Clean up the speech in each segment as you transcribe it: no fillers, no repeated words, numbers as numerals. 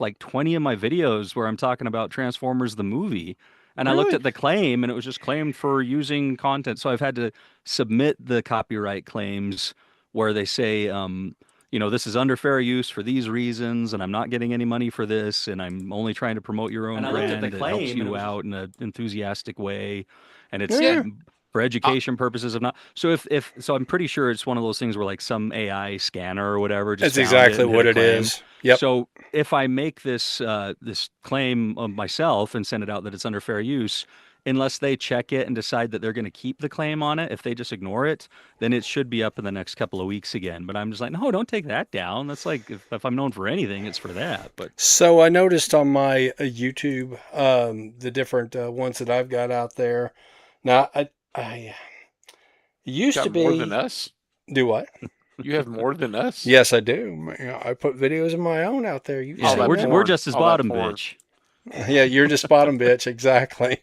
like 20 of my videos where I'm talking about Transformers the movie. And I looked Really? at the claim and it was just claimed for using content. So I've had to submit the copyright claims where they say, this is under fair use for these reasons, and I'm not getting any money for this, and I'm only trying to promote your own And I looked at the brand that helps claim and it you was just, out in an enthusiastic way. And it's Yeah. Yeah. for Uh, education purposes of not. So if so, I'm pretty sure it's one of those things where like some AI scanner or whatever just That's found it exactly and hit what a it claim. is. Yep. So if I make this claim of myself and send it out that it's under fair use, unless they check it and decide that they're going to keep the claim on it, if they just ignore it, then it should be up in the next couple of weeks again. But I'm just like, no, don't take that down. That's like if I'm known for anything, it's for that. But So I noticed on my YouTube, the different ones that I've got out there. Now, I it used to Got more than be, us? do what? You have more than us? Yes, I do. You know, I put videos of my own out there. You've All yeah, that seen we're that. porn. just as All that bottom porn. bitch. Yeah, you're just bottom bitch. Exactly.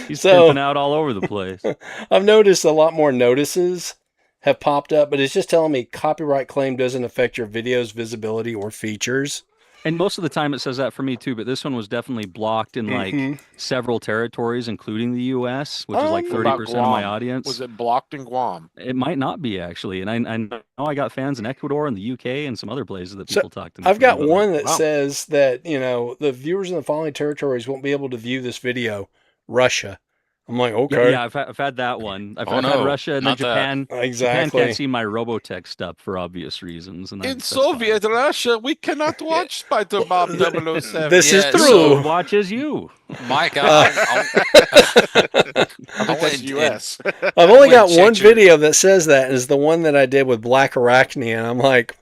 He's pimping So out all over the place. I've noticed a lot more notices have popped up, but it's just telling me copyright claim doesn't affect your video's visibility or features. And most of the time it says that for me too, but this one was definitely blocked in like Mm-hmm. several territories, including the US, which is like What Um, about 30% of my Guam? Was audience. it blocked in Guam? It might not be actually. And I know I got fans in Ecuador and the UK and some other places that so people talk to me I've from. got But like, one that Wow. says that, the viewers in the following territories won't be able to view this video. Russia. I'm like, yeah, okay. yeah, I've had that one. Uh, I've had no, Russia and then not that. Japan. Japan can't exactly. see my Robotech stuff for obvious reasons, and In that's fine. Soviet Russia, we cannot Yeah, watch Spider Bob Th- Double O Seven. This is yeah. Dude, we true. So, watch as you. Mike, Uh, I I think that's went and U.S. I've I only went and got one checked your. video that says that, and it's the one that I did with Black Arachne, and I'm like,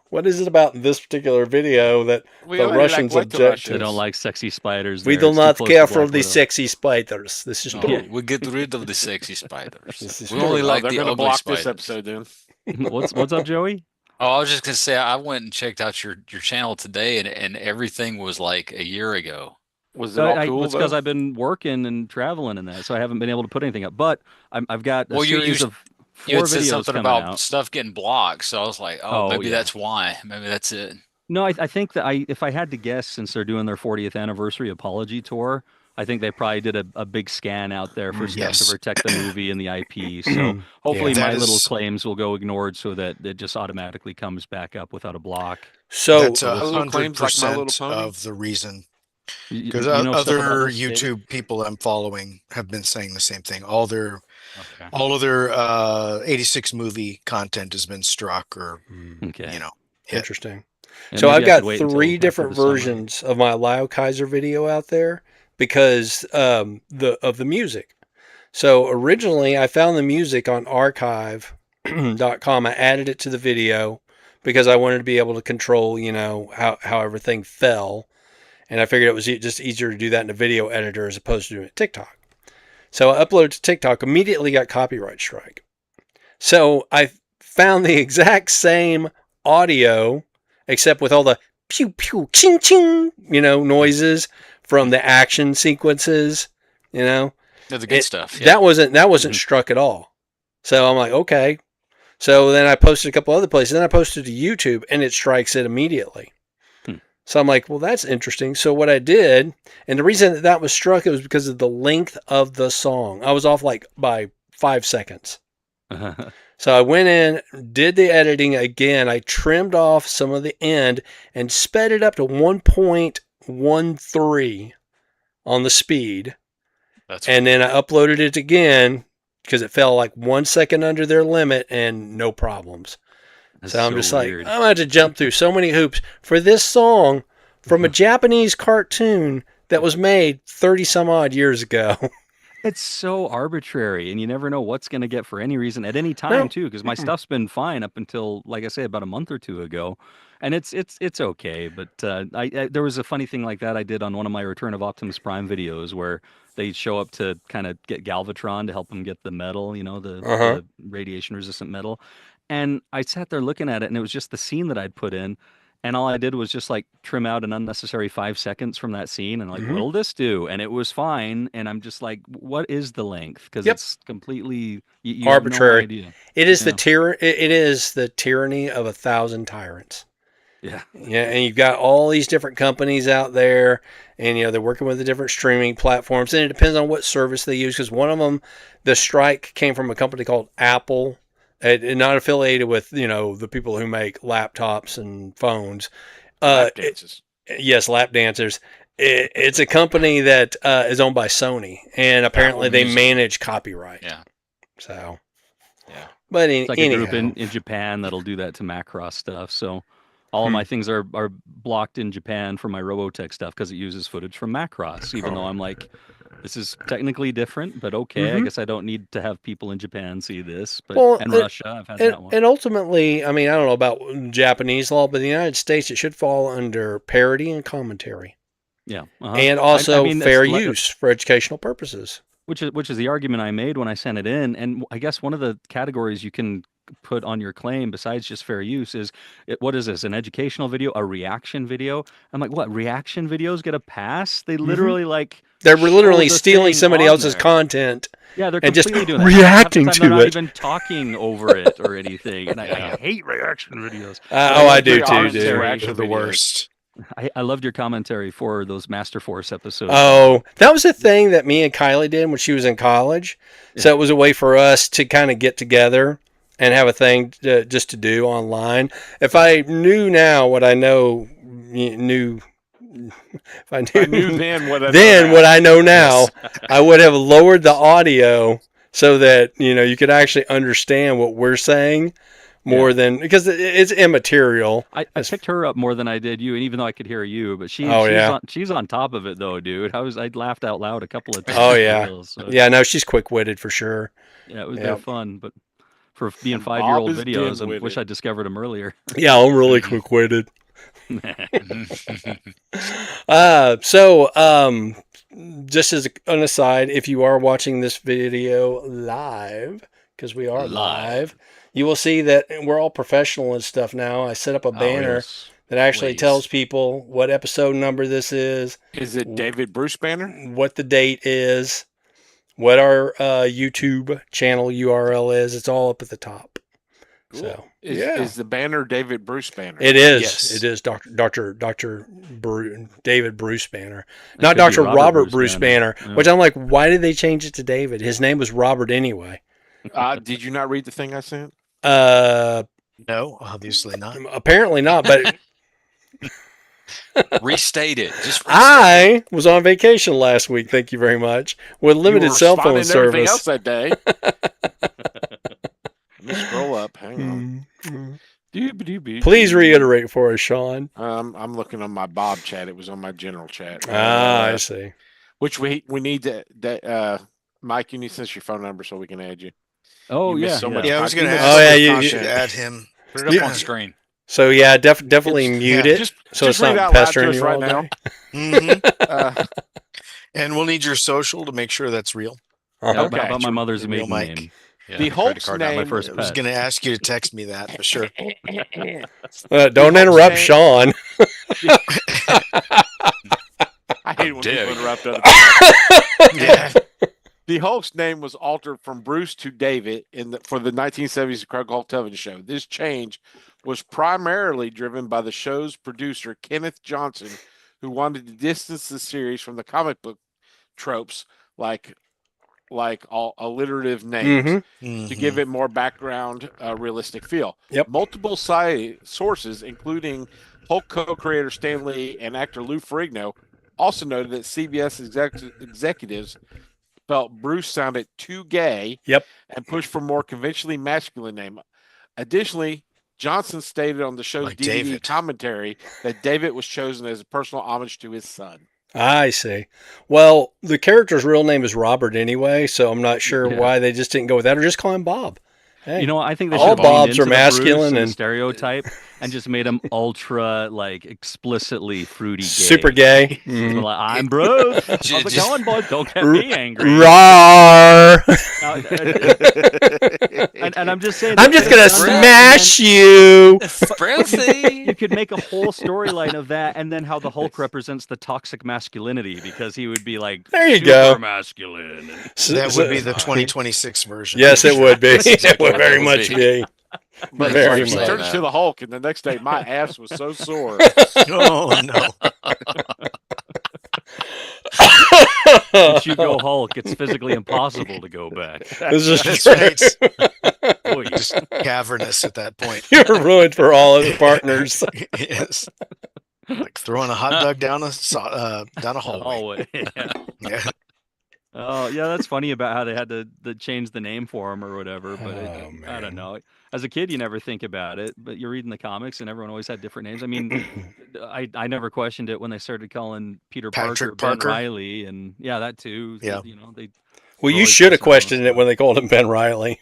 what is it about this particular video that We the only like Russians white object They to? don't Russians. like sexy spiders We there. do It's too not close to care for Black the Widow. sexy spiders. This is No, Yeah. true. we get rid of the sexy spiders. This is We only true. Oh, like they're the gonna ugly block this spiders. episode then. What's up, Joey? Oh, I was just gonna say I went and checked out your channel today, and everything was like a year ago. Was it So all cool it's because though? I've been working and traveling and that, so I haven't been able to put anything up. But I've got a Well, series of you four had said videos something coming about out. stuff getting blocked, so I was like, oh, Oh maybe yeah. that's why. Maybe that's it. No, I think that if I had to guess, since they're doing their 40th anniversary apology tour, I think they probably did a big scan out there for stuff to Yes. protect the movie and the IP. So Yeah. hopefully That my little is claims will go ignored so that it just automatically comes back up without a block. So that's So a My we'll little see. hundred claims like My Little percent Pony. of the reason. You, Because you know stuff about other this, David? YouTube people I'm following have been saying the same thing. Okay. All of their 86 movie content has been struck or Okay. you know hit. interesting. And So maybe I've I should got wait until three after different the summer. versions of my Lyle Kaiser video out there because the music. So originally I found the music on archive.com. I added it to the video because I wanted to be able to control, how everything fell. And I figured it was just easier to do that in a video editor as opposed to doing it TikTok. So I uploaded to TikTok, immediately got copyright strike. So I found the exact same audio, except with all the pew pew ching ching, noises from the action sequences. You know, That's the good stuff. Yeah. that wasn't struck at all. So I'm like, okay. So then I posted a couple other places. Then I posted to YouTube, and it strikes it immediately. Hmm. So I'm like, well, that's interesting. So what I did, and the reason that was struck, it was because of the length of the song. I was off like by 5 seconds. So I went in, did the editing again. I trimmed off some of the end and sped it up to 1.13 on the speed. That's And then I uploaded it again because it fell like 1 second under their limit and no problems. That's So I'm so just like, weird. I'm going to have to jump through so many hoops for this song from a Japanese cartoon that was made 30 some odd years ago. It's so arbitrary, and you never know what's going to get for any reason at any time No. too. Because my stuff's been fine up until, like I say, about a month or two ago, and it's okay. But there was a funny thing like that I did on one of my Return of Optimus Prime videos where they show up to kind of get Galvatron to help them get the metal, Uh-huh. the radiation resistant metal, and I sat there looking at it, and it was just the scene that I'd put in. And all I did was just like trim out an unnecessary 5 seconds from that scene and like, Mm-hmm. what'll this do? And it was fine. And I'm just like, what is the length? Because Yep. it's completely, you have no Arbitrary. idea. It is Yeah. it is the tyranny of 1,000 tyrants. Yeah. Yeah, and you've got all these different companies out there, and they're working with the different streaming platforms, and it depends on what service they use. Because one of them, the strike came from a company called Apple, and not affiliated with the people who make laptops and phones. Lap dances. Yes, lap dancers. It's a company that is owned by Sony, and apparently they Music. manage copyright. Yeah. So, Yeah. but It's like a anyhow, group in Japan that'll do that to Macross stuff. So all of Hmm. my things are blocked in Japan for my Robotech stuff because it uses footage from Macross, even though I'm like, this is technically different, but okay, I Mhm. guess I don't need to have people in Japan see this. But Well, and Russia, I've had that one. and ultimately, I mean, I don't know about Japanese law, but in the United States, it should fall under parody and commentary, Yeah. and I also mean, fair use for educational purposes. which is the argument I made when I sent it in. And I guess one of the categories you can put on your claim besides just fair use is what is this? An educational video, a reaction video? I'm like, what? Reaction videos get a pass? They literally like They're show literally the stealing thing somebody on else's there. content Yeah, they're and just completely doing that. reacting Half the time they're to not it. even talking over it or anything. And I hate reaction videos. I do Very too, honest dude. reaction They're the videos. worst. I loved your commentary for those Master Force episodes. Oh, that was a thing that me and Kylie did when she was in college. So Yeah. it was a way for us to kind of get together and have a thing just to do online. If I knew now what I know, if I I knew then what I know then now. what I know now, Yes. I would have lowered the audio so that you could actually understand what we're saying more than because it's immaterial. I picked her up more than I did you, and even though I could hear you, but Oh, yeah. she's on top of it though, dude. I laughed out loud a couple of times. Oh, for yeah. real, so, Yeah, no, she's quick-witted for sure. yeah, they're Yep. fun, but for being And 5-year-old Bob is videos, I dim-witted. wish I discovered them earlier. Yeah, I'm really Mhm. quick-witted. Just as an aside, if you are watching this video live, because we are live, you will see that we're all professional and stuff now. I set up a banner yes. that actually Please. tells people what episode number this is, Is it David Bruce Banner? what the date is, what our YouTube channel URL is. It's all up at the top. So Is the banner David Bruce Banner? it is. Yes. It is Dr. David Bruce Banner, It not could be Dr. Robert Bruce Banner. Yeah. Which I'm like, why did they change it to David? His name was Robert anyway. Did you not read the thing I sent? No, obviously not. Apparently not. But Restate it. Just restate it. I was on vacation last week. Thank you very much. With limited You were cell phone responding to everything else service. that day. Let me scroll up. Hang on. Please reiterate for us, Sean. I'm looking on my Bob chat. It was on my general chat. I see. Which we need to. Mike, you need to send us your phone number so we can add you. Oh You yeah, missed so much Yeah, I was going to Oh, ask yeah, you you- should add him. Put it up Yeah. on screen. So yeah, definitely It's- mute yeah, it just- so just it's read not out loud to pestering us you right all now. day. Mhm. And we'll need your social to make sure that's real. Yeah, Uh-huh. about my mother's The real maiden mic. name. Yeah, The credit Hulk's card, name- My first I was pet. going to ask you to text me that for sure. Don't The interrupt Hulk's Sean. I hate when dare people you. interrupt other people. Yeah. The Hulk's name was altered from Bruce to David for the 1970s Incredible Hulk television show. This change was primarily driven by the show's producer, Kenneth Johnson, who wanted to distance the series from the comic book tropes like all alliterative names Mhm. to give it more background, realistic feel. Yep. Multiple sources, including Hulk co-creator Stan Lee and actor Lou Ferrigno, also noted that CBS executives felt Bruce sounded too gay Yep. and pushed for more conventionally masculine name. Additionally, Johnson stated on the show's Like DVD David. commentary that David was chosen as a personal homage to his son. I see. Well, the character's real name is Robert anyway, so I'm not sure Yeah. why they just didn't go with that or just call him Bob. Hey. You know, I think they All should have leaned Bobs into are the masculine Bruce and- stereotype and just made him ultra like explicitly fruity gay. Super gay. So, Mhm. like, I'm Bruce. How's it Just- going, boys? Don't get me angry. Rawr. Now, and I'm just saying. I'm just gonna Bruce- smash you. Brucey. You could make a whole storyline of that, and then how the Hulk represents the toxic masculinity because he would be like There you super go. masculine. That would be the 2026 version. Yes, it would be. That's exactly It would what very that would much be. be. But it's Very like he much. turned into the Hulk, and the next day my ass was so sore. Oh no. Once you go Hulk, it's physically impossible to go back. This is That's true. right. Boy, Just cavernous at that point. You're ruined for all his partners. Yes. Like throwing a hot dog down a hallway. hallway. Yeah. Yeah. Oh, yeah, that's funny about how they had to change the name for him or whatever. But Oh, I don't man. know. As a kid, you never think about it, but you're reading the comics, and everyone always had different names. I mean, I never questioned it when they started calling Peter Patrick Parker Ben Parker. Riley, and yeah, that too. Yeah. You know, they. Well, you Roy should have Kissel and questioned it stuff. when they called him Ben Riley.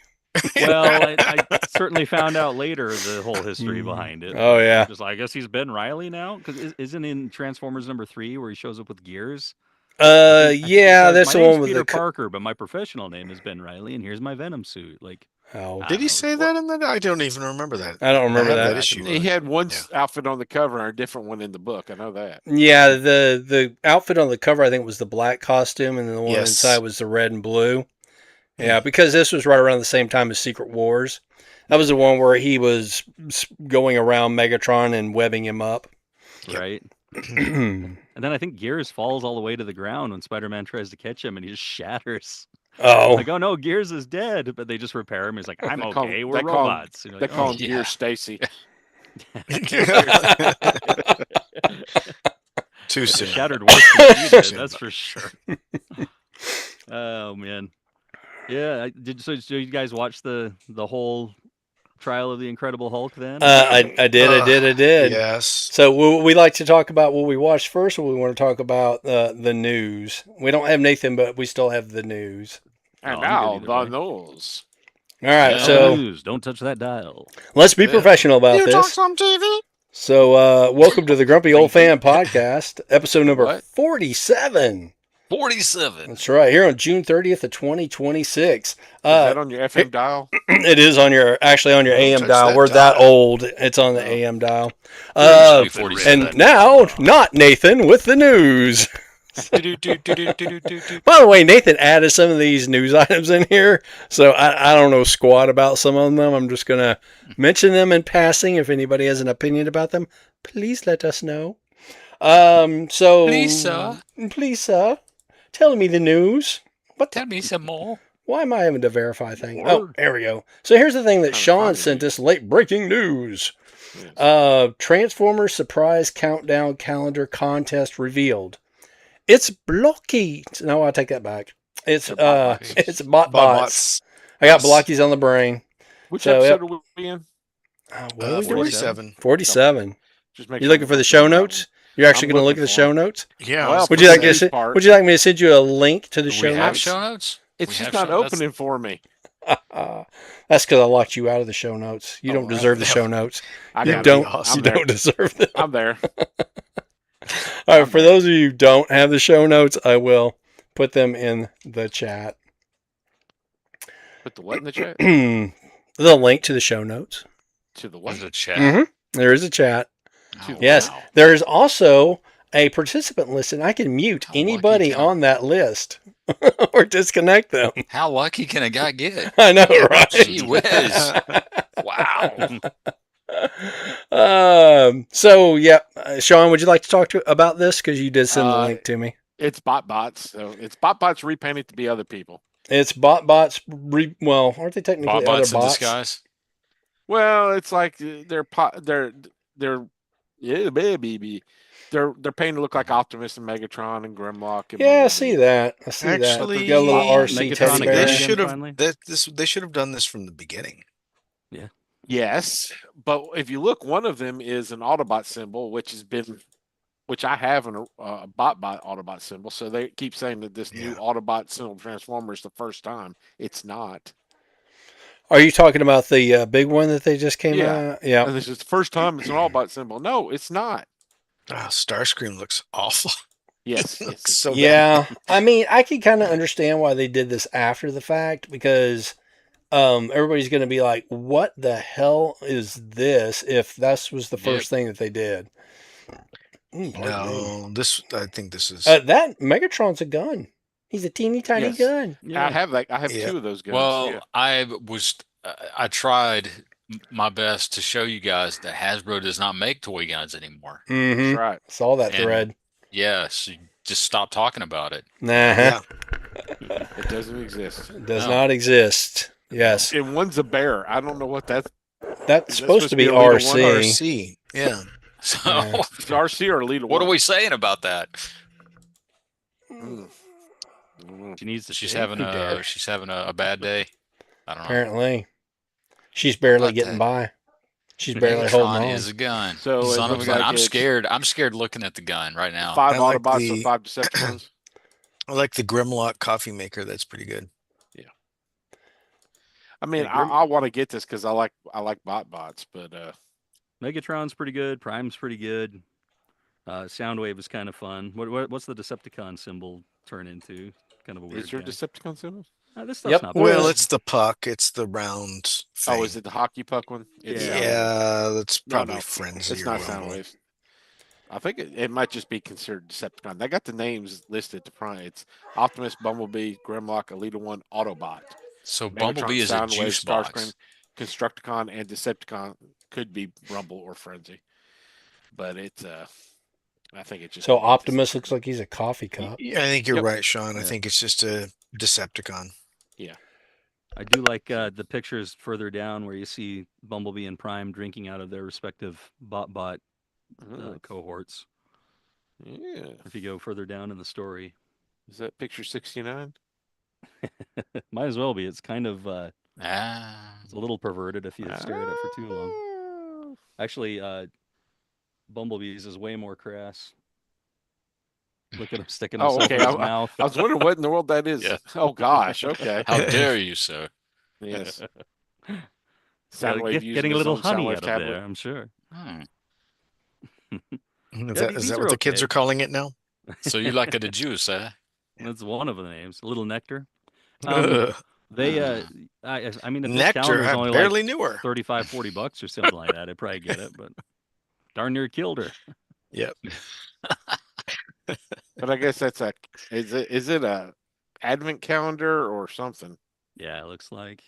Well, I certainly found out later the whole history behind it. Oh, yeah. Just I guess he's Ben Riley now, because isn't in Transformers #3 where he shows up with gears? I think he Yeah, says, that's my the name's one with Peter the. Parker, but my professional name is Ben Riley, and here's my Venom suit. Like, Oh, I Did he don't know. say that in that? I don't even remember that. I don't remember have that. that issue. He had one Yeah. outfit on the cover and a different one in the book. I know that. Yeah, the outfit on the cover I think was the black costume, and then the one Yes. inside was the red and blue. Yeah, because this was right around the same time as Secret Wars. That was the one where he was going around Megatron and webbing him up. Right? oh, And then I think Gears falls all the way to the ground when Spider-Man tries to catch him, and he just shatters. Oh. Like, oh no, Gears is dead, but they just repair him. He's like, I'm They call- okay, we're they call him- robots. And you're They like, call oh, him yeah. Gear Stacy. Too soon. shattered worse than he did, that's for sure. Oh man, yeah. So you guys watch the whole trial of the Incredible Hulk then? I did. Yes. So will we like to talk about what we watched first, or we want to talk about the news? We don't have Nathan, but we still have the news. And I'm now good the either way. news. All right, No so news. Don't touch that dial. let's be professional about You talk this. some TV? So welcome to the Grumpy Old Fan Podcast, episode number What? 47. 47. That's right, here on June 30th of 2026. Is that on your FM dial? It is on your AM touch dial. that We're that dial. old. It's on the Oh. AM dial. Usually 47. And now, not Nathan with the news. Do-do-do-do-do-do-do-do. By the way, Nathan added some of these news items in here, so I don't know squat about some of them. I'm just going to mention them in passing. If anybody has an opinion about them, please let us know. Please, sir. Please, sir. Tell me the news. Tell me some more. Why am I having to verify things? Word. Oh, there we go. So here's the thing that Kinda Sean funny. sent us late breaking news. Yes. Transformers surprise countdown calendar contest revealed. It's blocky. No, I'll take that back. It's They're bot bots. it's bot bots. Bots. I got blockies on the brain. Which So, episode are we in? What are we doing? 47. 47. Just make You sure looking for the show notes? You're actually I'm going to look at looking the for show 'em. notes? Yeah. Well, Would for you the like news to? part, Would you like me to send you a link to the Do show we have notes? show notes? it's We just have not show- that's- opening for me. That's because I locked you out of the show notes. You Oh, don't deserve the no. show notes. I You got it. don't. awesome. You I'm there. don't deserve them. I'm there. All right. For those of you who don't have the show notes, I will put them in the chat. Put the what in the chat? The link to the show notes. To the Was what? a chat? Mm-hmm. There is a chat. Oh, Yes. wow. There is also a participant list, and I can mute How lucky anybody can I- on that list or disconnect them. How lucky can a guy get? I know, right? Gee whiz. Wow. So yeah, Sean, would you like to talk about this? Because you did send the link to me. It's bot bots. So it's bot bots repainted to be other people. It's bots. Well, aren't they technically Bot other bots in bots? disguise. Well, it's like they're yeah, baby. They're painted to look like Optimus and Megatron and Grimlock. And Yeah, I see that. I see Actually, that. Got a little RC Megatron teddy again. bear. They should finally? have they should have done this from the beginning. Yes, but if you look, one of them is an Autobot symbol, which I have a bot Autobot symbol. So they keep saying that this new Yeah. Autobot symbol transformer is the first time. It's not. Are you talking about the big one that they just came Yeah. out? Yeah. And this is the first time it's an Autobot symbol. No, it's not. Starscream looks awful. Yes, It yes, looks so bad. Yeah. I mean, I can kind of understand why they did this after the fact because everybody's going to be like, what the hell is this if this was the first thing that they did? Pardon me. No, I think this is That Megatron's a gun. He's a teeny tiny Yes. gun. Yeah. I have Yeah. two of those guns. Well, yeah. I tried my best to show you guys that Hasbro does not make toy guns anymore. Mm-hmm. That's right. Saw that And- thread. Yes, just stop talking about it. Nah, Yeah. It doesn't exist. does No. not exist. Yes, And one's a bear. I don't know what that's. that's Is that supposed to be a Lita RC. one? RC. Yeah. So Yeah. It's RC or Lita what one. are we saying about that? Mm. Mm. She needs to She's shave. having Who dare? a bad day. I don't know. Apparently, she's barely About getting that. by. She's barely holding Megatron on. is a gun. So it Son of a looks gun. like I'm it's- scared. I'm scared looking at the gun right now. 5 I like Autobots the- and 5 Decepticons. I like the Grimlock coffee maker. That's pretty good. I mean, Yeah, Grim- I want to get this because I like bots, but Megatron's pretty good. Prime's pretty good. Soundwave is kind of fun. What's the Decepticon symbol turn into? Kind of a weird is your guy. Decepticon symbol? This stuff's Yep. not bad. Well, it's the puck. It's the round thing. Oh, is it the hockey puck one? It's Yeah. Yeah, that's No, probably no, Frenzy. It's or not Rumble. Soundwaves. I think it might just be considered Decepticon. They got the names listed to prime. It's Optimus, Bumblebee, Grimlock, Elita One, Autobot. So Megatron, Bumblebee is a Soundwave, juice box. Constructicon, and Decepticon could be Rumble or Frenzy. But it's I think it's just So gonna be Optimus Decepticon. looks like he's a coffee cup. Yeah, I think you're Yep. right, Sean. I Yeah. think it's just a Decepticon. I do like the pictures further down where you see Bumblebee and Prime drinking out of their respective bot Mhm. cohorts. Yeah. If you go further down in the story, Is that picture 69? might as well be. It's kind of Ah, it's a little perverted if you stare at it for too long. Actually, Bumblebee's is way more crass. Look at him sticking Oh, himself okay. in his mouth. I was wondering what in the world that is. Yeah. Oh gosh. Okay. how dare you, sir? Yes. Yeah, Soundwave using getting a his little own honey Soundwave out of tablet. there, I'm sure. Hmm. Is Yeah, that, is these that are what the kids okay. are calling it now? So you like it a juice, eh? That's one of the names. A little nectar. Ugh. They I mean, if this calendar Nectar. was I only barely like knew her. 35, 40 bucks or something like that, I'd probably get it, but darn near killed her. Yep. But I guess that's is it a advent calendar or something? Yeah, it looks like.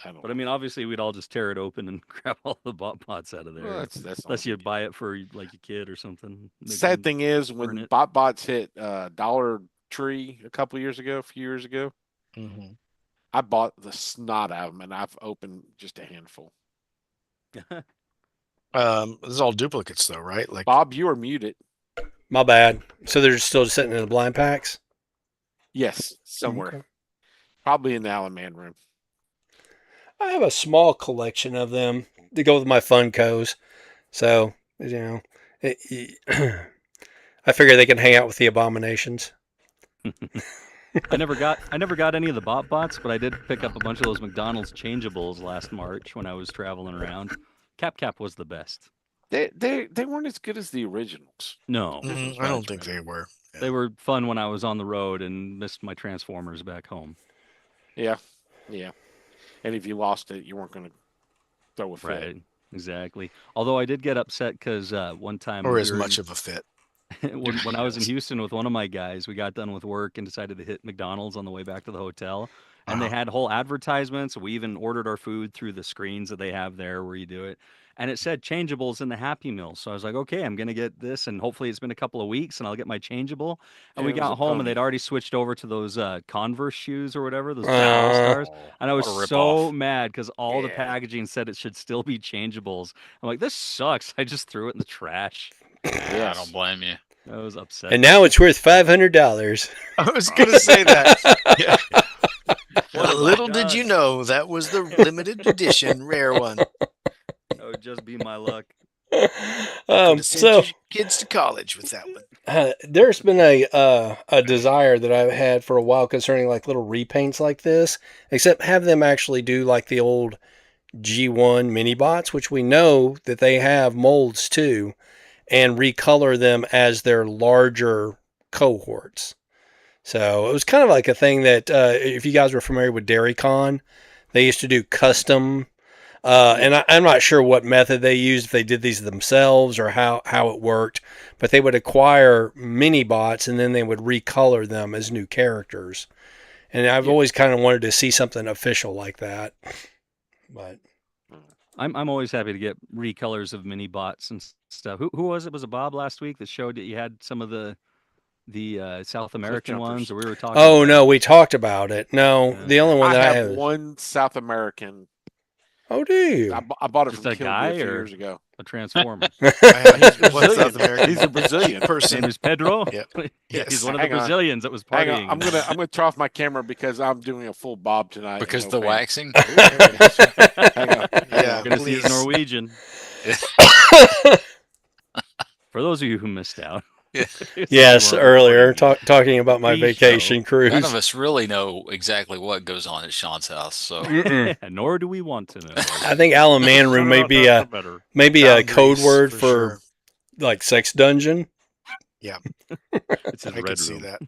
I don't But I mean, obviously, we'd all just tear it open and grab all the bot pots out of there. well, that's not Unless a you big buy it for like a kid or something. deal. Sad thing is burn when it. bots hit Dollar Tree a couple years ago, a few years ago, Mhm. I bought the snot out of them and I've opened just a handful. This is all duplicates, though, right? Like, Bob, you are muted. My bad. So they're still sitting in the blind packs? Yes, somewhere. Okay. Probably in the Allen Man room. I have a small collection of them to go with my Funkos. So, I figure they can hang out with the abominations. I never got any of the bots, but I did pick up a bunch of those McDonald's changeables last March when I was traveling around. Cap was the best. They weren't as good as the originals. No, I don't think they were. they were fun when I was on the road and missed my Transformers back home. Yeah. And if you lost it, you weren't going to throw a fit. Right, exactly. Although I did get upset because one time Or we as were much of a fit. when I was in Houston with one of my guys, we got done with work and decided to hit McDonald's on the way back to the hotel. And they had whole advertisements. We even ordered our food through the screens that they have there where you do it. And it said changeables in the Happy Meal. So I was like, okay, I'm going to get this. And hopefully it's been a couple of weeks and I'll get my changeable. And we And it was got a home and pony. they'd already switched over to those Converse shoes or whatever, those Battle Stars. And I was what a so ripoff. mad because all the Yeah. packaging said it should still be changeables. I'm like, this sucks. I just threw it in the trash. I don't blame you. I was upset. And now it's worth $500. I was going to say that. Yeah. Well, Oh my little did God. you know that was the limited edition rare one. That would just be my luck. Could have sent So your kids to college with that one. there's been a desire that I've had for a while concerning like little repaints like this, except have them actually do like the old G1 mini bots, which we know that they have molds too, and recolor them as their larger cohorts. So it was kind of like a thing that if you guys were familiar with DairyCon, they used to do custom. And I'm not sure what method they used, if they did these themselves or how it worked, but they would acquire mini bots and then they would recolor them as new characters. And I've always kind of wanted to see something official like that. But I'm always happy to get recolors of mini bots and stuff. Who was it? Was it Bob last week that showed that you had some of the South Cliff American ones, jumpers. or we were talking Oh about no, it? we talked about it. No, Yeah. the only one I that I have have. one South American. Oh, do you? I bought it Just from a Kilby guy a few or years ago. a transformer? I He's have one Brazilian. South American He's a Brazilian. His person. name is Pedro. Yep. Yeah, Yes. he's one of the Hang on. Brazilians that was Hang partying. on, I'm gonna turn off my camera because I'm doing a full bob tonight. and Because no the fan. waxing. Ooh, there it is. Hang on. Yeah, You're gonna see his please. Norwegian. For those of you who missed out. Yes, earlier talking about my Pre-show. vacation None cruise. of us really know exactly what goes on at Sean's house. So Mm-mm. Nor do we want to know. I think Alan Man Room may be a better. code Boundaries, word for for sure. like sex dungeon. It's his I red could see room. that.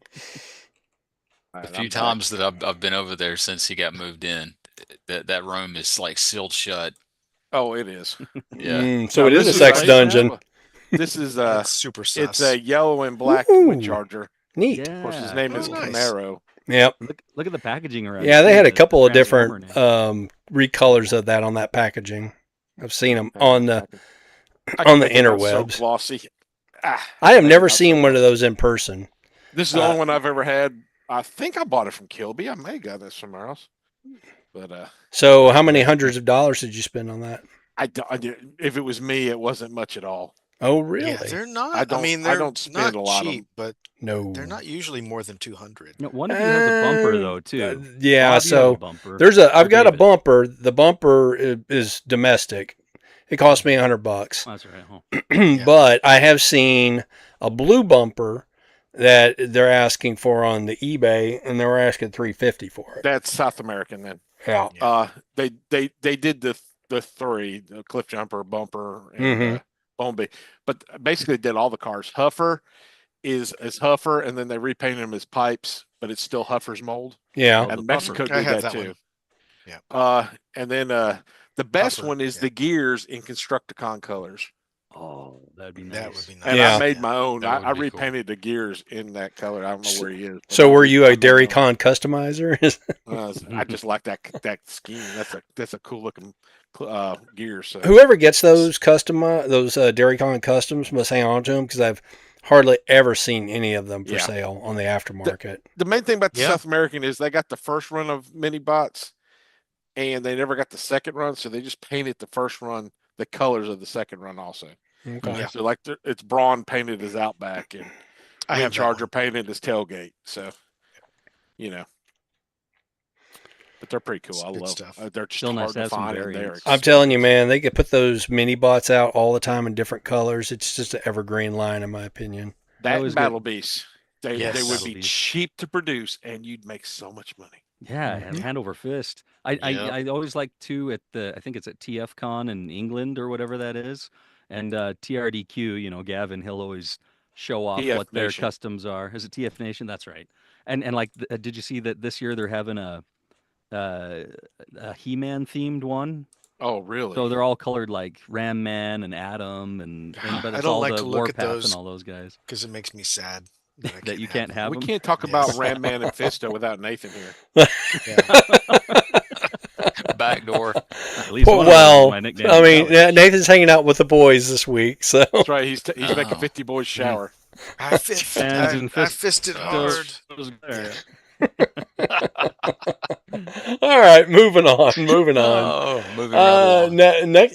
All the right, few I'm times back. that I've been over there since he got moved in, that room is like sealed shut. Oh, it is. Yeah. So Now, it is a this sex nice. dungeon. This is It's super sus. it's a yellow and black Ooh. wind charger. Neat. Yeah. Of course, his name Oh, is nice. Camaro. Yep. Look at the packaging around. Yeah, it, they too, had a the couple of Transformer different name. recolors of that on that packaging. I've seen them Hang on I the can on the make it not so interwebs. glossy. I have make it never not so seen one of glossy. those in person. This is the only one I've ever had. I think I bought it from Kilby. I may have got this somewhere else. But So how many hundreds of dollars did you spend on that? if it was me, it wasn't much at all. Oh, really? Yeah, they're not. I don't- mean, I they're don't spend not a lot of cheap, but No. they're not usually more than 200. No, one of you has a bumper though too. Yeah, Bob, you have so a bumper. there's Or I've got a David. bumper. The bumper is domestic. It cost me $100. That's right. Huh? But I have seen a blue bumper that they're asking for on the eBay, and they were asking $350 for it. That's South American then. Yeah. They did the three, the cliff jumper, bumper, and Bombi, but basically did all the cars. Huffer is Huffer, and then they repainted them as pipes, but it's still Huffer's mold. Yeah. Oh, the And Mexico bumper. I did have that that too. one. Yeah. And then the best Huffer, one is yeah. the gears in Constructicon colors. Oh, that'd be nice. That would be nice. And Yeah. I made my own. That would I be cool. repainted the gears in that color. I don't know where he is. but So I were made- you I a made my own. DairyCon customizer? I just like that scheme. That's a cool looking gear. So Whoever gets those DairyCon customs must hang on to them because I've hardly ever seen any of them for Yeah. sale on the aftermarket. the main thing about the Yeah. South American is they got the first run of mini bots, and they never got the second run, so they just painted the first run the colors of the second run also. Okay. Yeah. So like it's Braun painted as Outback and I Wind have that Charger one. painted as Tailgate. So but they're pretty cool. It's I good love stuff. They're just Still nice hard to to have some find, and they're variants. I'm telling you, expensive. man, they could put those mini bots out all the time in different colors. It's just an evergreen line, in my opinion. That always and get- Battle Beasts. They Yes. would Battle be Beast. cheap to produce, and you'd make so much money. Yeah, and hand over fist. I Yep. always like to I think it's at TFCon in England or whatever that is, and TRDQ. Gavin, he'll always show off TF what their Nation. customs are. Is it TF Nation? That's right. And like, did you see that this year they're having a He-Man themed one? Oh, really? So they're all colored like Ram Man and Atom, but I it's don't all like the to look at Warpath those and all those guys because it makes me sad that, I that you have can't them. have we them. can't talk Yes. about Ram Man and Fisto without Nathan here. Backdoor. At least one of those is Well, my nickname. I mean, Alex. Nathan's hanging out with the boys this week, so That's right. He's making Oh. 50 boys shower. I Fans and fisted hard. Those there. all right, moving on. Oh, moving right along.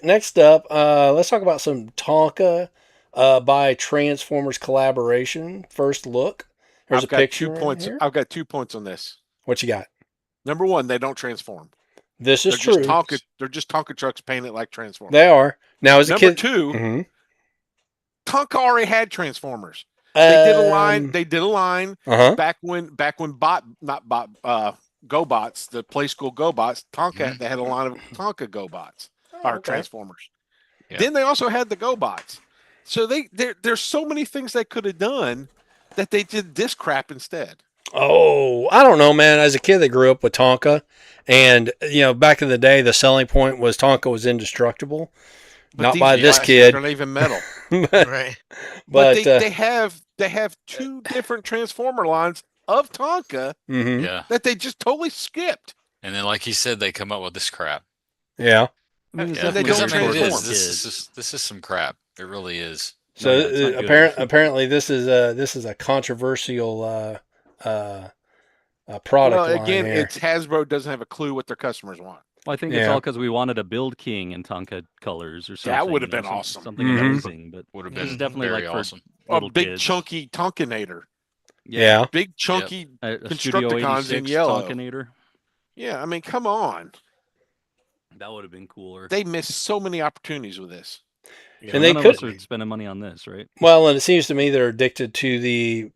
Next up, let's talk about some Tonka by Transformers collaboration. First look. There's I've a got picture 2 right points. here. I've got 2 points on this. What you got? Number one, they don't transform. This is They're true. just Tonka. They're just Tonka trucks painted like Transformers. They are. Now, as a Number kid. two, Mhm. Tonka already had Transformers. They did a line. Um, They did a line Uh-huh. back when GoBots, the Play School GoBots. Tonka, they had a line of Tonka GoBots or Okay. Transformers. Yeah. Then they also had the GoBots. So there's so many things they could have done that they did this crap instead. Oh, I don't know, man. As a kid that grew up with Tonka, and back in the day, the selling point was Tonka was indestructible. Not these by this plastics kid. aren't even metal. but Right. But but they have 2 different Transformer lines of Tonka mhm. Yeah. that they just totally skipped. And then, like he said, they come up with this crap. Yeah. mean, it's And they Because definitely don't I mean, it geared is. towards transform. This is some crap. It really is. No, So yeah, it's not good. apparently this is a controversial Well, product line again, here. it's Hasbro doesn't have a clue what their customers want. Well, I think it's Yeah. all because we wanted a Build King in Tonka colors or something. That would have you know, been awesome. something Mhm. amazing. But Would have this is been definitely very like for awesome. A little big kids. chunky Tonkinator. Yeah. Big chunky A Studio Constructicons in 86 yellow. Tonkinator. Yeah, I mean, come on. That would have been cooler. They missed so many opportunities with this. Yeah, And they None of could- us are spending money on this, right? Well, and it seems to me they're addicted to the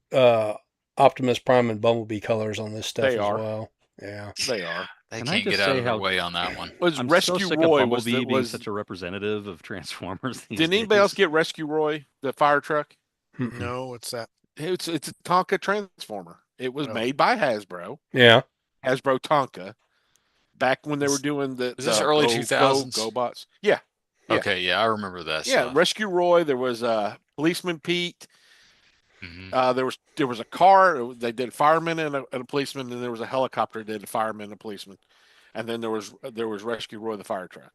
Optimus Prime and Bumblebee colors on this stuff They as are. well. Yeah. They are. They Can I can't just get out say of their how- way on that one. Was I'm Rescue so sick Roy of was Bumblebee the, being was such a representative of Transformers these did anybody days. else get Rescue Roy, the fire truck? Mm-mm. No, what's that? It's a Tonka Transformer. It was Oh. made by Hasbro. Yeah. Hasbro Tonka. Back when they were Is- doing the is this the early Go- 2000s? Go bots. Yeah. Yeah. Okay, yeah, I remember that Yeah. stuff. Rescue Roy. There was Policeman Pete. Mhm. There was a car. They did a fireman and a policeman, and there was a helicopter that did a fireman and a policeman, and then there was Rescue Roy the fire truck.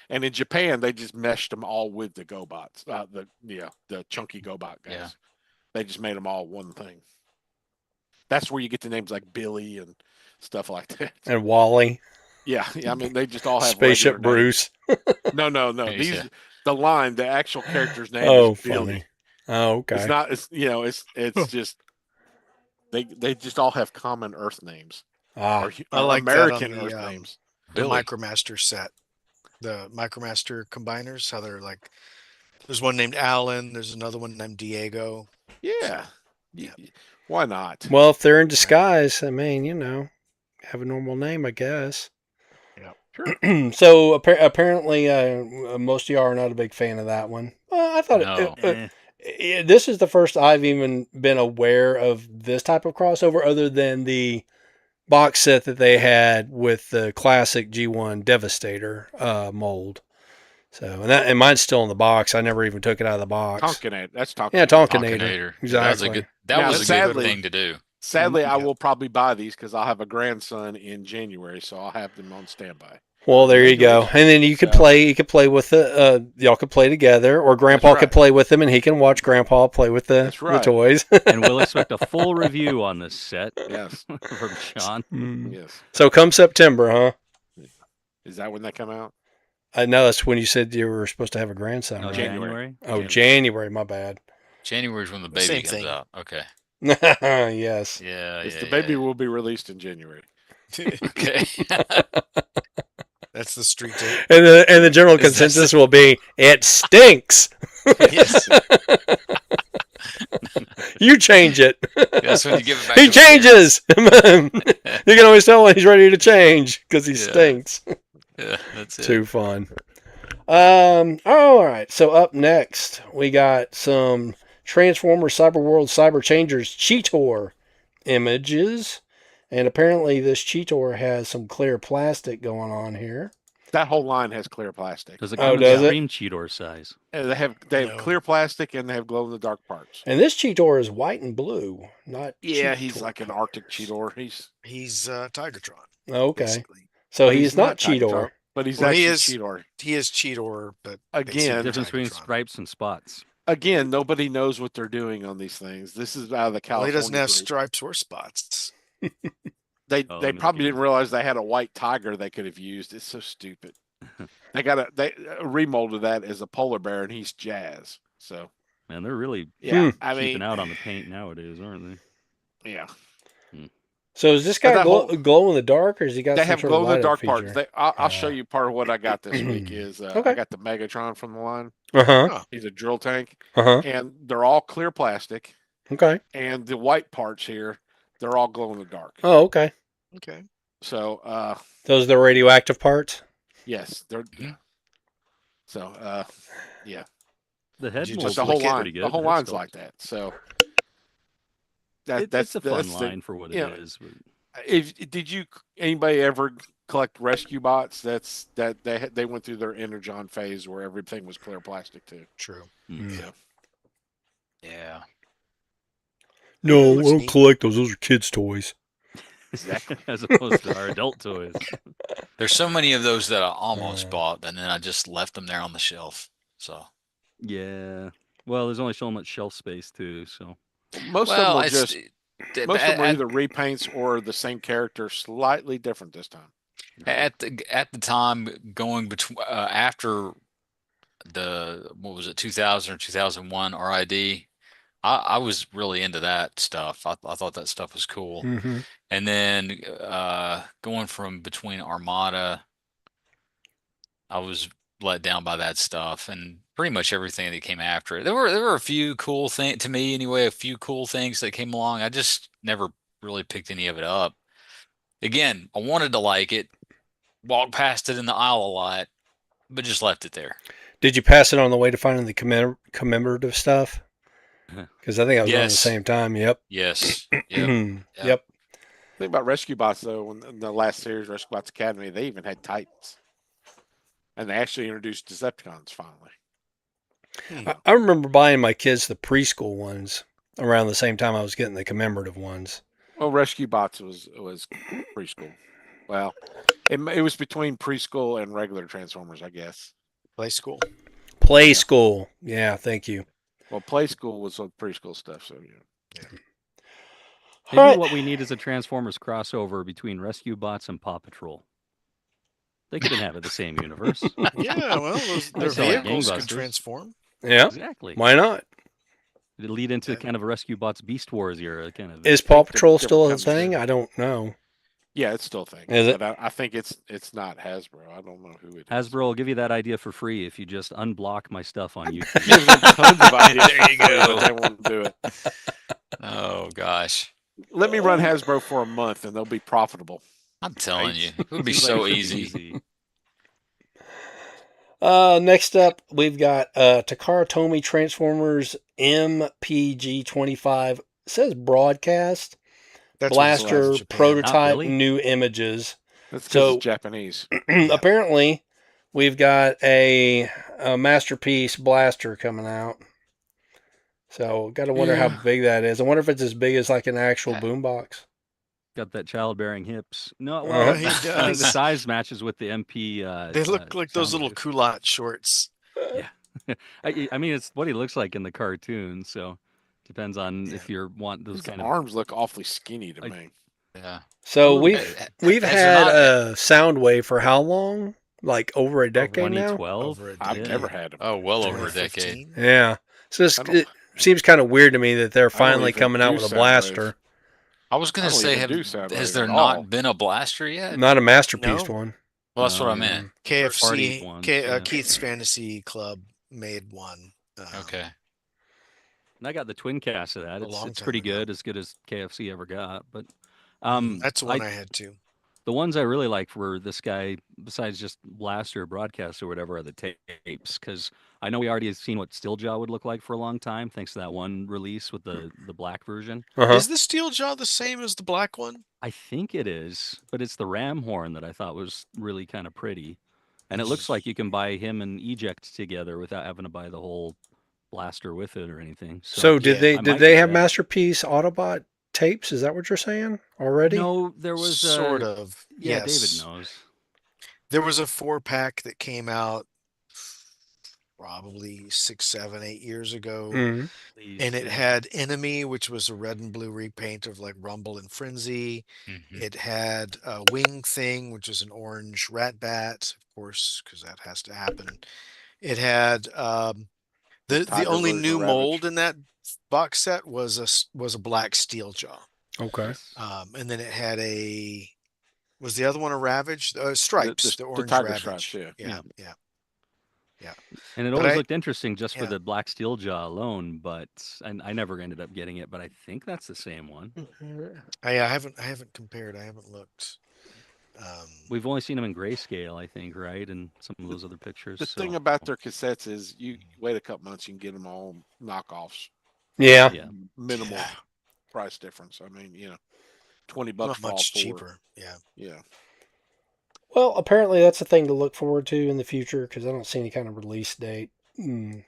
And in Japan, they just meshed them all with the GoBots, the chunky GoBot guys. Yeah. They just made them all one thing. That's where you get the names like Billy and stuff like that. And Wally. Yeah, I mean they just all have Spaceship regular names. Bruce. No. Yeah. These the actual character's name Oh, is Billy. funny. Oh, okay. It's not. It's just they just all have common Earth names or I like that American on the, Earth names. The Billy. Micromaster set. The Micromaster combiners, how they're like, there's one named Alan, there's another one named Diego. Yeah. Yeah. Why not? Well, if they're in disguise, I mean, have a normal name, I guess. Sure. So apparently, most of y'all are not a big fan of that one. I thought No. this is the first I've even been aware of this type of crossover, other than the box set that they had with the classic G1 Devastator mold. So and mine's still in the box. I never even took it out of the box. Tonkinator. That's Tonkinator. Yeah, Tonkinator. Tonkinator. Exactly. That Now, was a good sadly- thing to do. Sadly, I Yeah. will probably buy these because I'll have a grandson in January, so I'll have them on standby. Well, there you go. And then you could So- play. You could play with the. Y'all could play together, or Grandpa That's could right. play with them, and he can watch Grandpa play with the That's right. toys. And we'll expect a full review on this set Yes. from Sean. Yes. So come September, huh? Is that when they come out? I know that's when you said you were supposed to have a grandson. No, right? January. January. Oh, January. My bad. January is when the Same baby comes thing. out. Okay. Yes. Yeah. Yes, yeah, the baby yeah. will be released in January. Okay. That's the street date. And the general Is that consensus will be it stinks. Yes. You change it. That's when you give it back. He to the parents. changes. You can always tell when he's ready to change because he Yeah. stinks. Yeah, that's it. Too fun. All right. So up next, we got some Transformers Cyberworld Cyber Changers Cheetor images. And apparently this Cheetor has some clear plastic going on here. That whole line has clear plastic. Does it Oh, come does in it? Extreme Cheetor size? They have No. clear plastic and they have glow in the dark parts. And this Cheetor is white and blue, not Yeah, he's Cheetor like an colors. Arctic Cheetor. He's Tigertron. Okay. Basically. So but he's not Tiger Cheetor. Tron, but he's Well, he actually is- Cheetor. He is Cheetor, but Again, basically Difference between Tigertron. stripes and spots. Again, nobody knows what they're doing on these things. This is out of the Well, California. he doesn't have group. stripes or spots. They Oh, they let me probably look didn't realize they had a white tiger they could have used. It's so stupid. They remolded that as a polar bear, and he's Jazz. So Man, they're really yeah, Hmm. I keeping mean, out on the paint nowadays, aren't they? yeah, So is this But guy that whole- glow in the dark, or has he got they some have sort glow of in the light dark up parts. feature? I'll show you part of what I got this week. Is Okay. I got the Megatron from the line. Uh-huh. He's a drill tank, Uh-huh. and they're all clear plastic. Okay. And the white parts here, they're all glow in the dark. Oh, okay. Okay. So Those are the radioactive parts? yes, they're. Mhm. So yeah. The head you mold's just But the whole looking line, pretty good. the whole Head line's sculpt. like that. So It's a fun line for what yeah. it is. But If did you anybody ever collect rescue bots? That they went through their Energon phase where everything was clear plastic too. True. Mm. Yeah. Yeah. No, looks I don't neat. collect those. Those are kids' toys. Exactly. as opposed to our adult toys. There's so many of those that I almost Uh. bought, and then I just left them there on the shelf. So, Yeah. Well, there's only so much shelf space too, so Most of them well, were it's just most of them were either repaints or the same character, slightly different this time. at the time going between after the what was it 2000 or 2001 RID. I was really into that stuff. I thought that stuff was cool. Mm-hmm. And then going from between Armada, I was let down by that stuff and pretty much everything that came after it. There were a few cool things to me anyway, a few cool things that came along. I just never really picked any of it up. Again, I wanted to like it, walked past it in the aisle a lot, but just left it there. Did you pass it on the way to finding the commemorative stuff? Because I think I was on at the Yes. same time. Yep. Yes. Yep. Yep. Think about Rescue Bots though. When in the last series, Rescue Bots Academy, they even had Titans, and they actually introduced Decepticons finally. I remember buying my kids the preschool ones around the same time I was getting the commemorative ones. Well, Rescue Bots was preschool. Well, it was between preschool and regular Transformers, I guess. Play school. Play school. Yeah, thank you. Well, Play School was with preschool stuff, so yeah. maybe Alright. what we need is a Transformers crossover between Rescue Bots and Paw Patrol. They could inhabit the same universe. Yeah, well, their sell like vehicles can gangbusters. transform. Yeah. Exactly. Why not? It'd lead into Yeah. kind of a Rescue Bots Beast Wars era, kind of. Is Paw think that Patrol different still a companies thing? do. I don't know. Yeah, it's still a thing. Is it? But I think it's not Hasbro. I don't know who it is. Hasbro will give you that idea for free if you just unblock my stuff on gives YouTube. them tons of ideas. There you go. But they won't do it. Oh gosh. Let me run Hasbro for a month, and they'll be profitable. I'm telling Right? you, it would be Seems like so it should be easy. Next up, we've got Takara Tomy Transformers MPG-25. It says broadcast. That's what it's Blaster in Japan. prototype really? new images. That's because So- it's Japanese. Apparently, we've got a masterpiece blaster coming out. So, got to wonder how Yeah. big that is. I wonder if it's as big as like an actual Yeah. boombox. Got that childbearing hips. No, Uh-huh. well, He I think the does. size matches with the MP. They look like those sound little waves. culotte shorts. I mean, it's what he looks like in the cartoon, so depends on Yeah. if you want those His kind of. arms look awfully skinny to Like- me. Yeah. So, Ooh. we've Has there had not- a Soundwave for how long? Like over a decade now? 2012. Over a I've decade. never had them. Oh, well over a decade. 2015. Yeah. So, I don't- it seems kind of weird to me that they're don't finally even coming out do with a Soundwave. blaster. I was gonna I don't say, even do Soundwave has there at not all. been a blaster yet? Not a masterpiece No. one. Well, that's what I No. meant. Party KFC, ones, yeah. Keith's Fantasy Club made one. Okay. And I got the twin cast of that. A long It's time pretty ago. good, as KFC ever got. But That's the one I had too. the ones I really liked were this guy, besides just blaster, broadcast, or whatever, are the tapes. Because I know we already had seen what Steeljaw would look like for a long time, thanks to that one release with the black version. Uh-huh. Is the steel jaw the same as the black one? I think it is, but it's the ram horn that I thought was really kind of pretty. And it looks like you can buy him and Eject together without having to buy the whole blaster with it or anything. So did Yeah, they I did might they do have that. Masterpiece Autobot tapes? Is that what you're saying already? No, there was sort of. Yeah, Yes. David knows. There was a 4-pack that came out probably 6, 7, 8 years ago. Mhm. Please, And it yeah. had Enemy, which was a red and blue repaint of like Rumble and Frenzy. Mhm. It had Wing Thing, which is an orange rat bat, of course, because that has to happen. It had the Tiger only version new of mold Ravage. in that box set was a black steel jaw. Okay. Yes. And then it had was the other one a Ravage? Stripes, the orange Tiger Ravage. stripes, yeah. Yeah. And it But always I- looked interesting just for yeah. the black steel jaw alone, but I never ended up getting it, but I think that's the same one. I haven't compared. I haven't looked. We've only seen them in grayscale, I think, right? And some of those other pictures. The so- thing about their cassettes is you wait a couple months, you can get them all knockoffs. Yeah. Yeah. Minimal Yeah. price difference. I mean, $20 Not fall much for- cheaper. Yeah. Yeah. Well, apparently that's a thing to look forward to in the future because I don't see any kind of release date.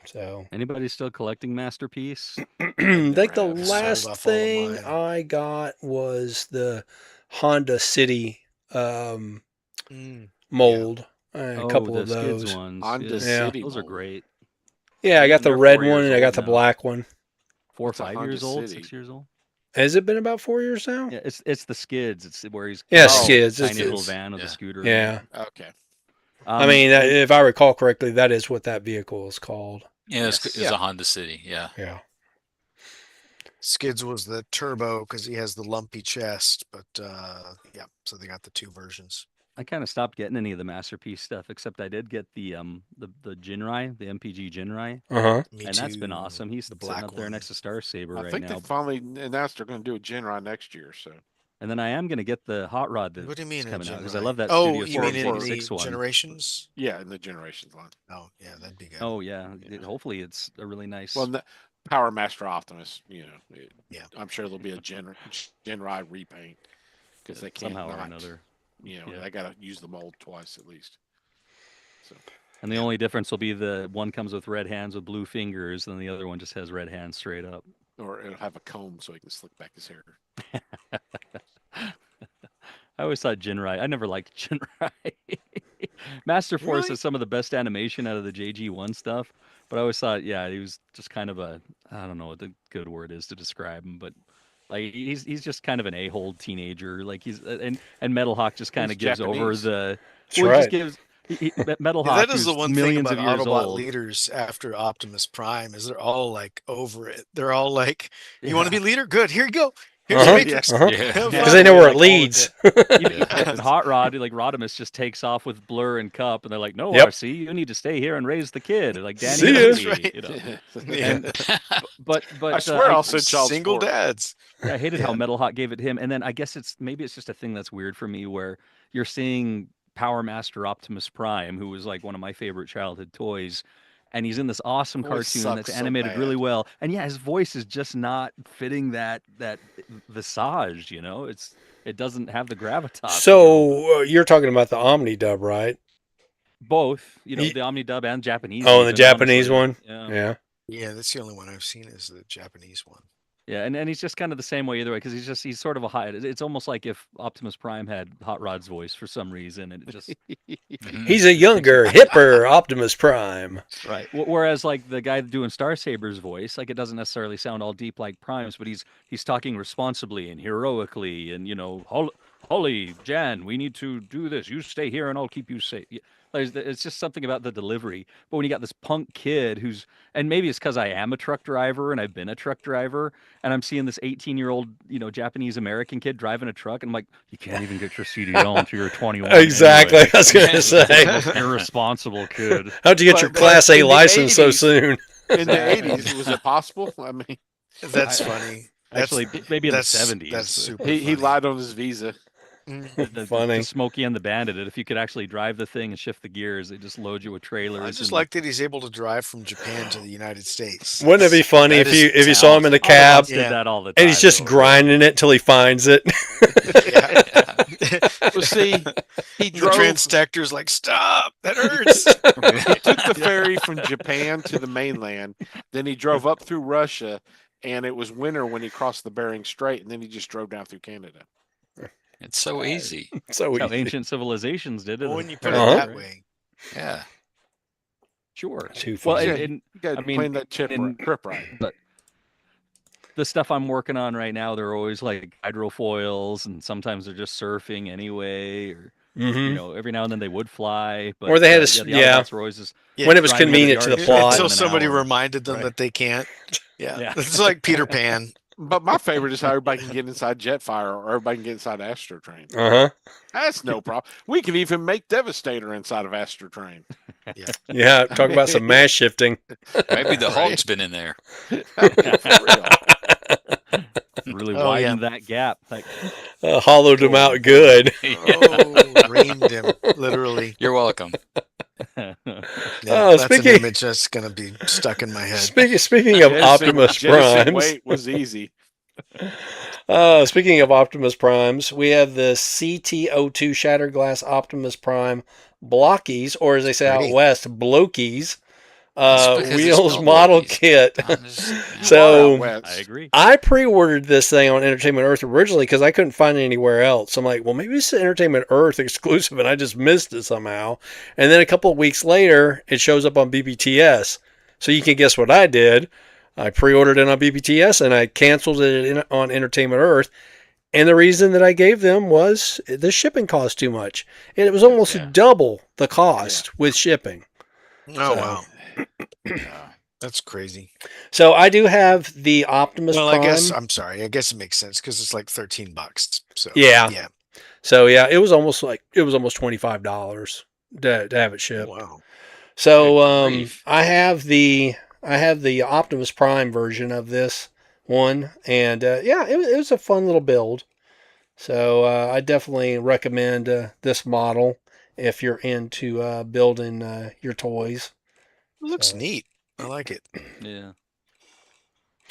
So Anybody still collecting Masterpiece? I think the have. last Sold off all of thing mine. I got was the Honda City um, Mm. mold. A Oh, couple the of skids those. ones. Honda Yeah, City those are mold. great. Yeah, I got the They're red 4 one years and I old got the now. black one. 4 or What's a 5 Honda years old, City? 6 years old. Has it been about 4 years now? Yeah, it's the skids. It's where he's Yeah, carrying skids. the tiny little It's van with a Yeah. scooter. yeah. Okay. I mean, And if I recall correctly, that is what that vehicle is called. Yeah, Yes. it's Yeah. a Honda City. Yeah. Yeah. Skids was the turbo because he has the lumpy chest, but yeah, so they got the two versions. I kind of stopped getting any of the Masterpiece stuff, except I did get the Jinrai, the MPG Jinrai, Uh huh. Me and too. that's been awesome. He's The sitting black up there one. next to Star Saber I right think they now. finally announced they're going to do a Genrai next year. So And then I am gonna get the hot rod What do you mean that's in coming out because I Genrai? love that Oh, Studio you mean in the 786 one. Generations? yeah, in the Generations line. Oh, yeah, that'd be good. Oh yeah, Yeah. hopefully it's a really nice. Well, Power Master Optimus. Yeah. I'm sure there'll be a Genrai repaint because they can't somehow or not, another. Yeah. they got to use the mold twice at least. So And the Yeah. only difference will be the one comes with red hands with blue fingers, and the other one just has red hands straight up. or it'll have a comb so he can slick back his hair. I always thought Jinrai. I never liked Jinrai. Master Force Really? has some of the best animation out of the JG1 stuff, but I always thought, yeah, he was just kind of a, I don't know what the good word is to describe him, but like he's just kind of an a-hole teenager. Like and Metal Hawk just kind He's of gives over Japanese. the. That's Well, he right. just gives. Metal Yeah, Hawk, that is the who's one thing millions about of years Autobot old. leaders after Optimus Prime is they're all like over it. They're all like, "You want to Yeah. be leader? Good. Here you go. Here's Uh-huh. the Matrix. Uh-huh. Yeah. Have Because fun." they know where Like, it all of leads. Even Yeah. Hot Rod, like Rodimus, just takes off with Blur and Cup, and they're like, "No, Yep. RC, you need to stay here and raise the kid." Like Danny See ya. Huey, That's right. you know. Yeah. And but I swear I'll send child Single support. dads. I hated Yeah. how Metal Hawk gave it to him, and then I guess maybe it's just a thing that's weird for me where you're seeing Power Master Optimus Prime, who was like one of my favorite childhood toys. And he's in this awesome Voice cartoon that's sucks so animated really bad. well. And yeah, his voice is just not fitting that visage, it doesn't have the gravitas. of the robot. So you're talking about the Omni dub, right? Both, Ye- the Omnidub and Japanese. Oh, the even, Japanese honestly. one. Yeah. Yeah. Yeah, that's the only one I've seen is the Japanese one. Yeah, and he's just kind of the same way either way because he's sort of a high. It's almost like if Optimus Prime had Hot Rod's voice for some reason, and it just Mhm. He's a younger, hipper Optimus Prime. right. Whereas like the guy doing Star Saber's voice, like it doesn't necessarily sound all deep like Prime's, but he's talking responsibly and heroically, and Holly, Jan, we need to do this. You stay here, and I'll keep you safe. It's just something about the delivery. But when you got this punk kid and maybe it's because I am a truck driver and I've been a truck driver, and I'm seeing this 18-year-old, Japanese American kid driving a truck, and I'm like, you can't even get your CDL until you're 21. Exactly. Anyway. I was going to You're the say. most irresponsible kid. How'd you get your But Class A in the license so 80s soon? In the Exactly. 80s, was it possible? I mean, That's funny. Actually, maybe in the that's 70s. That's but super. he funny. lied on his visa. Funny. The Smokey and the Bandit. If you could actually drive the thing and shift the gears, they just load you with trailers. I just and like that he's able to drive from Japan to the United States. Wouldn't it be funny That if you is saw him in the cab Autobots did that all the time. and he's just though. grinding it till he finds it? Well, see, he The drove. transtector's like, stop, that hurts. He took the ferry from Japan to the mainland. Then he drove up through Russia, and it was winter when he crossed the Bering Strait, and then he just drove down through Canada. It's so easy. So That's how easy. ancient civilizations did it. Well, when you put Uh-huh. it that way. Yeah. Sure. Too Well, funny. and You got I mean, playing that trip right. the stuff I'm working on right now, they're always like hydrofoils, and sometimes they're just surfing anyway, or Mhm. every now and then they would fly. But Or they had the yeah. Autobots were always just When it was driving to the convenient to the yard plot. sale Until in an somebody hour. reminded them Right. that they can't. Yeah. Yeah. It's like Peter Pan. But my favorite is how everybody can get inside Jetfire or everybody can get inside Astro Train. Uh-huh. That's no problem. We can even make Devastator inside of Astro Train. Yeah, talk about some mass shifting. Maybe the Right. Hulk's been in there. For real. Really Oh, yeah. widened that gap. Like, Hollowed him out good. Oh, reamed him, literally. You're welcome. Yeah, Oh, that's speaking- an image that's going to be stuck in my head. Speaking of Optimus Primes, Wait was easy. speaking of Optimus Primes, we have the CT02 Shattered Glass Optimus Prime blockies, or as they say out Pretty. west, blokies. It's because it's wheels model bubblies. kit. I'm just, You are So out west. I agree. I pre-ordered this thing on Entertainment Earth originally because I couldn't find it anywhere else. I'm like, well, maybe it's an Entertainment Earth exclusive, and I just missed it somehow. And then a couple of weeks later, it shows up on BBTS. So you can guess what I did. I pre-ordered it on BBTS and I canceled it on Entertainment Earth. And the reason that I gave them was the shipping cost too much. And it was almost Yeah. double the cost with shipping. Oh So- wow, yeah. that's crazy. So I do have the Optimus Well, Prime. I guess I'm sorry. I guess it makes sense because it's like $13. So Yeah. yeah. So yeah, it was almost $25 to have it shipped. Wow. So Good grief. I have the Optimus Prime version of this one, and yeah, it was a fun little build. So I definitely recommend this model if you're into building your toys. It looks So- neat. I like it. Yeah.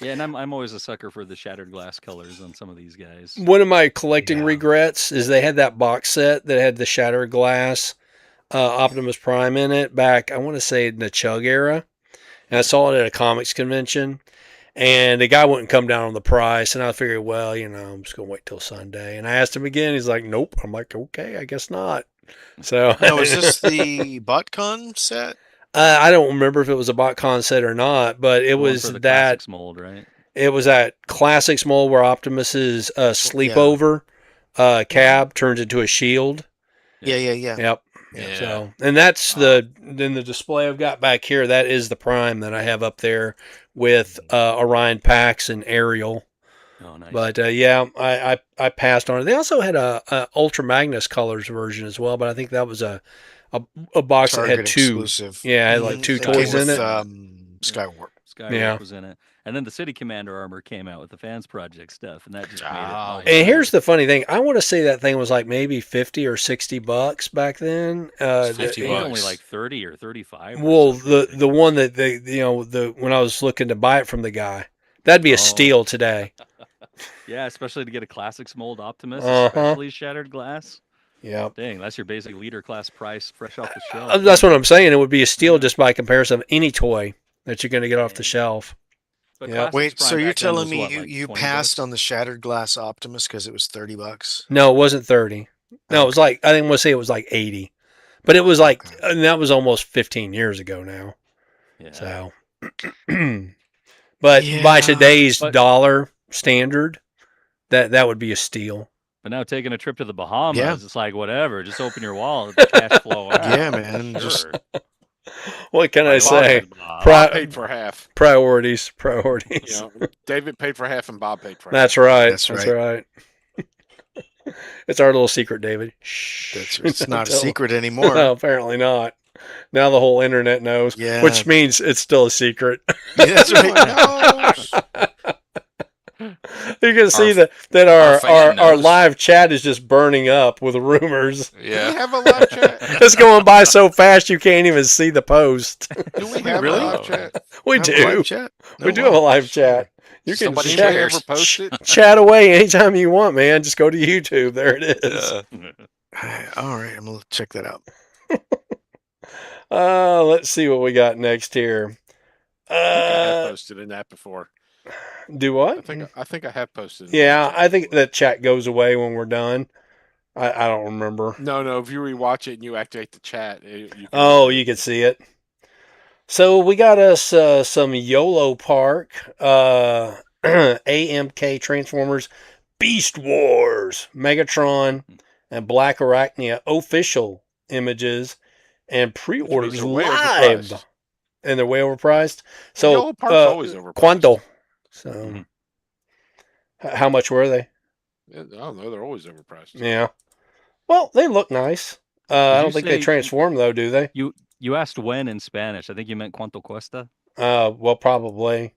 Yeah, and I'm always a sucker for the shattered glass colors on some of these guys. One of my collecting Yeah. regrets is they had that box set that had the Shattered Glass Optimus Prime in it back, I want to say, in the Chug era. And I saw it at a comics convention. And the guy wouldn't come down on the price. And I figured, well, I'm just going to wait till Sunday. And I asked him again. He's like, nope. I'm like, okay, I guess not. So Now, is this the BotCon set? I don't remember if it was a BotCon set or not, but it The one was for the that. classics mold, right? It was that Classics mold where Optimus's sleepover cab turns into a shield. Yeah. Yep. Yeah. So, and that's then the display I've got back here. That is the Prime that I have up there with Orion Pax and Ariel. Oh, nice. But yeah, I passed on it. They also had a Ultra Magnus Colors version as well, but I think that was a box that Target had two. exclusive. Yeah, it had like Mhm. two It toys came in with, it. Skywarp. Skywarp Yeah. was in it. And then the City Commander armor came out with the Fans Project stuff, and that just made it. Oh, nice. And here's the funny thing: I want to say that thing was like maybe $50 or $60 back then. It's I 50 think only bucks. like 30 or 35. Well, or something. the one that they when I was looking to buy it from the guy, that'd be a Oh. steal today. Yeah, especially to get a classics mold Optimus, Uh-huh. especially shattered glass. Yep. Dang, that's your basic leader class price, fresh off the shelf. That's what I'm saying. It would be a steal Yeah. just by comparison of any toy that you're going to get off the Yeah. shelf. But Yeah. Classics Wait, Prime so you're back then telling was me what, you, like you 20 passed bucks? on the Shattered Glass Optimus because it was $30? No, it wasn't 30. No, it was like I think I want to say it was like 80, but it was like Okay. and that was almost 15 years ago now. Yeah. So, but by Yeah. today's But- dollar standard, that would be a steal. But now taking a trip to the Bahamas, Yeah. it's like whatever. Just open your wallet, the cash flow out. Yeah, man, just- Sure. What can I Like, say? Bob, Pri- Bob paid for half. Priorities. You know, David paid for half and Bob paid for half. That's right. That's That's right. right. It's our little secret, David. Shh. It's not a Don't- secret anymore. No, apparently not. Now the whole internet knows. Yeah. Which means it's still a secret. That's right. You can see Our- that our fan our knows. live chat is just burning up with rumors. Do we Yeah. have a live chat? It's going by so fast you can't even see the post. Do we have Really? a live chat? We Have a do. live chat? We Oh, do have a wow. live chat. You can Somebody Did we cares. ever post it? chat away anytime you want, man. Just go to YouTube. There it is. All right, I'm gonna check that out. Let's see what we got next here. I have posted in that before. Do I what? think I have posted. in Yeah, that. I think that chat goes away when we're done. I don't remember. No. If you rewatch it and you activate the chat, you can Oh, you could see it. So we got us some YOLO Park AMK Transformers Beast Wars Megatron and Black Arachnia official images and pre-orders These are way live, overpriced. and they're way overpriced. So YOLO Park's always overpriced. Quando. So Mhm. how much were they? I don't know. They're always overpriced. Yeah. Well, they look nice. I Did don't you think they say- transform though, do they? You asked when in Spanish. I think you meant cuánto cuesta, Well, probably.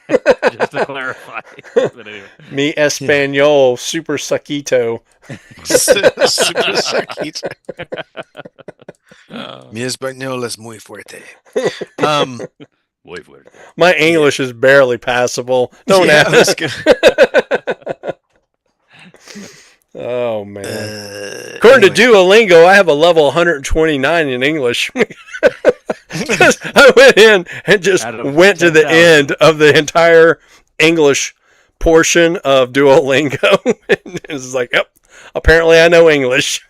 just to clarify. But anyway. Mi español super saquito. Super Sakita. Uh, Mi español es muy fuerte. Muy fuerte. My English is barely passable. Don't Yeah, that's ask. good. Oh man. According Anyway. to Duolingo, I have a level 129 in English. 'Cause went in and just Out of went to the 10,000. end of the entire English portion of Duolingo. And it was like, yep, apparently I know English.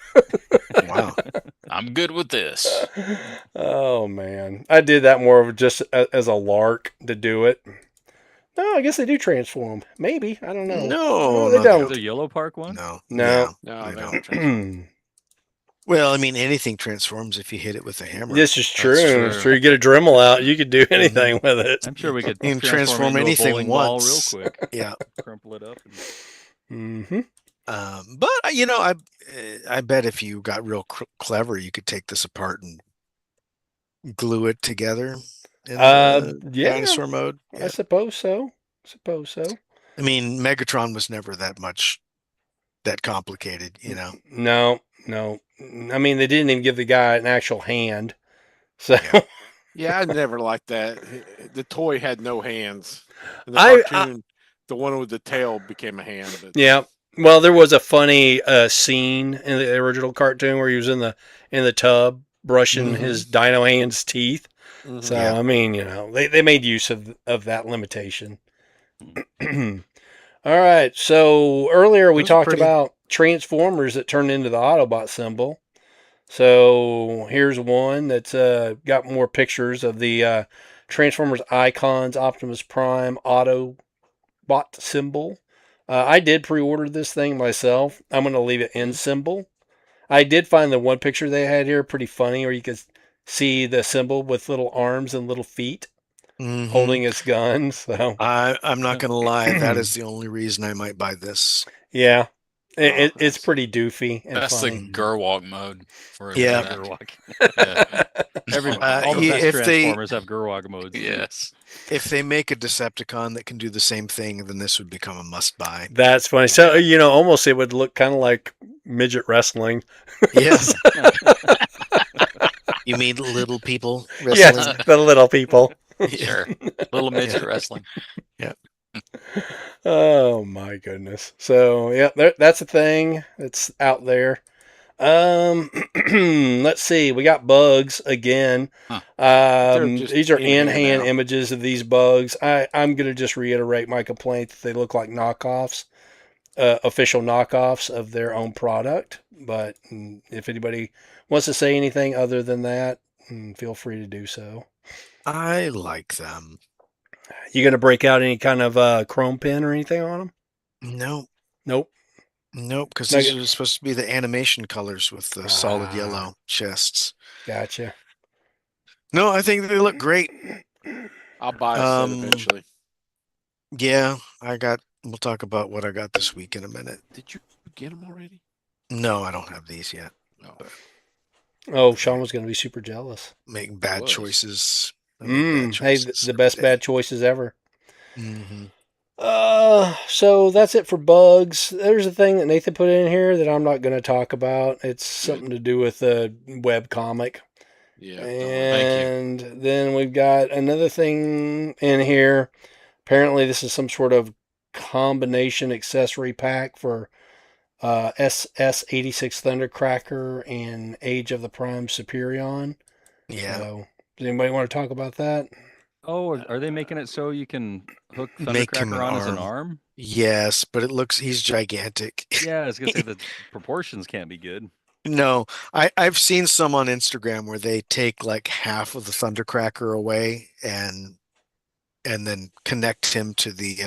Wow. I'm good with this. Oh man, I did that more of just as a lark to do it. No, I guess they do transform. Maybe, I don't know. No, they no, don't. The Yellow Park one? No. No. No, They they don't. don't transform. Well, I mean, anything transforms if you hit it with a hammer. This is true. That's It's true. true. You get a Dremel out, you could do anything with it. I'm sure we could You can transform it into anything a bowling ball real once. quick. Yeah. Crumple it up. And... Mm-hmm. But I bet if you got real clever, you could take this apart and glue it together in the Yeah, dinosaur mode. I Yeah. suppose so. I mean, Megatron was never that complicated, you know. No. I mean, they didn't even give the guy an actual hand. So Yeah. Yeah, I never liked that. The toy had no hands. In the I- cartoon, the one with the tail became a hand. But yeah. Well, there was a funny scene in the original cartoon where he was in the tub brushing Mhm. his Dino Hand's teeth. Mhm. So Yeah. I mean, they made use of that limitation. All right. So earlier we Those are talked pretty. about Transformers that turned into the Autobot symbol. So here's one that's got more pictures of the Transformers icons, Optimus Prime, Autobot symbol. I did pre-order this thing myself. I'm going to leave it in symbol. I did find the one picture they had here pretty funny, where you could see the symbol with little arms and little feet Mhm. holding its gun. So I'm not gonna lie, that is the only reason I might buy this. yeah, Oh, it's nice. pretty doofy and That's funny. the Gerwalk mode for it. Yeah. Gerwalk. Yeah. All the best if they Transformers have Gerwalk modes. too. Yes. if they make a Decepticon that can do the same thing, then this would become a must buy. That's funny. So almost it would look kind of like midget wrestling. Yes. You mean little people wrestling? Yes, the little people. Sure. Little midget wrestling. Oh my goodness. So yeah, that's a thing that's out there. Let's see. We got bugs again. Huh. just These are in-hand in-hand now. images of these bugs. I'm gonna just reiterate my complaint that they look like knockoffs, official knockoffs of their own product. But if anybody wants to say anything other than that, feel free to do so. I like them. You gonna break out any kind of chrome pin or anything on them? Nope. Nope. Nope, because No, these are supposed to be the animation colors with the solid Ah. yellow chests. Gotcha. No, I think they look great. I'll buy a set Um, eventually. Yeah, we'll talk about what I got this week in a minute. Did you get them already? No, I don't have these yet. No. Oh, Sean was gonna be super jealous. Making bad Was. choices. I make bad Hey, choices the every best day. bad choices ever. Mhm. So that's it for bugs. There's a thing that Nathan put in here that I'm not going to talk about. It's something to do with a web comic. Yeah. And then we've got another thing in here. Apparently, this is some sort of combination accessory pack for SS86 Thundercracker and Age of the Prime Superion. Yeah. So, does anybody want to talk about that? Oh, are they making it so you can hook Make him Thundercracker an on as an arm. arm? Yes, but he's gigantic. Yeah, I was gonna say the proportions can't be good. No, I've seen some on Instagram where they take like half of the Thundercracker away and then connect him to the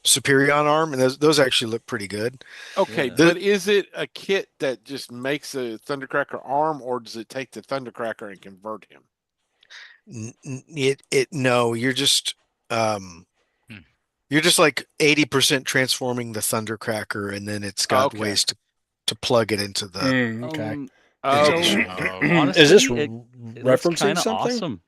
Superion arm, and those actually look pretty good. Okay, Yeah. but is it a kit that just makes a Thundercracker arm, or does it take the Thundercracker and convert him? No, you're just Hmm. you're just like 80% transforming the Thundercracker, and then it's got Okay. ways to plug it into the Okay. Oh, Okay. honestly, Is this it looks referencing kinda something? awesome.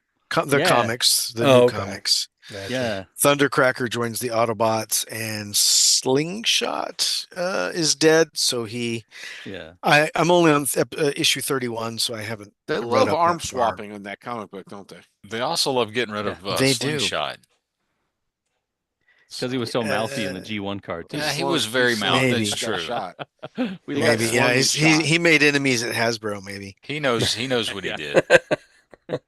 the Yeah. comics, the Oh, new okay. comics. Gotcha. Yeah. Thundercracker joins the Autobots, and Slingshot is dead. So Yeah. I'm only on issue 31, so I haven't. they read love up arm that far. swapping in that comic book, don't they? They also love getting rid of They do. Slingshot. Because he was so mouthy in the G1 cartoon. Yeah, he was very mouthy. Maybe. That's true. Shot. We He love got Maybe, it. slung yeah. and shot. He made enemies at Hasbro. Maybe. He knows what Yeah. he did.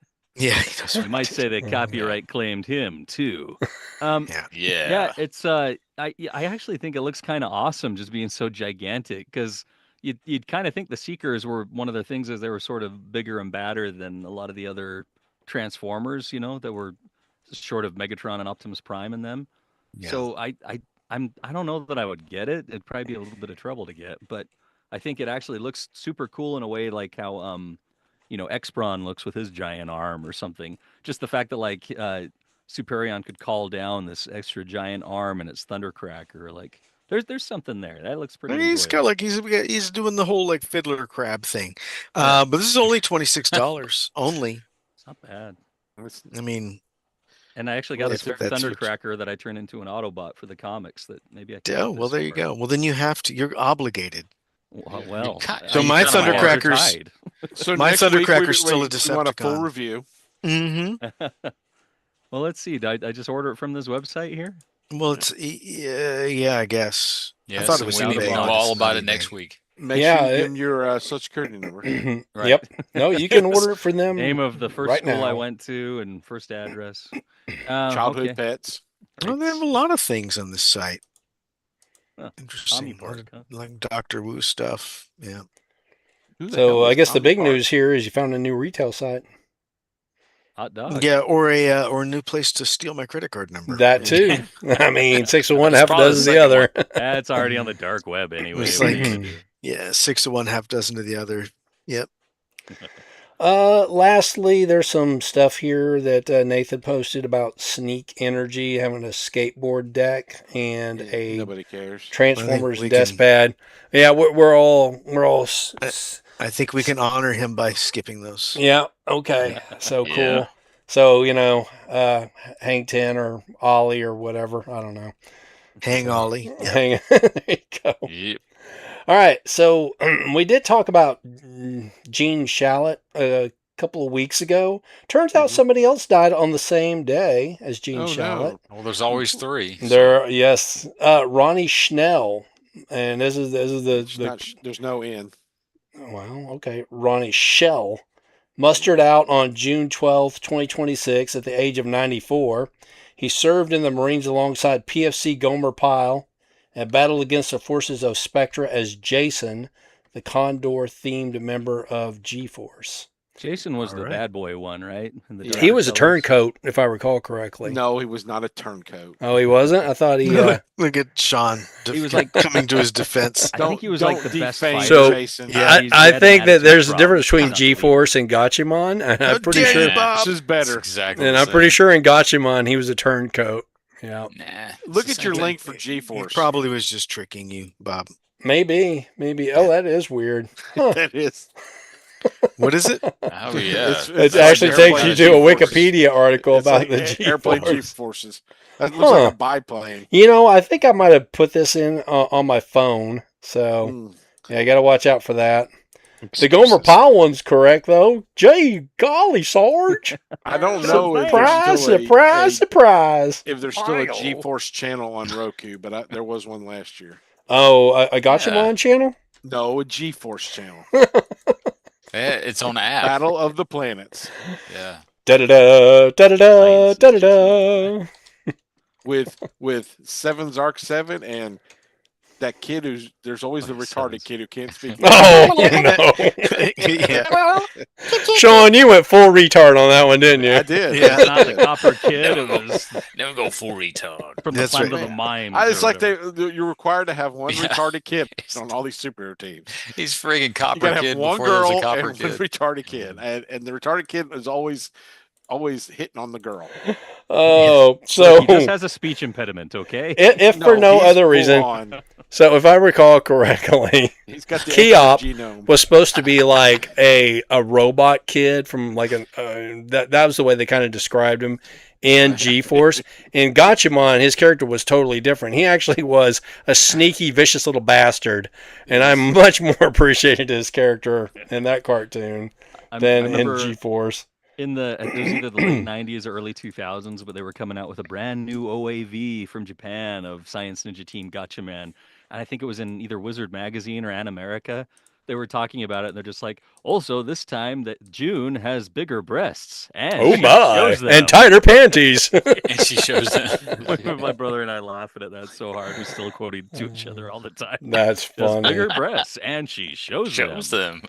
Yeah, he does. You might say they copyright claimed him too. Um, Yeah. yeah, it's I actually think it looks kind of awesome just being so gigantic because you'd kind of think the Seekers were one of the things is they were sort of bigger and badder than a lot of the other Transformers, that were short of Megatron and Optimus Prime in them. Yeah. So I don't know that I would get it. It'd probably be a little bit of trouble to get, but I think it actually looks super cool in a way like how X-Brawn looks with his giant arm or something. Just the fact that like Superion could call down this extra giant arm and its Thundercracker, like there's something there. That looks pretty He's got enjoyable. like he's doing the whole like fiddler crab thing. Yeah. But this is only $26 only. It's not bad. I mean, And I actually got a if spare that's what Thundercracker that I turned into an Autobot for the comics that maybe I can oh, use well, there you for. go. Well, then you're obligated. Well, So you my kinda are. Thundercracker's So My next week, Thundercracker's still a we want a full Decepticon. review. Mm-hmm. Well, let's see. Did I just order it from this website here? Well, it's yeah, I guess. I Yes, thought it and was we need to eBay. know but all it's about not it next eBay. week. Make Yeah, sure you it- give them your social security number. Right. Yep. No, you can order it from them. Name of the first right school I now. went to and first address. Childhood Okay. pets. Well, they have a lot of things on this site. Huh, Interesting. Omnipark, huh? Like Doctor Wu stuff. Yeah. Who the hell So I is guess the big Omnipark? news here is you found a new retail site. Hot dog. Yeah, or a new place to steal my credit card number. That too. I mean, 6 of one, That's half a probably the dozen the second other. That's already on the dark web anyway. It's What are you like- gonna do? Yeah, 6 of one, half dozen of the other. Yep. Lastly, there's some stuff here that Nathan posted about Sneak Energy having a skateboard deck and a Nobody cares. Transformers we desk can- pad. Yeah, we're all I think we can honor him by skipping those. yeah, okay. So Yeah. cool. So, Hank 10 or Ollie or whatever. I don't know. Hang Ollie. Yeah. Hang there you go. Yep. All right, so we did talk about Gene Shalit a couple of weeks ago. Turns out Mhm. somebody else died on the same day as Gene Oh, Shalit. no. Well, there's always three. so- There, yes, Ronnie Schnell, and this is There's no end. well, okay, Ronnie Shell, mustered out on June 12th, 2026, at the age of 94. He served in the Marines alongside PFC Gomer Pyle and battled against the forces of Spectra as Jason, the Condor-themed member of G-Force. Jason was All the right. bad boy one, right? In the Yeah. dark He was a colors. turncoat, if I recall correctly. No, he was not a turncoat. Oh, he wasn't? I thought he... Look at Sean. He was like- coming to his defense. I think he was like the best defame fighter. So, Jason. Yeah, he I had think an that attitude there's a problem. difference between He's not the leader. G-Force and Gachimon. And How I'm pretty dare sure... you, Bob? This is That's better. exactly. And what I'm pretty sure in Gachimon he was a turncoat. Yeah, Nah. Look it's at the your same link thing. for He G-Force. probably was just tricking you, Bob. maybe. Oh, that is weird. Huh. That is. What is it? Oh yeah. It It's actually an takes airplane you to a G-forces. Wikipedia article It's about like the airplane G-Force. G-forces. That looks Huh. like a biplane. You know, I think I might have put this in on my phone. So, Mm. yeah, I got to watch out for that. The Gomer Pyle one's correct, though. Gee, golly, Sarge. I don't know if Surprise, there's still surprise, surprise. if there's still a Pyle. G-force channel on Roku, but there was one last year. Oh, I got you Yeah. on channel? No, a G-force channel. Yeah, it's on app. Battle of the Planets Yeah. Da-da-da, da-da-da, da-da-da. with Seven's Arc 7 and that kid there's always the Like retarded Sevens. kid who can't speak. Oh, no. Yeah. Sean, you went full retard on that one, didn't I you? did. Yeah. It's not the Copper Kid. It was Never go full retard. from the That's Planet right. of the Mimes. It's or like whatever. you're required to have one Yeah. retarded kid on all these superhero teams. He's friggin' You copper gotta kid have one before there was girl a copper and one kid. retarded kid, and the retarded kid is always hitting on the girl. Oh, Look, so he just has a speech impediment. Okay. if for no he's other full reason, on. so if I recall correctly, He's got the Keop extra genome. was supposed to be like a robot kid from like that was the way they kind of described him in G-Force. In Gachimon, his character was totally different. He actually was a sneaky, vicious little bastard, and I much more appreciated his character in that cartoon I than in remember G-Force. in it was either the late 90s or early 2000s, but they were coming out with a brand new OAV from Japan of Science Ninja Team Gatchaman. And I think it was in either Wizard Magazine or Animerica. they were talking about it, and they're just like, also this time that June has bigger breasts, and Oh she my, shows them. and tighter panties. And she shows them. My brother and I laughing at that so hard. We still quoting to each other all the time. That's She has funny. bigger breasts, and she shows them.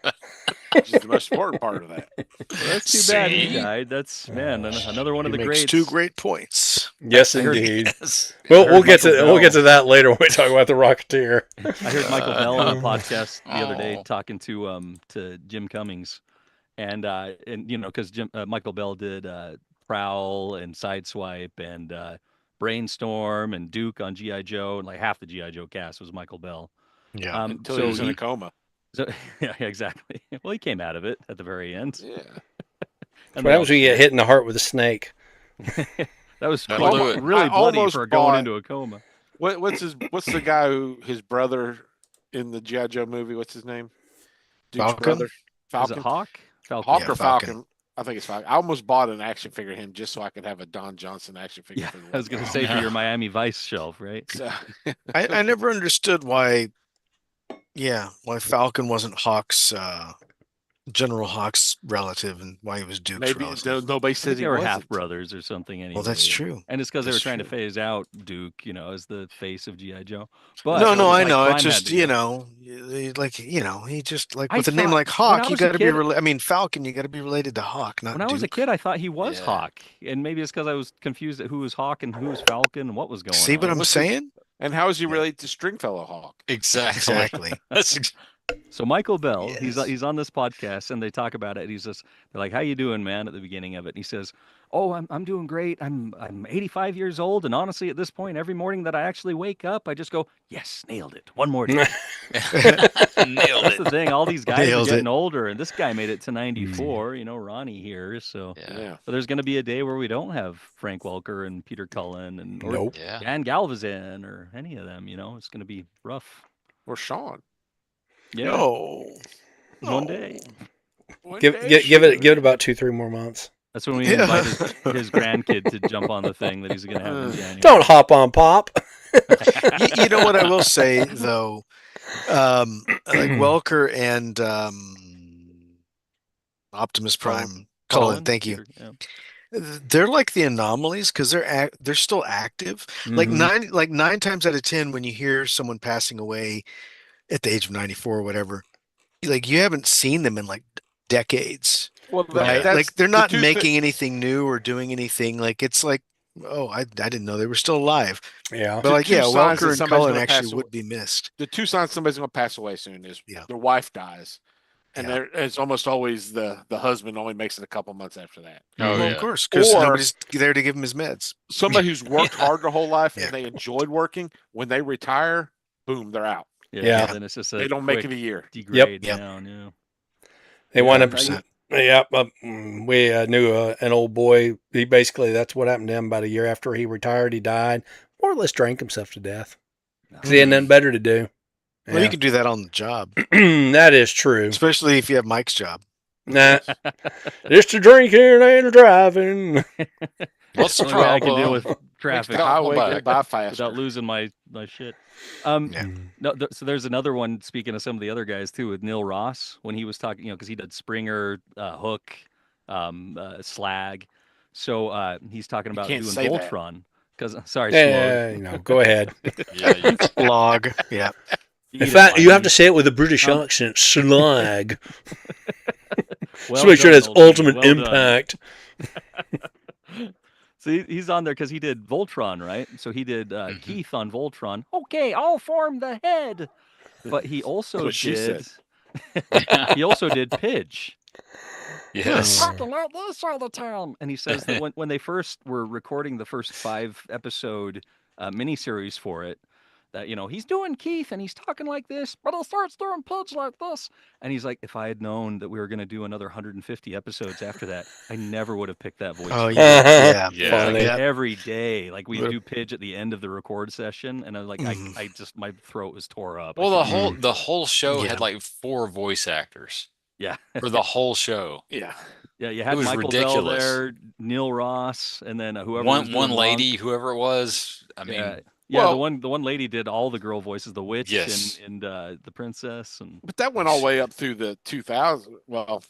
Which is the most important part of that. Well, that's too bad he See? died. That's another one of He the makes greats. 2 great points. Yes, I heard- indeed. Yes. Well, I we'll heard get to Michael we'll get to Bell. that later when we talk about the Rocketeer. I heard Michael Bell on the podcast the other day Oh. talking to Jim Cummings, and because Michael Bell did Prowl and Sideswipe and Brainstorm and Duke on GI Joe, and like half the GI Joe cast was Michael Bell. Yeah. Until he was in a coma. So yeah, exactly. Well, he came out of it at the very end. Yeah. And What happens when you get hit in the heart with a snake? That was That'll do it. really I bloody almost for going bought- into a coma. What's the guy who his brother in the G.I. Joe movie? What's his name? Duke's Falcon? brother. Is Falcon. it Hawk? Falcon. Hawk Yeah, or Falcon. Falcon? I think it's Falcon. I almost bought an action figure of him just so I could have a Don Johnson action figure. Yeah, for the I was going to Wolverine. say for your Miami Vice shelf, right? So, I never understood why Falcon wasn't Hawk's General Hawk's relative and why he was Duke's maybe relative. nobody I said think he they were wasn't. half brothers or something. Anyway, Well, that's true. And it's because they were That's trying to true. phase out Duke, as the face of GI Joe. But No, it was I like know. Prime It's had just, to go. he just like I with a name thought- like when I Hawk, you was a got to be kid- related. I mean, Falcon, you got to be related to Hawk, not When I was a Duke. kid, I thought he was Yeah. Hawk, and maybe it's because I was confused at who was Hawk and who was Falcon and what was going See on. what I'm What's his- saying? And how is he Yeah. related to Stringfellow Hawk? Exactly. Exactly. That's So Michael Bell, Yes. he's on this podcast, and they talk about it. They're like, "How you doing, man?" At the beginning of it, and he says, "Oh, I'm doing great. I'm 85 years old, and honestly, at this point, every morning that I actually wake up, I just go, yes, nailed it. One more day." nailed That's the it. thing. All these guys Nailed are getting it. older, and this guy made it to 94. Ronnie here, so. Yeah. But there's going to be a day where we don't have Frank Welker and Peter Cullen or Nope. Yeah. Dan Galvezan or any of them. It's going to be rough. Or Sean? Yeah, No. one day. Give it about 2-3 more months. That's when we Yeah. invite his grandkid to jump on the thing that he's going to have in January. Don't hop on Pop. You know what I will say though, like Welker and Optimus Prime, Cullen, thank you. Peter, yeah. They're like the anomalies because they're still active. Like Mhm. 9 times out of 10, when you hear someone passing away at the age of 94 or whatever, like you haven't seen them in like decades, Well, right? that's Like they're the not two making anything new or doing anything. Like it's like, oh, I didn't know they were still alive. Yeah. But like, two yeah, signs that Welker and somebody's Cullen gonna actually pass would away. be missed. The two signs somebody's going to pass away soon is Yeah. their wife dies, and Yeah. it's almost always the husband only makes it a couple months after that. Oh, Well, yeah. of course, because Or- nobody's there to give him his meds. Somebody who's worked hard their whole life Yeah. and they enjoyed working, when they retire, boom, they're out. Yeah. Then it's just a They don't make quick it a year. degrade Yep. down. Yeah. They want to. 100%. Yeah, we knew an old boy. He basically, that's what happened to him about a year after he retired. He died, more or less drank himself to death because he had nothing better to do. Well, you can do that on the job, That is true. especially if you have Mike's job. Nah, just a drinking and a driving. What's the Only way I can deal problem? with Makes traffic the highway back. go by faster. without losing my shit. Yeah. No, so there's another one. Speaking of some of the other guys too, with Neil Ross when he was talking, because he did Springer, Hook, Slag. So he's talking about can't doing say that. Voltron. Because sorry, Yeah, go ahead. Yeah, you, Log. Yeah. Slug. In fact, you have to say it with a British accent. Slag. Well So make sure done, that's old man, ultimate well done. impact. So he's on there because he did Voltron, right? So he did Mhm. Keith on Voltron. Okay, I'll form the head. But he also what she did. said. He also did Pidge. yes. Talking like this all the time. And he says that when they first were recording the first 5-episode miniseries for it, that he's doing Keith and he's talking like this, but he starts doing Pidge like this. And he's like, if I had known that we were going to do another 150 episodes after that, I never would have picked that voice. Oh, up." yeah. Yeah. Funny. Yeah. Every day, like we Would've- do Pidge at the end of the record session, and I was like, Mhm. I just my throat was tore up. I Well, couldn't- the whole show Yeah. had like 4 voice actors yeah, for the whole show. Yeah. yeah, you had was Michael Bell ridiculous. there, Neil Ross, and then whoever was One doing lady, whoever it was. I mean, Yeah. Yeah, Well, the one lady did all the girl voices, the witch Yes. and the princess, and but that went all the way up through the 2000. Well,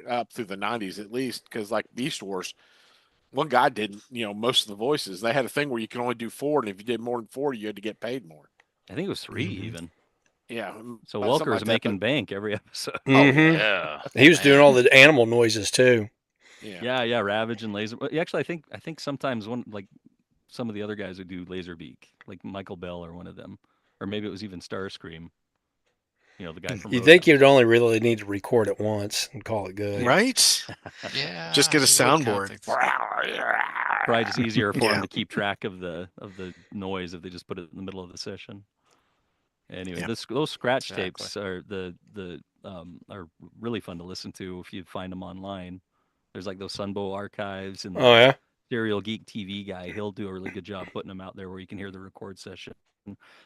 up through the 90s at least, because like Beast Wars, one guy did most of the voices. They had a thing where you can only do 4, and if you did more than 4, you had to get paid more. I think it was 3 Mhm. even. Yeah, So something Welker was like that. making bank every episode. Oh Mm-hmm. Yeah. He was doing Man. all the animal noises too. yeah. Yeah, Ravage and Laser. Well, actually, I think sometimes one like some of the other guys would do Laserbeak, like Michael Bell or one of them, or maybe it was even Starscream. The guy from You think Roadhouse. you'd only really need to record it once and call it good. Right? Yeah. Just get a see, what kind of soundboard. things- Probably just easier for Yeah. them to keep track of the noise if they just put it in the middle of the session. Anyway, Yeah. those scratch Exactly. tapes are are really fun to listen to if you find them online. There's like those Sunbow archives and Oh yeah. Serial Geek TV guy. He'll do a really good job putting them out there where you can hear the record session,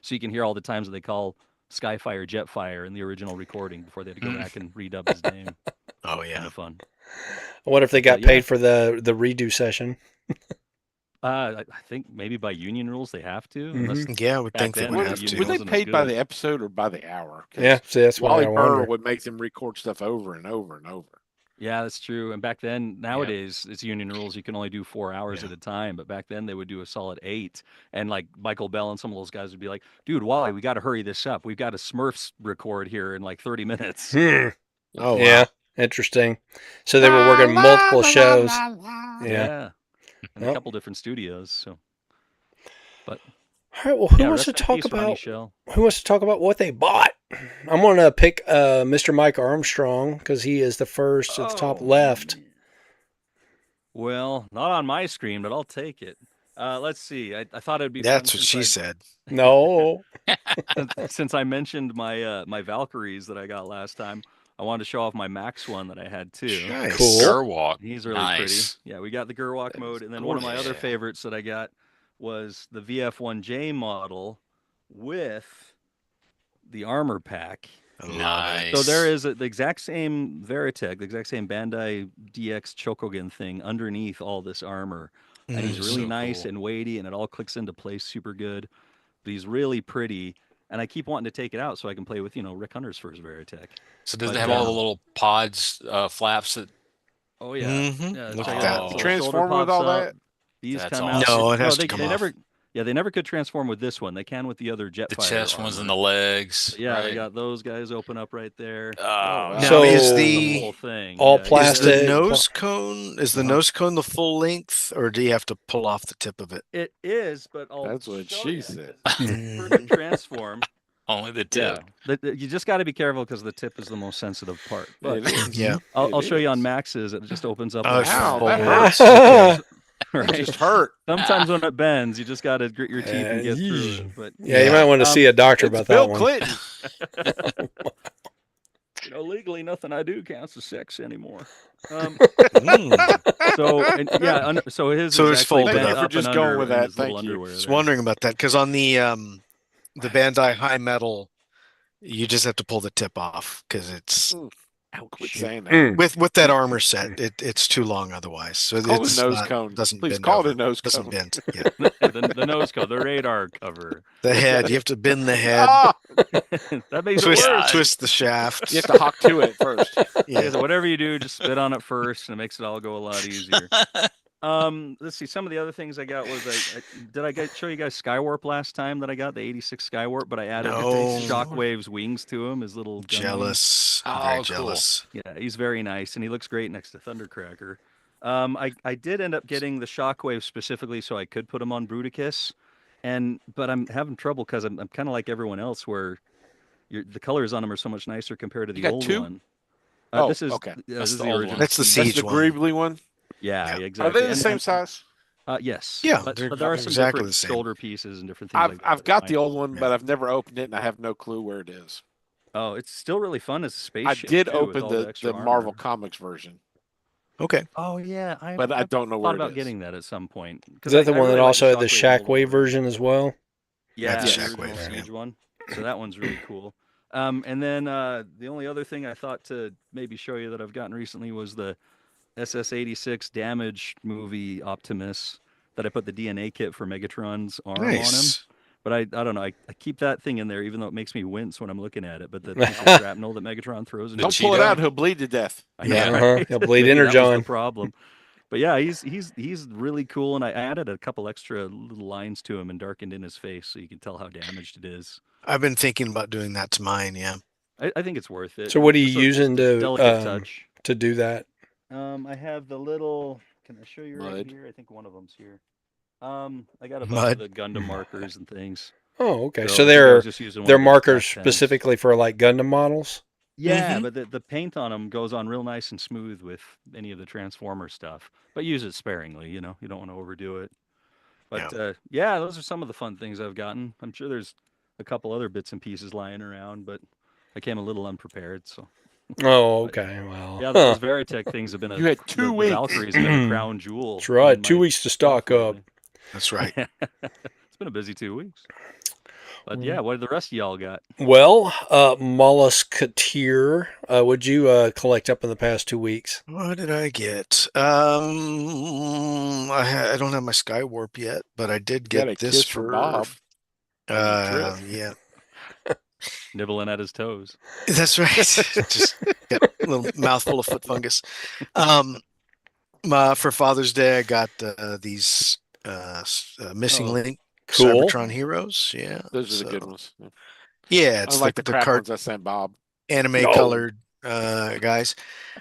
so you can hear all the times that they call Skyfire Jetfire in the original recording before they had to go back and redub his name. Oh Kind yeah. of fun. I wonder if they got yeah. paid for the redo session. I think maybe by union rules they have to, unless Yeah, I would back think they then would the have union to. Were they wasn't as paid by good. the episode or by the hour? 'Cause Yeah, see, that's what Wally I Burr wonder. would make them record stuff over and over and over. Yeah, that's true. And back then, nowadays, it's union rules. You can only do 4 hours Yeah. at a time. But back then, they would do a solid 8. And like Michael Bell and some of those guys would be like, "Dude, Wally, we got to hurry this up. We've got a Smurfs record here in like 30 minutes." Hmm. Oh wow. Yeah, interesting. So they were working multiple shows. Yeah. Yeah, and a Yep. couple different studios. So, but All right. Well, who yeah, wants rest to in talk peace, Ronnie about Shell. what they bought? I'm going to pick Mr. Mike Armstrong because he is the first at the top left. man. Well, not on my screen, but I'll take it. Let's see. I thought it'd be fun That's what since she said. No. since I mentioned my my Valkyries that I got last time. I wanted to show off my Max one that I had too. Nice. Cool. Gerwalk. He's really Nice. pretty. Yeah, we got the Gerwalk That mode, is and then one of my other gorgeous. favorites that I got was the VF1J model with the armor pack. I love it. Nice. So there is the exact same Veritech, the exact same Bandai DX Chokogen thing underneath all this armor. And he's Mm. really So nice cool. and weighty, and it all clicks into place super good. But he's really pretty, and I keep wanting to take it out so I can play with Rick Hunter's first Veritech. So does But, it have all the um, little pods, flaps that? Oh yeah, Mhm. yeah. Look check at it that. out. So the shoulder Transform with pops all up, that? These That's come out. awesome. No, it has they, to come they off. never. Yeah, they never could transform with this one. They can with the other Jetfire. The chest ones and the armor. legs. But yeah, they right? got those guys open up right there. Oh, wow. Now So- is The the whole thing. all yeah, is plastic. the Plastic, nose cone Uh-huh. nose cone the full length, or do you have to pull off the tip of it? It is, but I'll That's what show she ya, said. 'cause for the transform. only the Yeah, tip. you just got to be careful because the tip is the most sensitive part. But It is. Yeah. I'll It show you on is. Max's. It just opens up. Oh, like Ow, full that hurts. hurts. Okay. Right? It just hurt. Sometimes when it bends, you just got to grit your teeth and get through yeesh. it. But Yeah, you Yeah. might want to see a doctor It's about Bill that one. Clinton. legally, nothing I do counts as sex anymore. Um, Mm. so and, yeah, so his So is it's actually folded bent up. up Thank you for just and going under with in that. his little Thank you. underwear. Just there. wondering about that because on the Bandai High Metal, you just have to pull the tip off because it's Quit saying that. Mm. with that armor set. It's too long otherwise. So Call it it's a nose not, cone. doesn't Please bend call over. it a nose Doesn't cone. bend. Yeah. the nose cover, the radar cover. The head, you have to bend the head, Ah, That makes twist it worse. twist the shaft. you have to hawk to it first. Yeah, Yeah. so whatever you do, just spit on it first, and it makes it all go a lot easier. Let's see. Some of the other things I got was did I show you guys Skywarp last time that I got the '86 Skywarp, but I added No. Shockwave's wings to him, his little gun wings. Jealous. I'm Oh, very cool. jealous. Yeah, he's very nice, and he looks great next to Thundercracker. I did end up getting the Shockwave specifically so I could put him on Bruticus, but I'm having trouble because I'm kind of like everyone else where the colors on them are so much nicer compared to You the got old two? one. Oh, this is okay. this That's is the the old original. one. That's the That's siege the one. Greebly one. Yeah, Yeah. exactly. Are they the And- same and- size? Yes. Yeah, but they're there are some exactly different the same. shoulder pieces and different things I've like that. I've got the old one, Yeah. but I've never opened it, and I have no clue where it is. Oh, it's still really fun as a I spaceship. did too, with open all the extra Marvel armor. Comics version, Okay. Oh yeah, but I don't know thought where about it is. getting that at some point. Is that the I one that really like also had the Shockwave and Shockwave Wolverine. version as well? Yeah, the the Shockwave, original yeah. Siege one. So that one's really cool. And then the only other thing I thought to maybe show you that I've gotten recently was the SS86 Damage movie Optimus that I put the DNA kit for Megatron's arm on him. Nice. But I don't know. I keep that thing in there, even though it makes me wince when I'm looking at it. But the piece of shrapnel that Megatron throws into The Don't pull it Cheeto? out; he'll bleed to death. I know, Yeah. right? He'll bleed Maybe that was the Energon. problem. But yeah, he's really cool, and I added a couple extra little lines to him and darkened in his face so you can tell how damaged it is. I've been thinking about doing that to mine. Yeah. I think it's worth it. So what are you Just using a delicate touch. to do that? I have the little. Can I show you right Mud. here? I think one of them's here. I got a bunch of Mud. the Gundam markers and things. Oh, okay. So So I think I was they're just using one they're of the markers F10s. specifically for like Gundam models. Yeah, Mhm. but the paint on them goes on real nice and smooth with any of the Transformer stuff. But use it sparingly, you know. You don't want to overdo it. Yeah. But yeah, those are some of the fun things I've gotten. I'm sure there's a couple other bits and pieces lying around, but I came a little unprepared. So, Oh, but okay. Well, yeah, those Veritech things have been You had 2 the weeks. Valkyries have been a crown jewel. that's right. in 2 my weeks to stuff stock up. lately. That's right. It's been a busy 2 weeks. But yeah, what did the rest of y'all got? Well, Mollusketeer, what'd you collect up in the past 2 weeks? What did I get? I don't have my Skywarp yet, but I did You got get a this kiss from Bob on your trip. yeah, Nibbling at his toes. that's right. Just got a little mouthful of foot fungus. For Father's Day, I got these Missing Oh. Link Cool. Cybertron Heroes. Yeah, Those are the good ones. Yeah. yeah, it's Unlike the crap card ones I sent Bob. anime No. colored guys.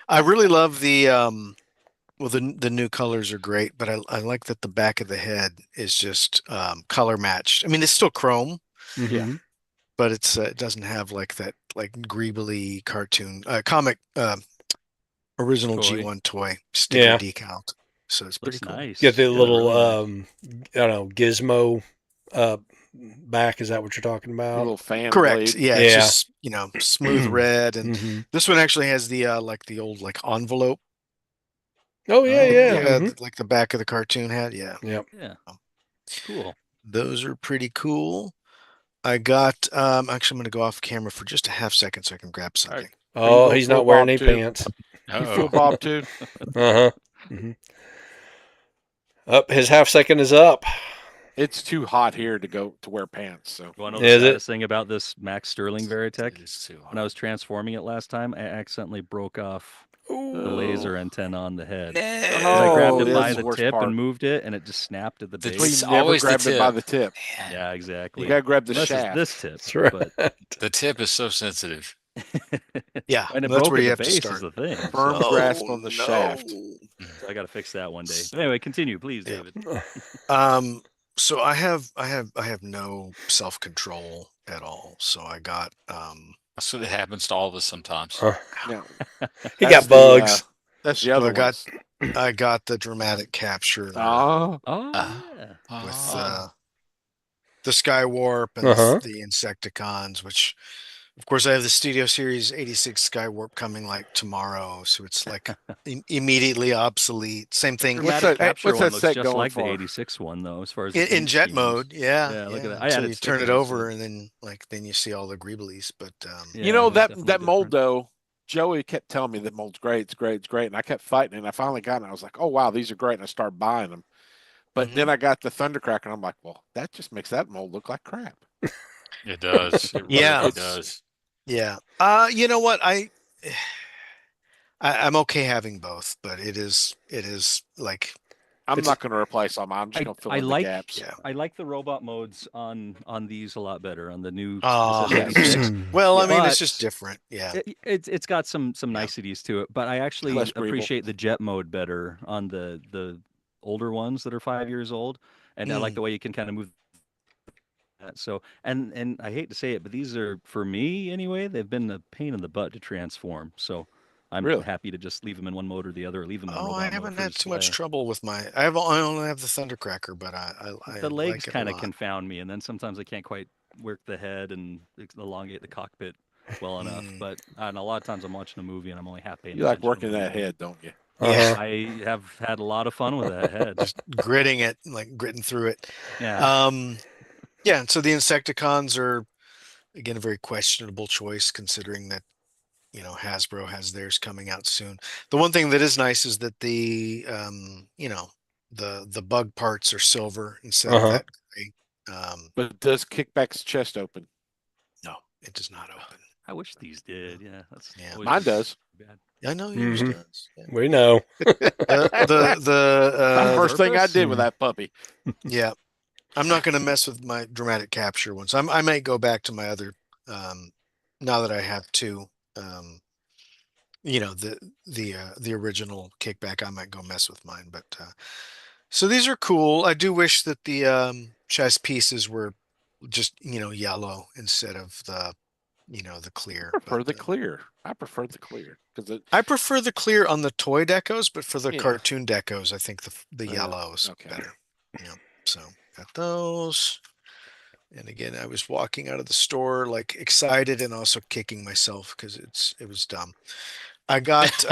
I really love the well, the new colors are great, but I like that the back of the head is just color matched. I mean, it's still chrome, Yeah. Mhm. but it doesn't have like that like greebly cartoon comic original Toy. G1 toy sticker Yeah. decal. So it's pretty Looks cool. nice. Get the Yeah, little really nice. I don't know, gizmo back. Is that what you're talking Your about? little fan Correct. blade. Yeah, it's Yeah. just smooth red, and Mhm. this one actually has the like the old like envelope. Oh yeah, Oh, yeah. Yeah, Mhm. like the back of the cartoon had. Yeah, Yep. Yeah. Cool. those are pretty cool. I got actually I'm gonna go off camera for just a half second so I can grab All right. something. Are you Oh, going he's full not wearing Bob any too? pants. You full Uh-oh. Bob too? Uh-huh. Mhm. Up, his half second is up. It's too hot here to go to wear pants. So You want to know the Is it? saddest thing about this Max Sterling Veritech? It's too When I was transforming it last time, I accidentally broke off the Ooh. laser antenna on the head. Because No. I grabbed Oh, it by that's the the worst tip part. and moved it, and it just snapped at the The so base. you It's never always the grabbed it by tip. the tip. Man, Yeah, exactly. You gotta grab the Unless it's shaft. this tip, That's right. but the tip is so sensitive. Yeah, and it that's broke where at you the have to base is start. the thing. Firm So, grasp on the no. shaft. so I got to fix that one day. But anyway, continue, please, Yeah. David. So I have no self-control at all. So I got That's what happens to all of us sometimes. Yeah. He That's got bugs. That's the so other I got ones. I got the dramatic capture Oh, Oh, Uh, yeah. with uh, the Skywarp and Uh-huh. the Insecticons, which of course I have the Studio Series 86 Skywarp coming like tomorrow, so it's like immediately obsolete. Same thing Dramatic that- capture what's one that looks set just going like the for? 86 one, though, as far as in, the paint jet schemes. mode. Yeah, Yeah, look at that. I Until added you turn it stickers, over, but and then you see all the greeblies. But yeah, you know it's that definitely mold different. though. Joey kept telling me that mold's great, it's great, it's great, and I kept fighting, and I finally got it. I was like, oh wow, these are great, and I started buying them. But then I got the Thundercracker, and I'm like, well, that just makes that mold look like crap. it does. It Yeah. really It's- does. yeah, you know what I'm okay having both, but it is like I'm It's- not going to replace them. I'm just going to fill in the gaps. yeah. I like the robot modes on these a lot better on the new Oh, SS86. well, I Yeah. mean, it's But just different. Yeah. it's got some niceties to it, but I actually Less breathable. appreciate the jet mode better on the older ones that are 5 years old, and I like Mm. the way you can kind of move that. So and I hate to say it, but these are for me anyway. They've been a pain in the butt to transform. So I'm Really? happy to just leave them in one mode or the other, or leave them in Oh, robot I mode haven't for had too much display. trouble with my. I only have the Thundercracker, but I The legs like it a kind of lot. confound me, and then sometimes I can't quite work the head and elongate the cockpit well enough. Mm. But I don't know, a lot of times I'm watching a movie and I'm only half paying You like attention to working the that movie. head, don't you? Yeah. I have had a lot of fun with that head. Just gritting it, like gritting through it. Yeah. Yeah. So the Insecticons are again a very questionable choice, considering that Hasbro has theirs coming out soon. The one thing that is nice is that the bug parts are silver instead of Uh-huh. that gray. But does Kickback's chest open? No, it does not open. I wish these did. Yeah, that's Yeah. always Mine does. bad. I know yours Mhm. does. Yeah. We know. The First thing I purpose? did with that puppy. yeah. I'm not going to mess with my dramatic capture ones. I might go back to my other, now that I have two, the original Kickback. I might go mess with mine, but so these are cool. I do wish that the chest pieces were just yellow instead of the clear. Prefer But the clear. I prefer the clear because it. I prefer the clear on the toy decos, but for the Yeah. cartoon decos, I think the Yeah, yellow is okay. better. So got those. And again, I was walking out of the store like excited and also kicking myself because it was dumb. I got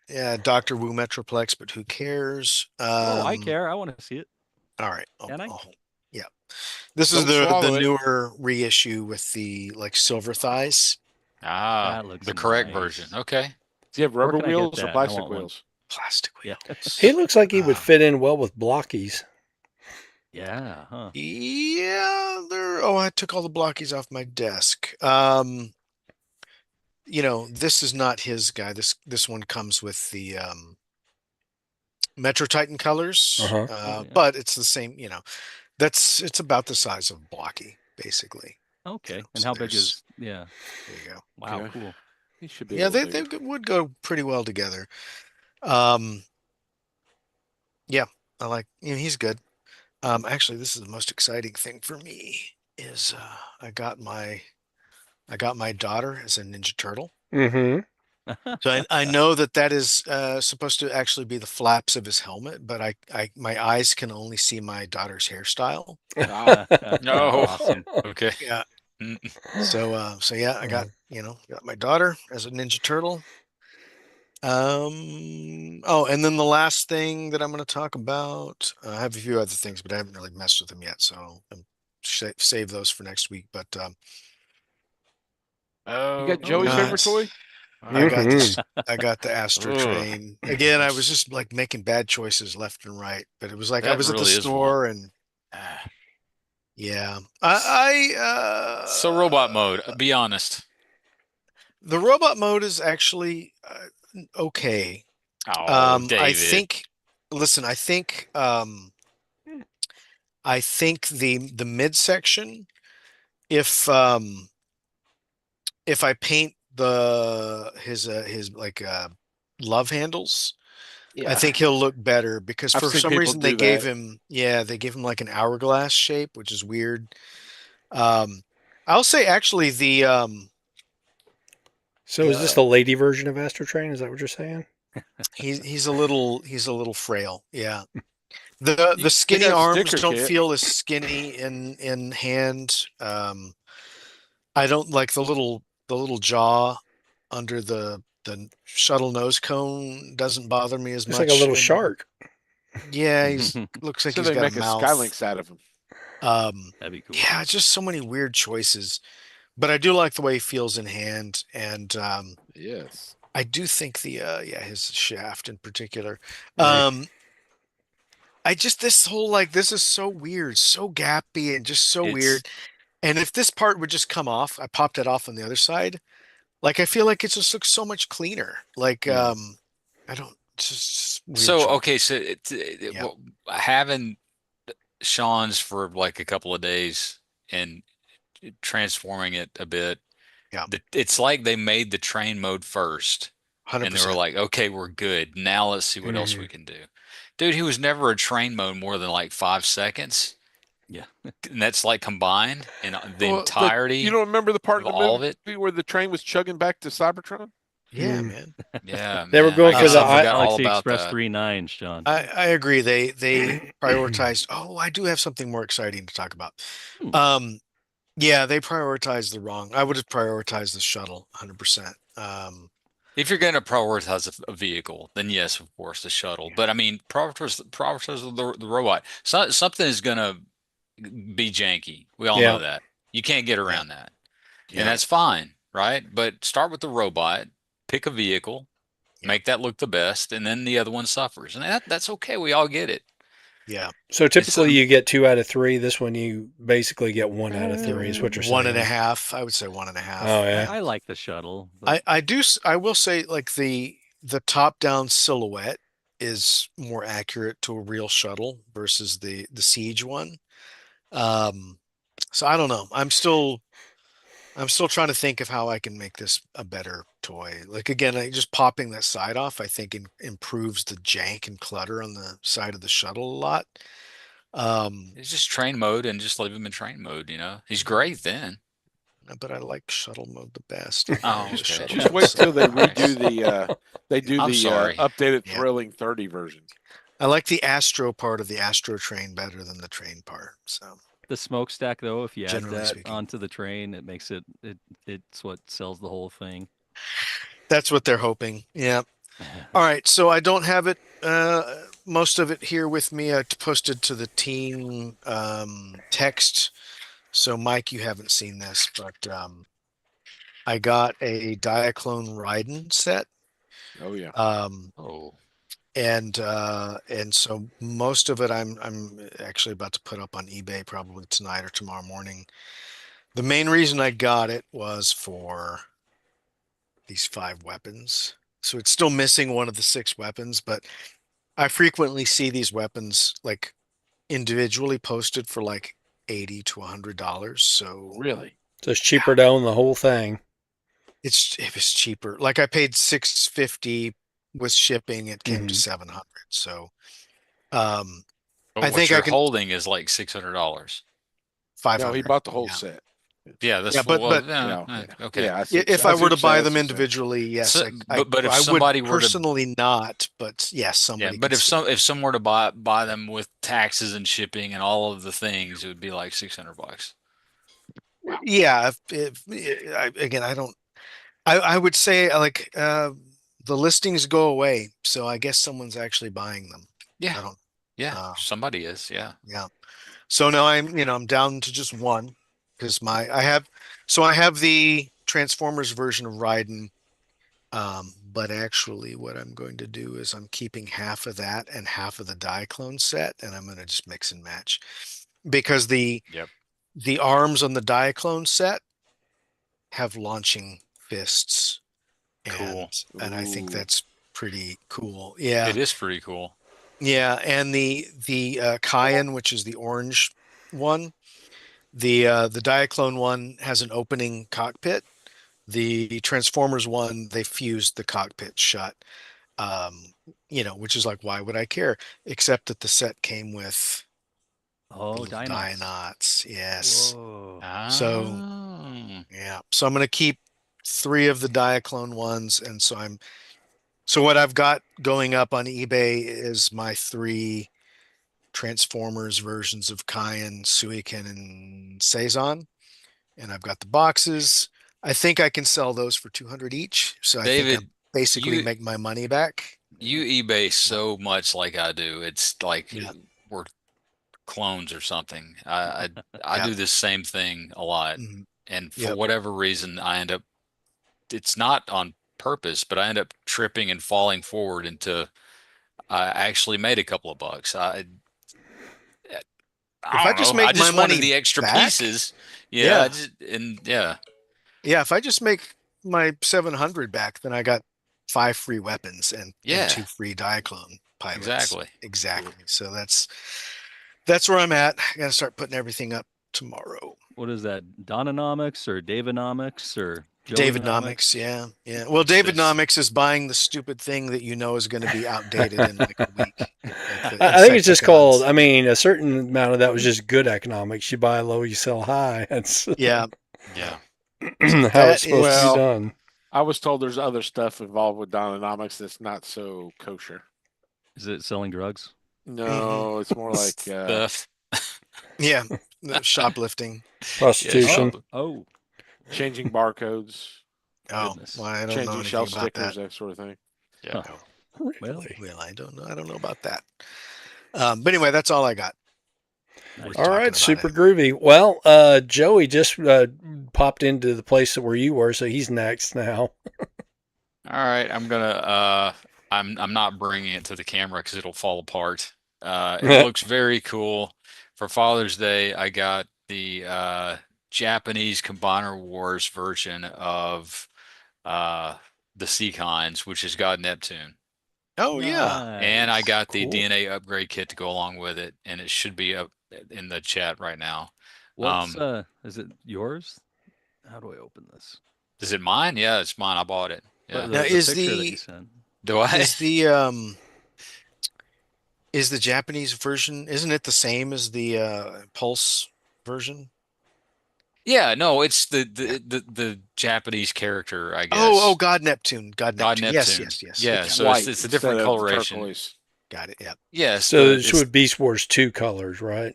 yeah, Doctor Wu Metroplex, but who cares? Oh, I care. I want to see it. All right. Can I? Yeah. This is Don't the swallow it. newer reissue with the like silver thighs, Ah, That looks the correct version. nice. Okay. Do you have Where rubber can I get wheels or that? I want bicycle one. wheels? plastic Yeah. wheels. He looks like he would Ah. fit in well with blockies. Yeah, huh. Yeah, I took all the blockies off my desk. This is not his guy. This one comes with the Metro Titan colors. Uh-huh. Oh, yeah. But it's the same, it's about the size of blocky, basically. Okay. And So how big is, yeah. there you go. Wow, Okay. cool. He should be a Yeah, little they bigger. would go pretty well together. Um, yeah, I like, he's good. Actually, this is the most exciting thing for me is I got my daughter as a Ninja Turtle. Mm-hmm. So I know that is supposed to actually be the flaps of his helmet, but my eyes can only see my daughter's hairstyle. Ah, No. Awesome. Okay. Yeah. Mm. So yeah, I got my daughter as a Ninja Turtle. Oh, and then the last thing that I'm going to talk about, I have a few other things, but I haven't really messed with them yet, so save those for next week. But you got Oh, Joey's God. favorite toy? I got Mhm. this. I got the Astro Ugh. Train. Again, I was just like making bad choices left and right, but it was like I That was at the really is one. store and Ah. yeah, So robot mode, be honest. the robot mode is actually okay. Oh, I David. think, listen, I think the midsection, if I paint his like love handles, I Yeah. think he'll look better because I've for seen some people reason they do gave that. him, they gave him like an hourglass shape, which is weird. Um, I'll say actually So is this the the lady version of Astro Train? Is that what you're saying? he's a little frail. Yeah. The You skinny got a arms sticker don't kit. feel as skinny in hand. I don't like the little jaw under the shuttle nose cone doesn't bother me as It's like a much. little And shark. yeah, he's looks like So he's they got a make a mouth. Skylinks out of him. That'd be cool. Yeah, just so many weird choices. But I do like the way he feels in hand, and Yes. I do think his shaft in particular. Mm. I just this whole like this is so weird, so gappy, and just so It's weird. And if this part would just come off, I popped it off on the other side. Like I feel like it just looks so much cleaner. Like Yeah. I don't just weird so choice. okay. So Yeah. well, having Sean's for like a couple of days and transforming it a bit. Yeah. It's like they made the train mode first, and they were 100%. like, "Okay, we're good. Now let's see what else we can do." Dude, he was never a train mode more than like 5 seconds, Yeah. and that's like combined in the Well, you entirety don't remember the part of of the all of it. movie where the train was chugging back to Cybertron? Yeah, Mm. man. Yeah, They were man. going I for guess the I forgot all Galaxy about Express that. 39, Sean. I agree. They prioritized. Oh, I do have something more exciting to talk about. Hmm. Yeah, they prioritized the wrong. I would have prioritized the shuttle 100%. If you're going to prioritize a vehicle, then yes, of course, the shuttle. But I mean, prioritize the robot. Something is going to be janky. We all Yeah. know that. You can't get Yeah. around that. Yeah. And that's fine, right? But start with the robot, pick a vehicle, Yeah. make that look the best, and then the other one suffers. And that's okay. We all get it. Yeah. So typically um, you get 2 out of 3. This one you basically get 1 out of 3 is what you're One and a saying. half. I would say one and a Oh half. yeah. I like the shuttle, but I will say like the top down silhouette is more accurate to a real shuttle versus the Siege one. Um, so I don't know. I'm still trying to think of how I can make this a better toy. Like again, just popping that side off, I think improves the jank and clutter on the side of the shuttle a lot. Um, it's just train mode and just leave him in train mode. He's great then. but I like shuttle mode the best, even though Oh, it is okay. shuttle. Just wait till they redo Nice. I'm the sorry. updated Yeah. thrilling 30 version. I like the Astro part of the Astro train better than the train part. So the smokestack though, if you add generally that speaking, onto the train, it makes it's what sells the whole thing. that's what they're hoping. Yeah. All right. So I don't have it, most of it here with me. I posted to the team text. So Mike, you haven't seen this, but I got a Diaclone Raiden set. Oh yeah. Um, Oh, and so most of it I'm actually about to put up on eBay probably tonight or tomorrow morning. The main reason I got it was for these 5 weapons. So it's still missing one of the 6 weapons, but I frequently see these weapons like individually posted for like $80 to $100. So Really? So it's cheaper to own the whole thing. it was cheaper. Like I paid $650 with shipping, it came to Mhm. $700. So um but I what think I you're can holding is like $600. No, he 500. bought the whole Yeah. set. Yeah, that's Yeah, full. Well, Yeah, yeah, okay. yeah. I see. If I I see were what to you're saying. buy I see them what you're saying. individually, yes, So, but if I would somebody were to, personally not, but yes, yeah, somebody but could still. if someone were to buy them with taxes and shipping and all of the things, it would be like $600. Wow. Yeah, again, I don't. I would say like the listings go away, so I guess someone's actually buying them. Yeah, I don't. yeah, Uh, somebody is. Yeah, yeah. So now I'm down to just one because I have the Transformers version of Raiden. But actually, what I'm going to do is I'm keeping half of that and half of the Diaclone set, and I'm going to just mix and match because yep, the arms on the Diaclone set have launching fists, cool. and I think Ooh. that's pretty cool. Yeah, It is pretty cool. yeah, and the Cayenne, which is the orange one, the Diaclone one has an opening cockpit. The Transformers one, they fused the cockpit shut. Um, which is like, why would I care? Except that the set came with the Oh, little Dinots. Dinots. Yes. Whoa. So Ah, yeah. So I'm gonna keep 3 of the Diaclone ones, and so what I've got going up on eBay is my 3 Transformers versions of Cayenne, Suiken, and Saison, and I've got the boxes. I think I can sell those for 200 each. So I think I David, basically you make my money back. you eBay so much like I do. It's like Yeah. we're clones or something. I Yeah. do this same thing a lot, Mhm. and for Yep. whatever reason, I end up. It's not on purpose, but I end up tripping and falling forward into. I actually made a couple of bucks. If I I don't just know. I make my just wanted money the extra back, pieces. Yeah, yeah. yeah, Yeah, if I just make my 700 back, then I got 5 free weapons and yeah, 2 free Diaclone pilots. exactly. Exactly. So that's where I'm at. I gotta start putting everything up tomorrow. What is that? Dononomics or Davinomics or David Nomics, Joeynomics? yeah, yeah. Well, It's David just Nomics is buying the stupid thing that is going to be outdated in like a week, like the I think it's just called. Insecticons. I mean, a certain amount of that was just good economics. You buy low, you sell high. That's Yeah, yeah. how it's that supposed to be is. Well, done. I was told there's other stuff involved with Dynanomics that's not so kosher. Is it selling drugs? Mhm. No, it's more like Stuff. Yeah, the shoplifting. Yeah, Prostitution. Oh, shop. oh, changing barcodes, Oh, well, goodness. I don't know changing anything shelf about that. stickers, that sort of thing. Yeah. Huh. Oh, Well, Really? well, I don't know. I don't know about that. But anyway, that's all I got worth nice. All right, talking about super anyway. groovy. Well, Joey just popped into the place where you were, so he's next now. All right, I'm not bringing it to the camera because it'll fall apart. It looks very cool. For Father's Day, I got the Japanese Combiner Wars version of uh, the Seacons, which has got Neptune. Oh yeah. And I got the Cool. DNA upgrade kit to go along with it, and it should be up in the chat right now. What's is it yours? How do I open this? Is it mine? Yeah, it's mine. I bought it. Yeah. Now, The picture that you sent. Do I? Is the Japanese version, isn't it the same as the Pulse version? Yeah, no, it's the Japanese character, I guess. Oh, God Neptune. God God Neptune. Neptune. Yes. Yeah, Okay. so white it's a different instead of coloration. turquoise. Got it. Yeah. Yes. So this would Beast Wars 2 colors, right?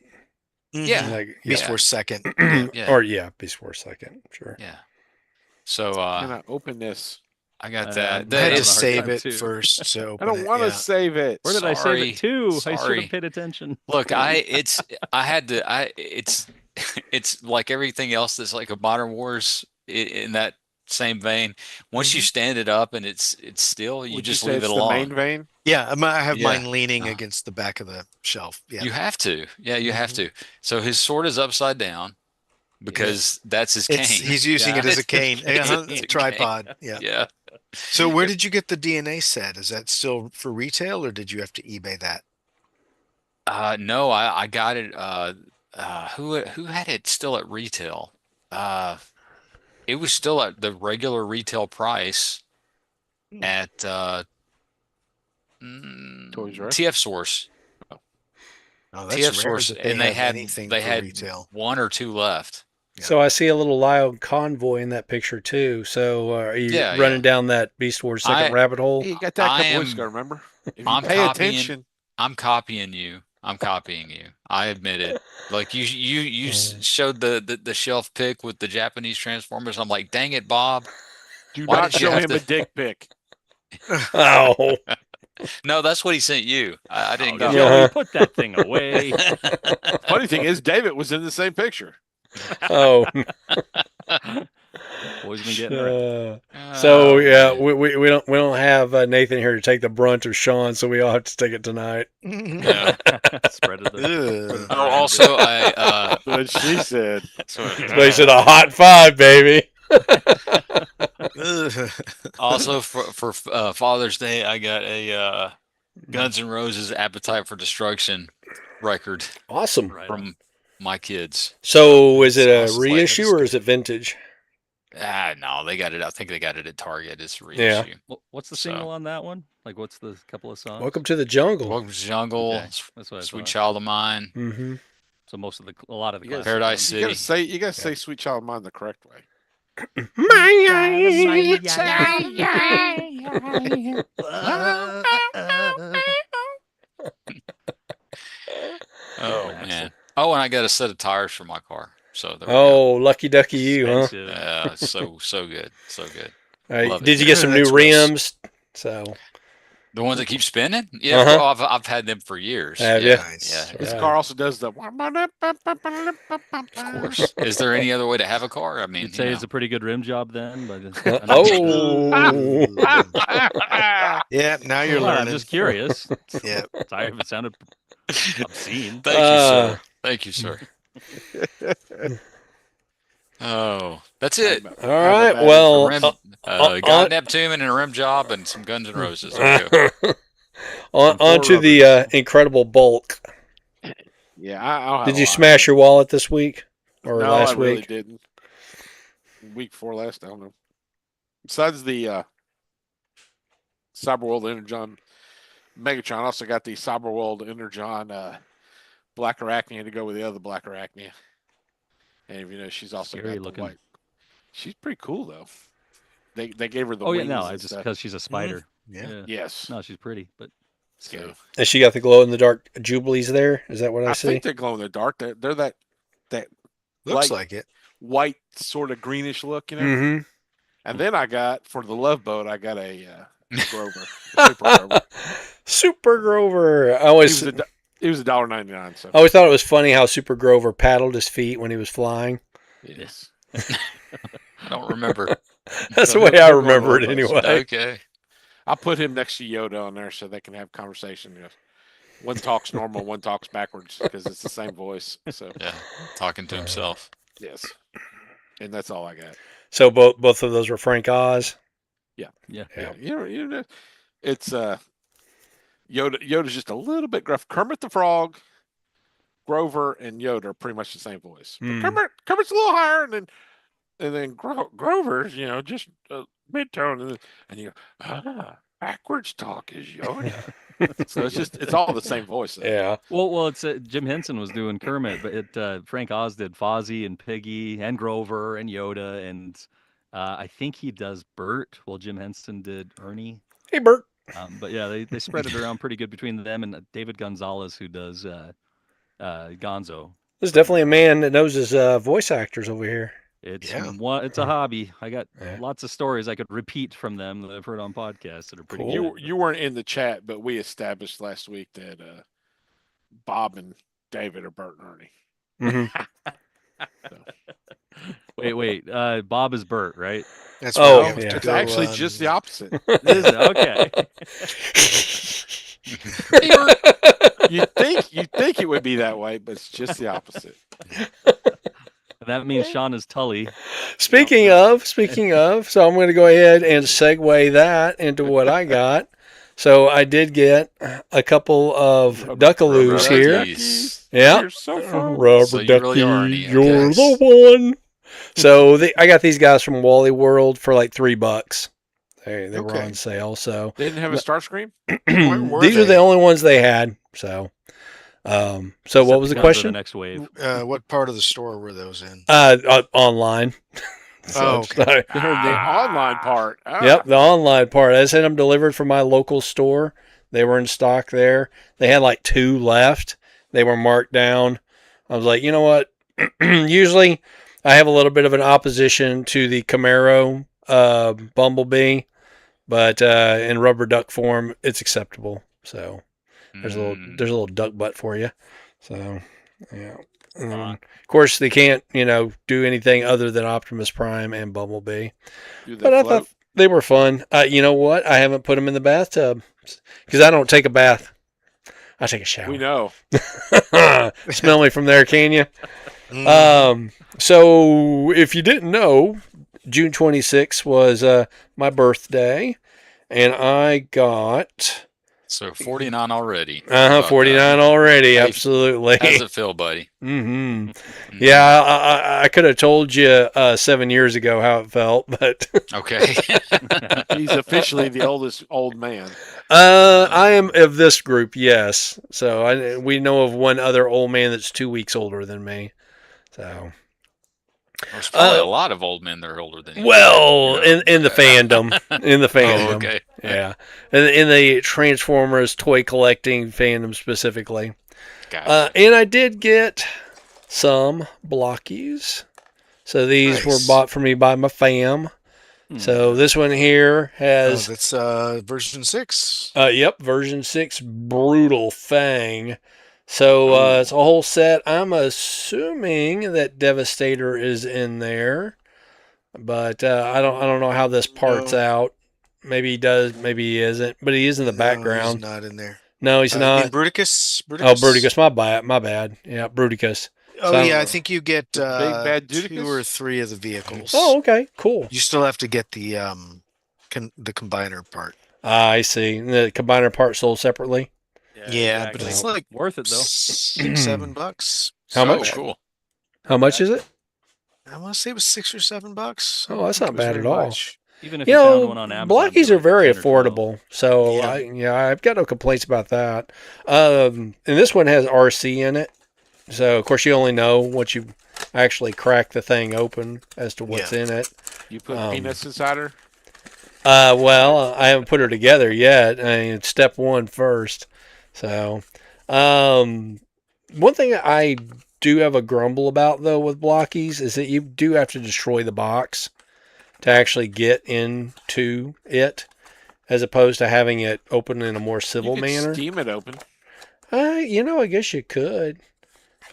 Yeah. Like, Beast Yeah. Wars second. Yeah. Or Beast Wars second, sure. Yeah. So Can I open this? I got I that. know. I had having to a hard save time it too. first to I open don't it. want to Yeah. save it. Where did I save it to? I should Sorry. have paid attention. Look, it's it's like everything else that's like a Modern Wars in that same vein. Once you stand it up and it's still, you Would just you say leave it it's the alone. main vein? Yeah, I have Yeah. mine leaning against the back of the shelf. Yeah. You have to. Yeah, you have to. So his sword is upside down because that's his cane. He's using Yeah. it as a It's his cane. cane. It's a Tripod. Yeah. Yeah. So where did you get the DNA set? Is that still for retail or did you have to eBay that? No, I got it. Who had it still at retail? It was still at the regular retail price at Toys R Us? TF Source. Oh, TF that's rare Source, that they and they have had anything they for had retail. one or two left. So I see a little loud convoy in that picture too. So are you Yeah, running yeah. down that Beast Wars second I- rabbit hole? Hey, you got that a I couple weeks am- ago, remember? If you I'm pay copying- attention. I'm copying you. I'm copying you. I admit it. Like you showed the shelf pic with the Japanese Transformers. I'm like, dang it, Bob. Do Why not did you show have him to- a dick pic. Oh, No, that's what he sent you. I didn't Oh, get Joey, Uh-huh. put that thing away. Funny thing is, David was in the same picture. oh. Boys been getting around. So Oh, yeah, man. we don't have Nathan here to take the brunt of Sean, so we all have to take it tonight. Yeah. Spread of the. Ugh. Oh, also I That's what she said. They said a hot five, baby. Ugh. also for Father's Day I got a Guns N' Roses Appetite for Destruction record Awesome. Right. from my kids. So is it a It's like- reissue or is it vintage? No, they got it. I think they got it at Target. It's a Yeah. reissue. What's the So- single on that one? Like, what's the couple of songs? Welcome to the jungle. Welcome to the Jungle, Okay, that's what I Sweet thought. Child of Mine, Mm-hmm. So a lot of the You guys- classic Paradise ones. City. You gotta say "Sweet Child of Mine" the correct way. Oh Axel. man. Oh, and I got a set of tires for my car. So there we go. Oh, lucky ducky you, huh? Expensive. Yeah, it's so good, so good. All love it. did you get some new That's gross. rims? So The ones that keep spinning? Yeah, Uh-huh. well, I've had them for years. Have yeah, ya? Nice. yeah, This Right. car also does the. of course. Is there any other way to have a car? I mean, You'd say you it's a pretty good rim job then. But oh, Yeah, now you're Well, I'm learning. just curious. Yeah. Sorry if it sounded obscene. Thank you, sir. Thank you, sir. Oh, that's it. all right. Well, A rim, on- got Neptune and a rim job and some Guns N' Roses. There we go. on to the incredible bulk. Yeah, I'll have Did a you lot. smash your wallet this week or No, last I really week? didn't. Week before last, I don't know. Besides the Cyberworld Energon Megatron, I also got the Cyberworld Energon Black Arachnia to go with the other Black Arachnia. And if you know, she's also Scary got the looking. white. She's pretty cool though. They gave her the Oh yeah, wings no, and I just stuff. because she's a spider. Yeah. Yes. No, she's pretty, but So, scary. And she got the glow in the dark jubilees there. Is that what I, I see? think they're glow in the dark. They're that Looks like it. white sort of greenish look, you know. Mm-hmm. And then I got for the Love Boat, I got a Grover, a Super Grover. Super Grover. It was $1.99. So I always thought it was funny how Super Grover paddled his feet when he was flying. yes. I don't remember. That's So the way he'll- I he'll go on remember it robots. anyway. Okay. I'll put him next to Yoda on there so they can have conversation. Yes. One talks normal, one talks backwards because it's the same voice. So Yeah, talking to himself. yes, and that's all I got. So both of those were Frank Oz. Yeah. Yeah, you know, it's Yoda. Yoda's just a little bit gruff. Kermit the Frog, Grover, and Yoda are pretty much the same voice. But Kermit's a little higher, and then Grover's, just mid tone, and you go, backwards talk is Yoda. So it's all the same voice. Though. Yeah. Well, it's Jim Henson was doing Kermit, but Frank Oz did Fozzie and Piggy and Grover and Yoda, and I think he does Bert. Well, Jim Henson did Ernie. Hey, Bert. But yeah, they spread it around pretty good between them and David Gonzalez, who does Gonzo. There's definitely a man that knows his voice actors over here. It's Yeah. it's a hobby. I got Yeah. lots of stories I could repeat from them that I've heard on podcasts that are pretty Cool. good. You weren't in the chat, but we established last week that Bob and David are Bert and Ernie. Mm-hmm. Wait. Bob is Bert, right? That's Oh, where we have yeah. to It's go, actually just the opposite. Is it? Okay. You think it would be that way, but it's just the opposite. That means Sean is Tully. Speaking of, so I'm going to go ahead and segue that into what I got. So I did get a couple of Duckaloos Rubber here. duckies. Yeah. You're so fun. Rubber So you ducky, really are Ernie, you're okay. the one. So I got these guys from Wally World for like $3. They were Okay. on sale. So They didn't have a Starscream? Where were these are they? the only ones they had. So what was the Decepticons are question? The next wave. What part of the store were those in? Online. Oh, okay. So- The online part. Yep, the online part. I sent them delivered from my local store. They were in stock there. They had like 2 left. They were marked down. I was like, you know what? Usually I have a little bit of an opposition to the Camaro Bumblebee, but in rubber duck form, it's acceptable. So there's a little duck butt for you. So yeah. And then, of course, they can't, do anything other than Optimus Prime and Bumblebee. Do they But I float? thought they were fun. You know what? I haven't put them in the bathtub because I don't take a bath. I take a shower. We know. Smell me from there, can you? Mm. So if you didn't know, June 26th was my birthday, and I got So 49 already. How about 49 that? already. Hey, Absolutely. How's it feel, buddy? Mm-hmm. Yeah, I could have told you 7 years ago how it felt, but Okay. He's officially the oldest old man. I am of this group, yes. So we know of one other old man that's 2 weeks older than me. So There's probably a lot of old men that are older than you. well, Yeah. in the fandom, Oh, okay. yeah, in the Transformers toy collecting fandom specifically. Gotcha. And I did get some blockies. So these were Nice. bought for me by my fam. So this one here Oh, has, that's version 6. yep, version 6 Brutal Fang. So it's a whole set. I'm assuming that Devastator is in there, but I don't know how this parts No. out. Maybe he does, maybe he isn't, but he is in the No, background. he's not in there. No, he's You not. mean Bruticus? Oh, Bruticus, my bad. Yeah, Bruticus. Oh, So- yeah, I think you get Big bad 2 Bruticus? or 3 of the vehicles. Oh, okay, cool. You still have to get the combiner part. I see. And the combiner part sold separately. Yeah, but it's like worth it though. $6-7. How So much? cool. How much is it? I want to say it was $6 or $7. Oh, that's I not think it was bad very at all. much. Even if You you found know, one on Amazon, blockies they're are very 10 or 12. affordable. So Yeah. I've got no complaints about that. And this one has RC in it. So of course you only know once you actually crack the thing open as to what's in it. You put peanuts inside her? Well, I haven't put her together yet. I mean, it's step 1 first. So, one thing I do have a grumble about though with blockies is that you do have to destroy the box to actually get into it, as opposed to having it open in a more civil You could manner. steam it open. I guess you could.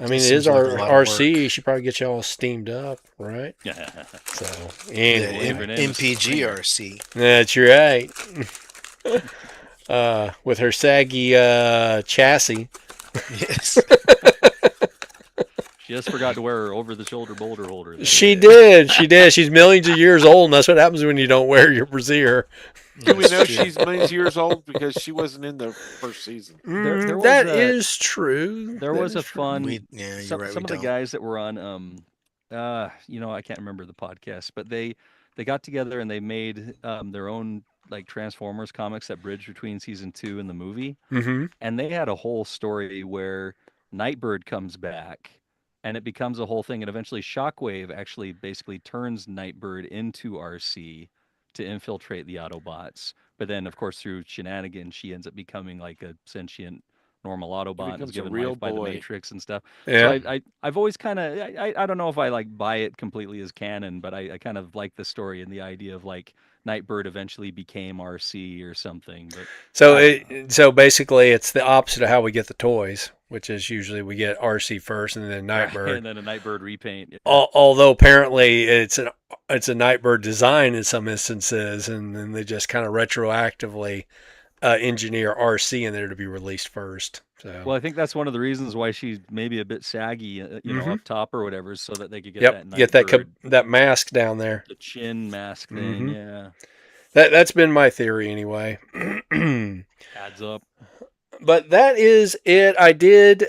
I mean, it Seems is like our a lot of RC. work. You should probably get you all steamed up, right? Yeah. So, The anyway. Believe her name is MPG Springer. RC. That's right. with her saggy chassis. Yes. She just forgot to wear her over-the-shoulder boulder holder. There. She did. She did. She's millions of years old, and that's what happens when you don't wear your brassiere. Do we That's know true. she's millions of years old because she wasn't in the first season? There was That a- is true. There That was is a true. fun. Yeah, you're some right. some We of the don't. guys that were on I can't remember the podcast, but they got together and they made their own like Transformers comics that bridge between season 2 and the movie. Mm-hmm. And they had a whole story where Nightbird comes back and it becomes a whole thing. And eventually Shockwave actually basically turns Nightbird into RC to infiltrate the Autobots. But then, of course, through shenanigans, she ends up becoming like a sentient normal Autobot and is becomes a given real life by the boy. Matrix and stuff. So Yeah. I've always kind of, I don't know if I like buy it completely as canon, but I kind of like the story and the idea of like Nightbird eventually became RC or something. But So I don't know. so basically, it's the opposite of how we get the toys, which is usually we get RC first and then Right, Nightbird. and then a Nightbird repaint. Yeah. Although apparently it's a Nightbird design in some instances, and then they just kind of retroactively engineer RC in there to be released first. So Well, I think that's one of the reasons why she's maybe a bit saggy, Mhm. up top or whatever, so that they could get yep, that get that Nightbird, that mask down there. the chin mask thing. hmm Yeah, That's been my theory anyway. adds up. But that is it. I did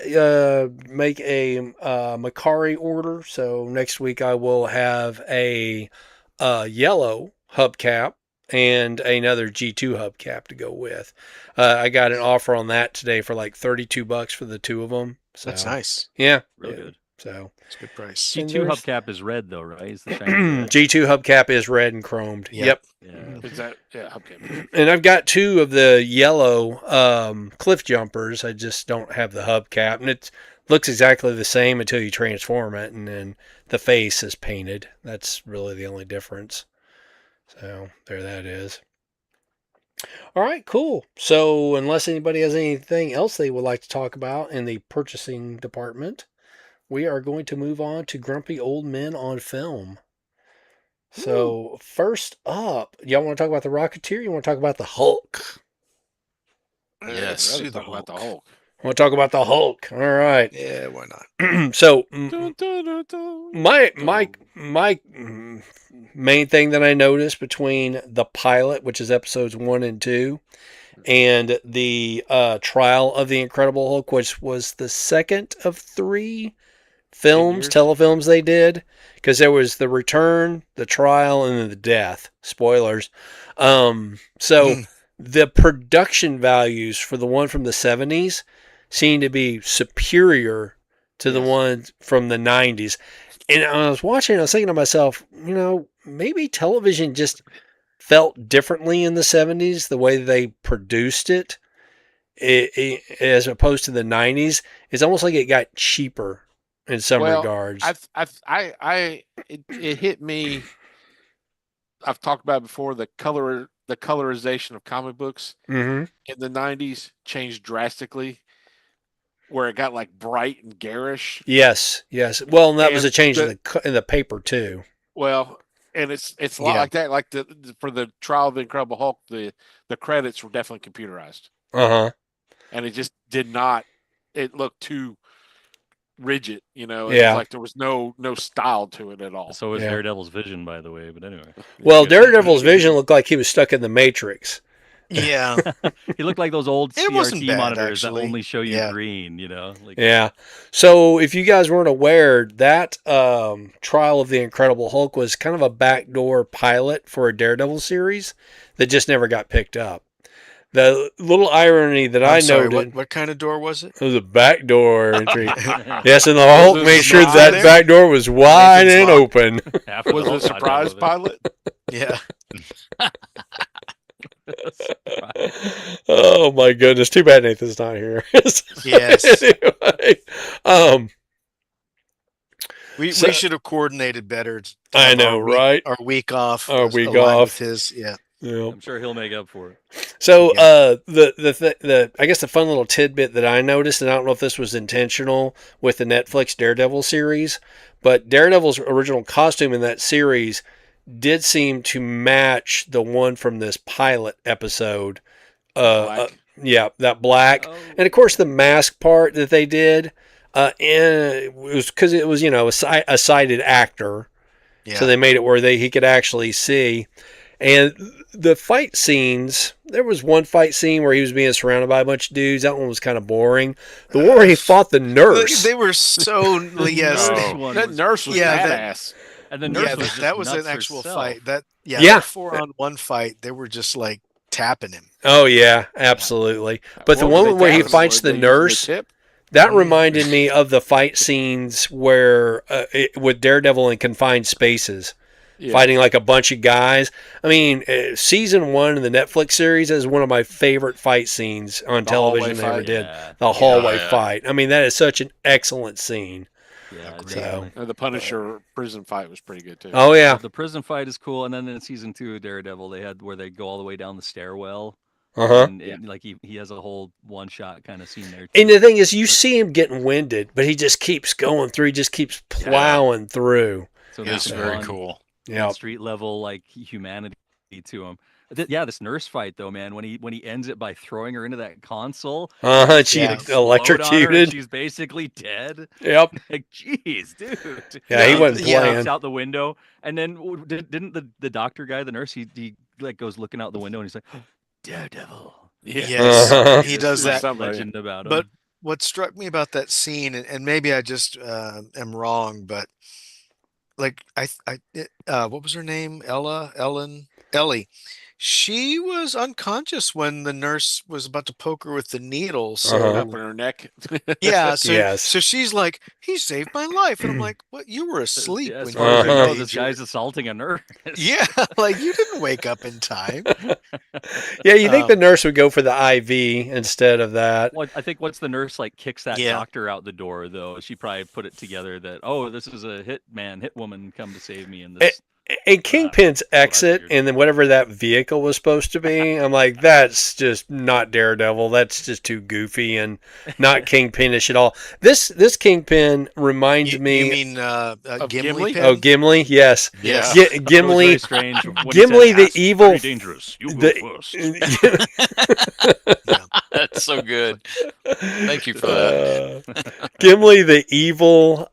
make a Macari order, so next week I will have a yellow hubcap and another G2 hubcap to go with. I got an offer on that today for like $32 for the two of them. So That's nice. yeah, Real yeah. good. So It's a good price. And G2 there's- hubcap is red though, right? It's the shiny red. G2 hubcap is red and chromed. Yeah. Yep. Yeah. Is that okay? And I've got two of the yellow cliff jumpers. I just don't have the hubcap, and it looks exactly the same until you transform it, and then the face is painted. That's really the only difference. So there that is. All right, cool. So unless anybody has anything else they would like to talk about in the purchasing department, we are going to move on to Grumpy Old Men on Film. So first up, y'all want to talk about the Rocketeer? You want to talk about the Hulk? Yes. I'd rather Do the talk about the Hulk. Hulk. I want to talk about the Hulk. All right. Yeah, why not? So Dun, dun, dun, dun. my main thing that I noticed between the pilot, which is episodes 1 and 2, and the trial of the Incredible Hulk, which was the second of 3 films, Figures. telefilms they did, because there was the return, the trial, and then the death. Spoilers. So the production values for the one from the 70s seem to be superior to the Yes. one from the 90s. And I was watching, I was thinking to myself, maybe television just felt differently in the 70s, the way they produced it, as opposed to the 90s. It's almost like it got cheaper in some Well, regards. It hit me. I've talked about it before. The colorization of comic books Mm-hmm. in the '90s changed drastically, where it got like bright and garish. Yes. Well, and that was And a change in the paper too. Well, and it's a lot Yeah. like that. Like for the trial of the Incredible Hulk, the credits were definitely computerized, Uh-huh. and it just did not. It looked too rigid, It Yeah. was like there was no style to it at all. So was Yeah. Daredevil's vision, by the way. But anyway, Well, Good. Daredevil's vision looked like he was stuck in the Matrix. Yeah. he looked like those old It wasn't CRT bad, monitors actually. that only show you Yeah. green. Like Yeah. So if you guys weren't aware, that trial of the Incredible Hulk was kind of a backdoor pilot for a Daredevil series that just never got picked up. The little irony that I I'm sorry, noted what kind of door was it? it was a backdoor entry. yeah. Yes, and the Hulk Was it made sure surprise that there? back door was wide Nathan's and Lock. open. Half of Was the it a Hulk got down surprise with pilot? Yeah. Surprise. Oh my goodness! Too bad Nathan's not here. Yes. Anyway, We So- should have coordinated better. to I have know, our week- right? Our week off. Our was week aligned off. with his. Yeah. Yeah. I'm sure he'll make up for it. So Yeah. the I guess the fun little tidbit that I noticed, and I don't know if this was intentional with the Netflix Daredevil series, but Daredevil's original costume in that series did seem to match the one from this pilot episode Black. yeah, that black, Oh, and of course the mask part that they did, and it was because it was a sighted actor, so Yeah. they made it where he could actually see. And the fight scenes, there was one fight scene where he was being surrounded by a bunch of dudes. That one was kind of boring. The one where he fought the nurse. They were so yes. nurse Oh. one That was- nurse was Yeah, that- badass. and the nurse Yeah, was just that was an nuts actual herself. fight. That Yeah. 4-on-1 fight, they were just like tapping him. Oh yeah, absolutely. But the What were one they where he tapping? fights Were the they using nurse, tip? that reminded me of the fight scenes where with Daredevil in confined spaces. Yeah. Fighting like a bunch of guys. I mean, season 1 of the Netflix series is one of my favorite fight scenes on The hallway television they ever fight? did. Yeah, The hallway yeah. fight. I mean, that is such an excellent scene. yeah, Agreed. definitely. And the Punisher prison fight was pretty good too. Oh yeah. The prison fight is cool, and then in season 2 of Daredevil, they had where they go all the way down the stairwell, Uh-huh. and like he has a whole one shot kind of scene there. And too. the thing is, you see him getting winded, but he just keeps going through. He just keeps plowing through. So It's there's some very fun cool. Yeah. street level like humanity to him. Yeah, this nurse fight though, man, when he ends it by throwing her into that console, She Yeah. explode on her, and electrocuted. she's basically dead. Yep. Like, jeez, dude. Yeah, he Yeah, wasn't yeah. playing. Looks out the window, and then didn't the doctor guy, the nurse, he like goes looking out the window, and he's like, Daredevil. Yes, Uh-huh. he does There's that. Somebody. legend about him. But what struck me about that scene, and maybe I just am wrong, but like what was her name? Ellie. She was unconscious when the nurse was about to poke her with the needle. So Uh-huh. Up in her neck. yeah, so Yes. so she's like, he saved my life, and I'm like, what? You were asleep yeah, as when far as I Uh-huh. know, this guy's assaulting a nurse. Yeah, like you didn't wake up in time. Yeah, you think the Um, nurse would go for the IV instead of that. Well, I think once the nurse like kicks that Yeah. doctor out the door, though, she probably put it together that this is a hit woman come to save me in this. And Kingpin's what I exit figured. and then whatever that vehicle was supposed to be, I'm like, that's just not Daredevil. That's just too goofy and not Kingpinish at all. This Kingpin reminds you me. mean Of Gimli? Gimli? Pin? Oh, Gimli, yes. Yeah. Gi- That was Gimli, very strange. when he Gimli said, the "That's evil- very dangerous. You go first." That's so good. Thank you for that. Gimli, the evil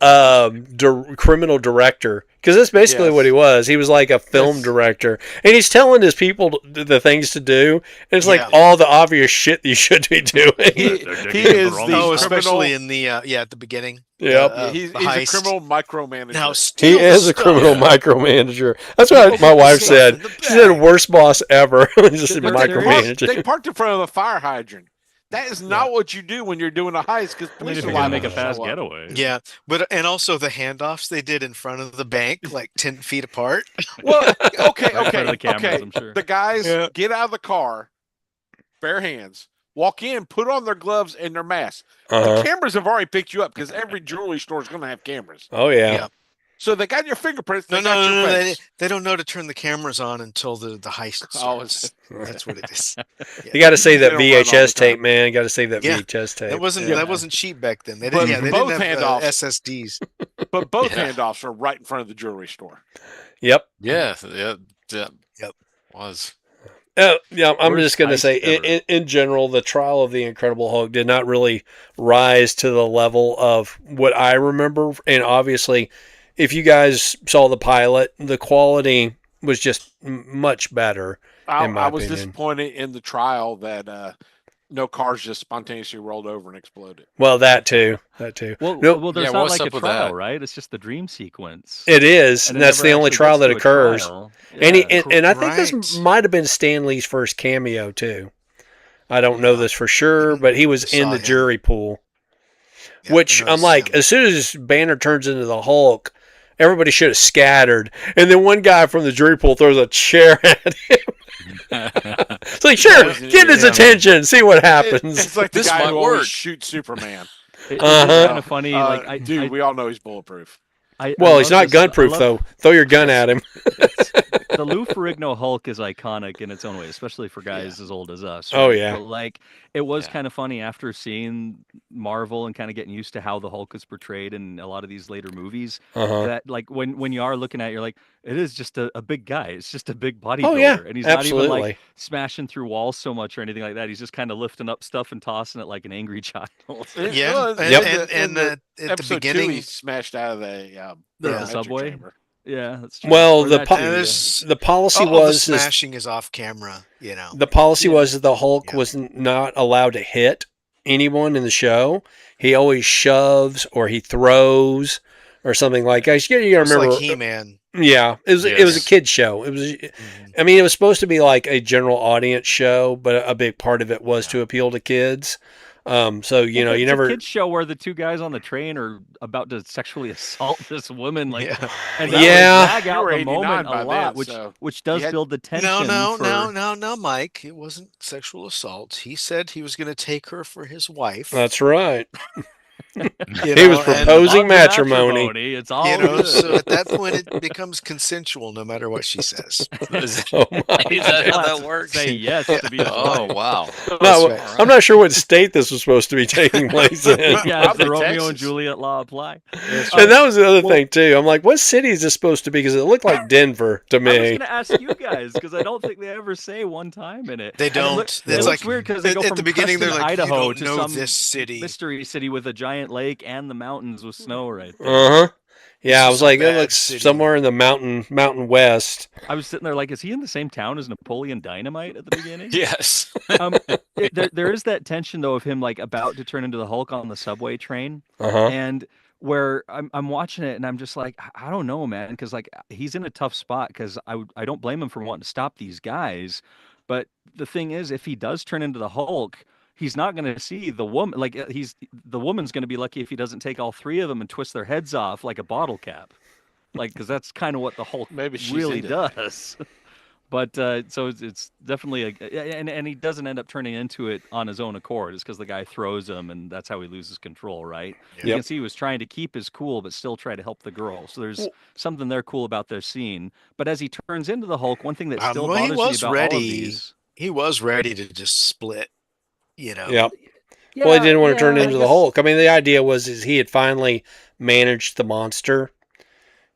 criminal director, because that's basically Yes. what he was. He was like a film Yes. director, and he's telling his people the things to do, and it's like Yeah. all the obvious shit that you should be doing. He digging is the wrong the Oh, criminal- especially in the at the beginning. Yep. he's the a heist. criminal micromanager. Now He steal the is a stuff. criminal micromanager. That's what People my put the wife stuff said. in the She said, bag. "Worst boss ever." Just a But But micromanager. they parked in front of the fire hydrant. That is not what you do when you're doing a heist because I mean, police if are you're gonna liable make a to fast show up. getaway. Yeah, but and also the handoffs they did in front of the bank, like 10 feet apart. Well, okay, Right in front okay, of the cameras, okay. I'm sure. The guys Yeah. get out of the car, bare hands, walk in, put on their gloves and their masks. The Uh-huh. cameras have already picked you up because every jewelry store is going to have cameras. Oh yeah. Yeah. So they got your fingerprints. They No, got your they, face. they don't know to turn the cameras on until the heist Oh, starts. That's what it is. You got to save that They don't run all the VHS tape, time. man. You got to save that Yeah. VHS tape. That wasn't cheap back then. They But didn't. Yeah, they both didn't have handoffs. SSDs. But both Yeah. handoffs are right in front of the jewelry store. Yep. Yeah, Yep. Was. Yeah, I'm Worst just going to heist say, ever. in general, the trial of the Incredible Hulk did not really rise to the level of what I remember. And obviously, if you guys saw the pilot, the quality was just much better. I In my was opinion. disappointed in the trial that no cars just spontaneously rolled over and exploded. Well, that too. Well, No, there's Yeah, not what's like a up with trial, that? right? It's just the dream sequence. it is. And And it that's never the only actually trial gets that to a occurs. trial. And, Yeah. and I think this Right. might have been Stan Lee's first cameo, too. I don't know this for sure, but he was in Saw the him. jury pool. Yeah, Which I I'm noticed like, him. as soon as Banner turns into the Hulk, everybody should have scattered. And then one guy from the jury pool throws a chair at him. It's like, sure, get his Yeah. attention, see what happens. It's like the This guy might who always work. shoots Superman. It's Uh-huh. kind of funny. Like, Dude, we all know he's bulletproof. I Well, love he's not this- I gunproof, love- though. Throw your gun at him. The the Lou Ferrigno Hulk is iconic in its own way, especially for guys as old as us, Oh, right? yeah. But like, it was Yeah. kind of funny after seeing Marvel and kind of getting used to how the Hulk is portrayed in a lot of these later movies. Uh-huh. That like when you are looking at it, you're like, it is just a big guy. It's just a big Oh, yeah. bodybuilder, and he's not even like Absolutely. smashing through walls so much or anything like that. He's just kind of lifting up stuff and tossing it like an angry child. Yeah, Well, Yep. and the at the episode 2, he beginning, smashed out of the The Yeah. metric subway. chamber. Yeah, that's true. Well, Or the that po- too, and yeah. there's the policy all the was is smashing is off camera. You know, the policy Yeah. was that the Hulk Yeah. was not allowed to hit anyone in the show. He always shoves or he throws or something like that. You gotta it's remember, like He-Man. yeah, it was a Yes. kid show. It was, Mhm. I mean, it was supposed to be like a general audience show, but a big part of it was Yeah. to appeal to kids. So you know, Well, you it's a never. kids show where the two guys on the train are about to sexually assault this woman, like, Yeah. and Yeah. drag You out were the 89 moment by a lot, then, so which does you had- build the tension. No, Mike. It wasn't sexual assault. He said he was going to take her for his wife. That's right. you He was know, and, proposing matrimony. It's all you know, good. so at that point it becomes consensual no matter what she says. Oh my! Is that how Let's that works? Say yes to be his Oh wife. wow. No, right. I'm not sure what state this was supposed to be taking place in. Yeah, does Probably the Romeo and Texas. Juliet law apply? And that was the other thing too. I'm like, what city is this supposed to be? Because it looked like Denver to I was me. going to ask you guys because I don't think they ever say one time in it. They And it don't. looks It's looks like weird because they go at from the beginning Preston, they're like, Idaho, you don't to know some this city. mystery city with a giant lake and the mountains with snow right there. Uh huh. Yeah, I This was is a like, it bad looks city. somewhere in the mountain west. I was sitting there like, is he in the same town as Napoleon Dynamite at the beginning? Yes. There is that tension though of him like about to turn into the Hulk on the subway train, Uh huh. and where I'm watching it and I'm just like, I don't know, man, because like he's in a tough spot because I don't blame him for wanting to stop these guys, but the thing is, if he does turn into the Hulk, he's not going to see the woman. Like the woman's going to be lucky if he doesn't take all three of them and twist their heads off like a bottle cap, like because that's kind of what the Hulk Maybe she's really into that. does. But so it's definitely and he doesn't end up turning into it on his own accord. It's because the guy throws him, and that's how he loses control, right? You Yep. can see he was trying to keep his cool, but still try to help the girl. So there's Well- something there cool about their scene. But as he turns into the Hulk, one thing that still Well, he bothers me was about all of ready. these, He was ready to just split. You know. Yep. Well, he didn't want to turn I into the guess- Hulk. I mean, the idea was is he had finally managed the monster,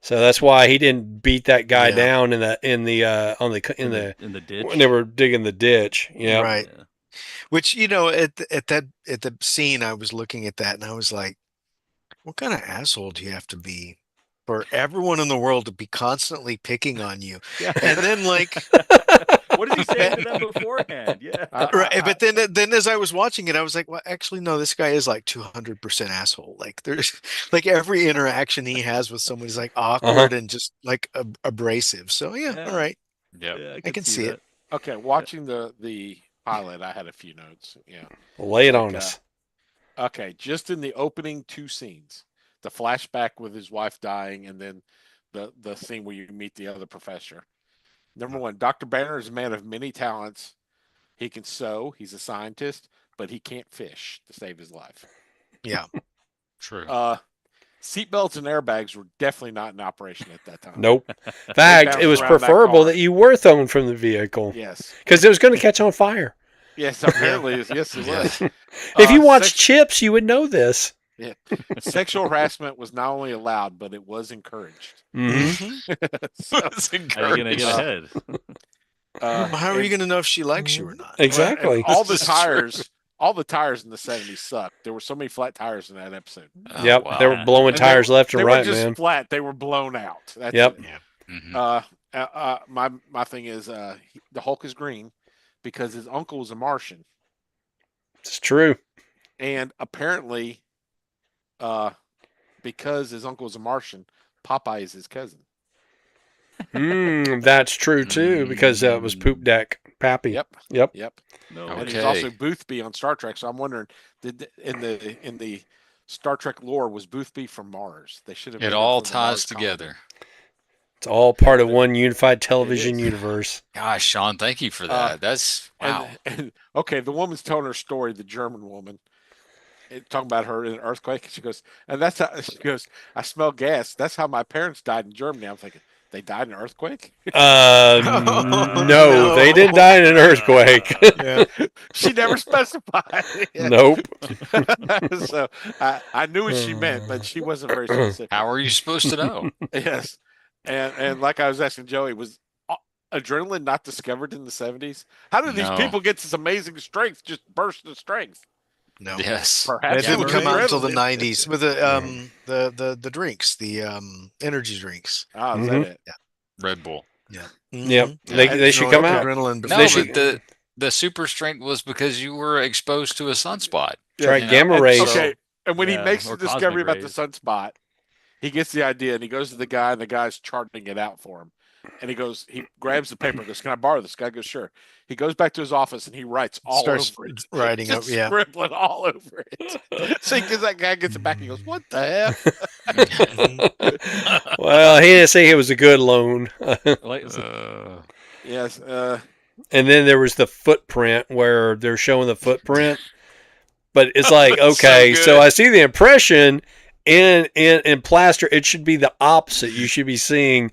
so that's why he didn't beat that guy Yeah. down in the in the the ditch. when they were digging the ditch. Yeah. Right. Yeah. Which, at the scene, I was looking at that and I was like, what kind of asshole do you have to be for everyone in the world to be constantly picking on you? Yeah. And then like, What did he say to them beforehand? Yeah. right, but then as I was watching it, I was like, well, actually, no, this guy is like 200% asshole. Like there's like every interaction he has with someone is like awkward and just like abrasive. So yeah, Yeah. all right. Yep. Yeah, I can see it. Okay, watching the pilot, I had a few notes. Yeah. Lay it Like, on us. Okay, just in the opening two scenes, the flashback with his wife dying, and then the scene where you meet the other professor. Number one, Dr. Banner is a man of many talents. He can sew. He's a scientist, but he can't fish to save his life. Yeah. True. Seatbelts and airbags were definitely not in operation at that time. Nope. In fact, bounced it was around that preferable car. that you were thrown from the vehicle Yes. because it was going to catch on fire. Yes, apparently. Yes, it was. If you watch sex- Chips, you would know this. sexual harassment was not only allowed, but it was encouraged. Mm-hmm. So, It's How are you gonna get encouraged. ahead? How are you and- going to know if she likes you or not? Exactly. and all the This is true. tires in the 70s sucked. There were so many flat tires in that episode. Oh, Yep, wow. they were blowing And tires left They and weren't right, just man. flat; they were blown out. That's Yep. it. Mhm. My thing is, the Hulk is green because his uncle was a Martian, It's true. and apparently, because his uncle was a Martian, Popeye is his cousin. That's true too because it was Poop Deck Pappy. Yep. Yep. Yep. No. And Okay. he's also Boothby on Star Trek. So I'm wondering, in the Star Trek lore, was Boothby from Mars? They should have. It made all from the Mars ties colony. together. It's all part of one unified television is. universe. Gosh, Sean, thank you for that. That's wow. And okay, the woman's telling her story. The German woman, talking about her in an earthquake. She goes, and that's how she goes. I smell gas. That's how my parents died in Germany. I'm thinking They died in an earthquake. No, they didn't die in an earthquake. Yeah. She never specified. Nope. So I knew what she meant, but she wasn't very specific. How are you supposed to know? Yes, and like I was asking Joey, was adrenaline not discovered in the 70s? How did these No. people get this amazing strength, just burst of strength? No. Yes. Perhaps It didn't was come out until the adrenaline. 90s with the drinks, the energy drinks. Ah, is that it? Red Bull. Yep. Mhm. They should come out. Adrenaline No, before They but should- the super strength was because you were exposed to a sunspot. That's right, You know? gamma And- rays. Okay, and when he Yeah, makes or the discovery cosmic about the rays. sunspot, he gets the idea and he goes to the guy, and the guy's charting it out for him. And he grabs the paper and goes, "Can I borrow this?" Guy goes, "Sure." He goes back to his office and he writes all starts over it. writing up. Just Yeah. scribbling all over it. So that guy gets it back and he goes, "What the F?" Well, he didn't say it was a good loan. Like, Yes. And then there was the footprint where they're showing the footprint, but it's like, So okay, good. so I see the impression in plaster. It should be the opposite. You should be seeing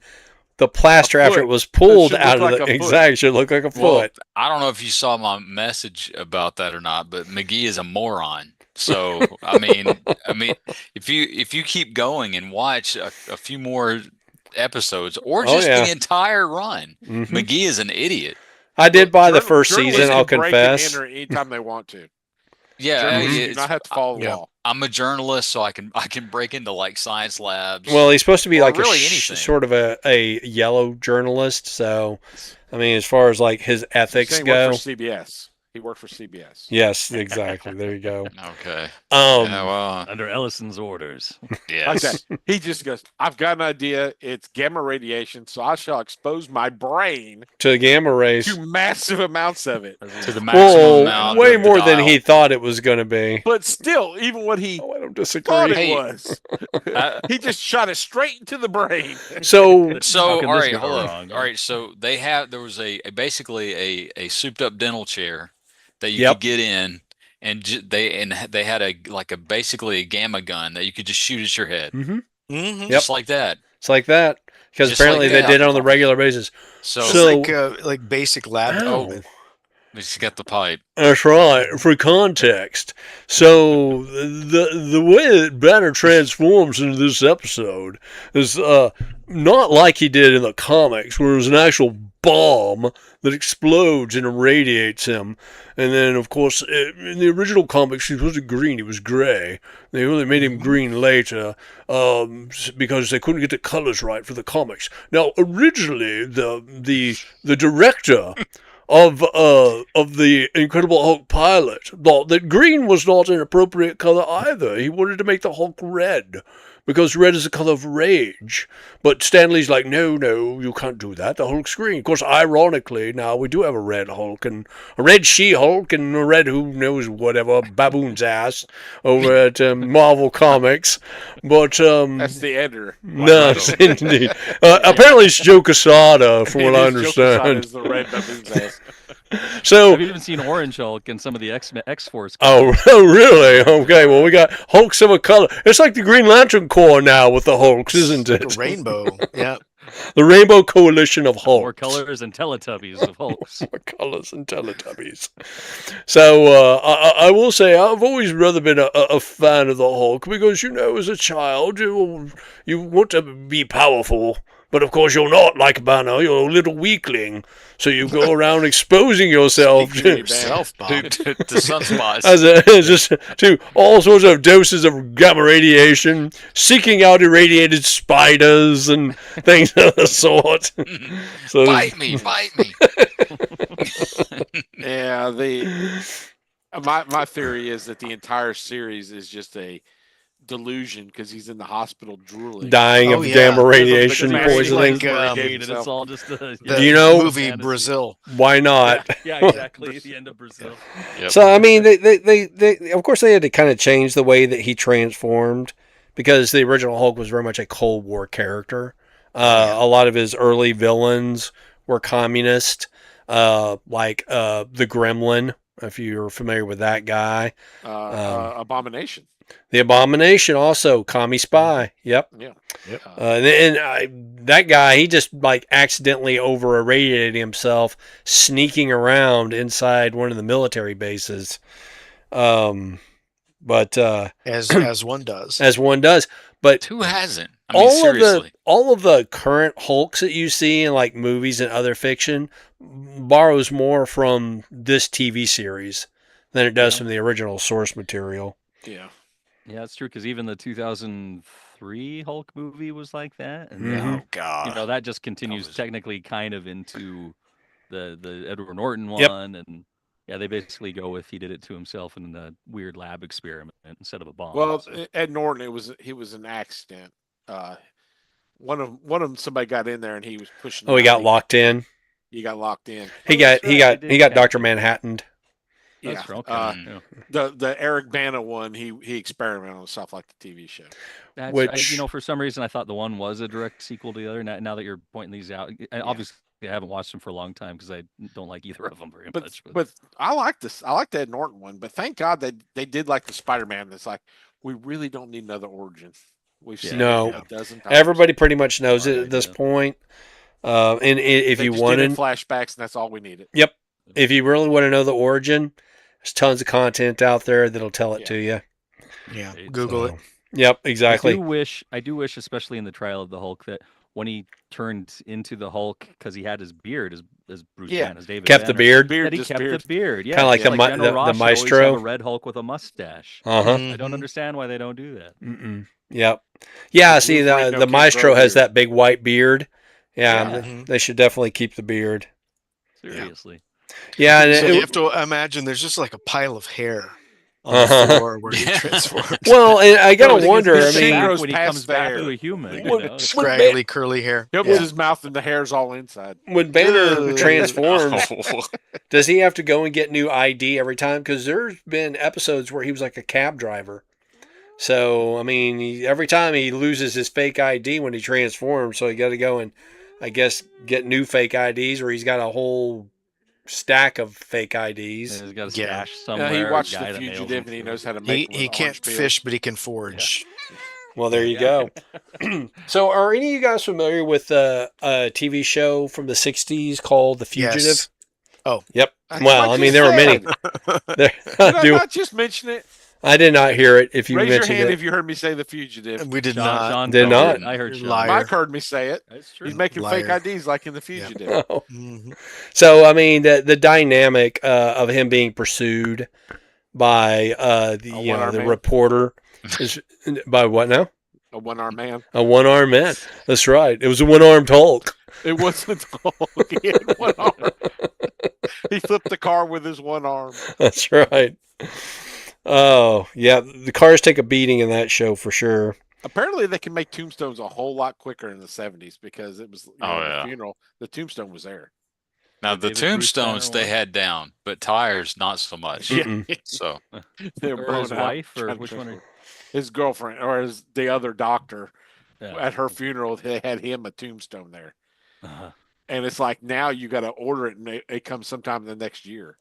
the plaster A after foot. it was pulled should out look of like the a foot. exact. It should look like a Well, foot. I don't know if you saw my message about that or not, but McGee is a moron. So I mean, if you keep going and watch a few more episodes or Oh, just yeah. the entire run, Mhm. McGee is an idiot. I did buy the Journal- first journalists season. I'll can break confess. and enter anytime they want to. Yeah, Journalists do it's- not have to follow the yeah. law. I'm a journalist, so I can break into like science labs. Well, he's supposed to be Or like really anything. sort of a yellow journalist. So, I mean, as far as like his ethics Saying go, worked for CBS. He worked for CBS. yes, exactly. There you go. okay. Um, Yeah, well, under Ellison's orders. Like yes. that. He just goes, "I've got an idea. It's gamma radiation, so I shall expose my brain to gamma rays. to massive amounts of it." To the maximum Well, amount. way of the more than he dial. thought it was going to be. But still, even what he Oh, I don't thought disagree. it Hey. was, Uh, he just shot it straight into the brain. So, How So can all this right, go hold on. wrong? All right, so there was basically a souped up dental chair that you Yep. could get in, and they had basically a gamma gun that you could just shoot at your head, mhm, Mhm. just like that. it's like that because Just apparently like they that. did it on the regular basis. So, It's So- like basic lab Ow. equipment. he's got the pipe. That's right. For context, so the way that Banner transforms into this episode is not like he did in the comics, where there's an actual bomb that explodes and irradiates him. And then, of course, in the original comics, he wasn't green; he was gray. They only made him green later because they couldn't get the colors right for the comics. Now, originally, the director of the Incredible Hulk pilot thought that green was not an appropriate color either. He wanted to make the Hulk red because red is the color of rage. But Stanley's like, no, you can't do that. The Hulk's green. Of course, ironically, now we do have a red Hulk and a red She-Hulk and a red who knows whatever baboon's ass over at Marvel Comics. But That's the editor. no, indeed. Apparently, it's Joe Quesada, from what I It is Joe Quesada understand. is the red baboon's ass. So, I've even seen Orange Hulk in some of the X-Force. oh, really? Okay, well, we got Hulks of a color. It's like the Green Lantern Corps now with the Hulks, isn't The it? rainbow. Yeah. The Rainbow Coalition of More Hulks. colors and Teletubbies of Hulks. More colors and Teletubbies. So, I will say, I've always rather been a fan of the Hulk because, as a child, you want to be powerful. But of course, you're not like Banner. You're a little weakling. So you go around exposing yourself Speaking of to, Yourself, Bob. to sunspots. to all sorts of doses of gamma radiation, seeking out irradiated spiders and things of the sort. So, bite me. Yeah, my theory is that the entire series is just a delusion because he's in the hospital drooling. dying Oh, of yeah. gamma Because of the radiation massive, poisoning. like, where he gave And it's himself- all just a The Do you know- movie fantasy. Brazil? Why not? Yeah, exactly. The end of Brazil. Yep. So I mean, they of course they had to kind of change the way that he transformed because the original Hulk was very much a Cold War character. A lot of his early villains were communist, like the Gremlin, if you're familiar with that guy. Abomination. The Abomination also, Commie Spy. Yep. Yeah. Yep. That guy, he just like accidentally over irradiated himself sneaking around inside one of the military bases. But As one does. as one does. But Who hasn't? I mean, seriously. all of the current Hulks that you see in like movies and other fiction borrows more from this TV series than it does from the original source material. Yeah. Yeah, that's true. Because even the 2003 Hulk movie was like that, and Mhm. then Oh God. that just continues was- technically kind of into the Edward Norton Yep. one, and yeah, they basically go with he did it to himself in a weird lab experiment instead of a bomb. Well, so. Ed Norton, he was an accident. One of them, somebody got in there and he was pushing. Oh, he out. got locked in. He got locked in. He Oh, got that's he right, got they he did got Dr. capture him. Manhattan. That's Yeah. okay. Mm. Yeah. The Eric Bana one, he experimented on stuff like the TV show. That's, Which- for some reason I thought the one was a direct sequel to the other. Now that you're pointing these out, obviously I haven't watched them for a long time because I don't like either of them very much. But I like this. I like the Ed Norton one. But thank God they did like the Spider-Man. That's like we really don't need another origin. We've seen No. it a dozen times. Everybody pretty much knows it Smart at this idea. point. And if They you just did it in wanted, flashbacks, and that's all we needed. yep, if you really want to know the origin, there's tons of content out there that'll tell it Yeah. to you. Yeah. Right, Google So, it. Yep, exactly. I do wish, especially in the trial of the Hulk, that when he turned into the Hulk because he had his beard as Bruce Yeah. Banner, as David Kept the Banner, beard. Beard that he kept disappeared. the beard. Yeah, Kinda like just the General the Ross should always Maestro. have a red Hulk with a mustache. Uh huh. I don't Mhm. understand why they don't do that. Mm-mm. Yep. Yeah. See, Wolverine the no the kid Maestro grow has beard. that big white beard. Yeah, Yeah. Mhm. they should definitely keep the beard. Seriously. Yeah, and So it- you have to imagine there's just like a pile of hair on Uh-huh. the floor where he Yeah. transforms. well, and I gotta No, the thing is, wonder. his I chin mean, grows when he past comes back there. to a human, What- It's- Scraggly curly hair. He opens Yeah. his mouth and the hair's all inside. when Banner Ugh. transforms, does he have to go and get new ID every time? Because there's been episodes where he was like a cab driver. So I mean, every time he loses his fake ID when he transforms, so he got to go and I guess get new fake IDs, or he's got a whole stack of fake IDs. He's got a Yeah. stash somewhere. He a watched guy The that mails Fugitive them and he through. knows how to He make one he with can't orange peel. fish, but he can forge. Well, there you go. So, are any of you guys familiar with a TV show from the '60s called The Fugitive? Yes. Yep. That's Well, what I you mean, there were many. said. There, Did I not just mention it? I did not hear it. If you Raise your mentioned hand it, if you heard me say The Fugitive. We did Sean, not. Sean Did told me. not. I heard You're Sean. liar. Mike heard me say it. That's true. He's making fake Liar. IDs like in The Fugitive. Oh. Mhm. So I mean, the dynamic of him being pursued by the one-armed the man? reporter is by what now? A one-armed man. A one-armed man. That's right. It was a one-armed Hulk. It wasn't Hulk. He had one arm. He flipped the car with his one arm. That's right. Oh yeah, the cars take a beating in that show for sure. Apparently, they can make tombstones a whole lot quicker in the 70s because it was Oh, the yeah. funeral. The tombstone was there. Now the David Bruce Banner tombstones they one? had down, but tires not so much. Mm-mm. So They were Or blown his out wife, or trying to which one? transfer. His girlfriend, or the other doctor Yeah. at her funeral. They had him a tombstone there, Uh-huh. and it's like now you got to order it, and it comes sometime the next year.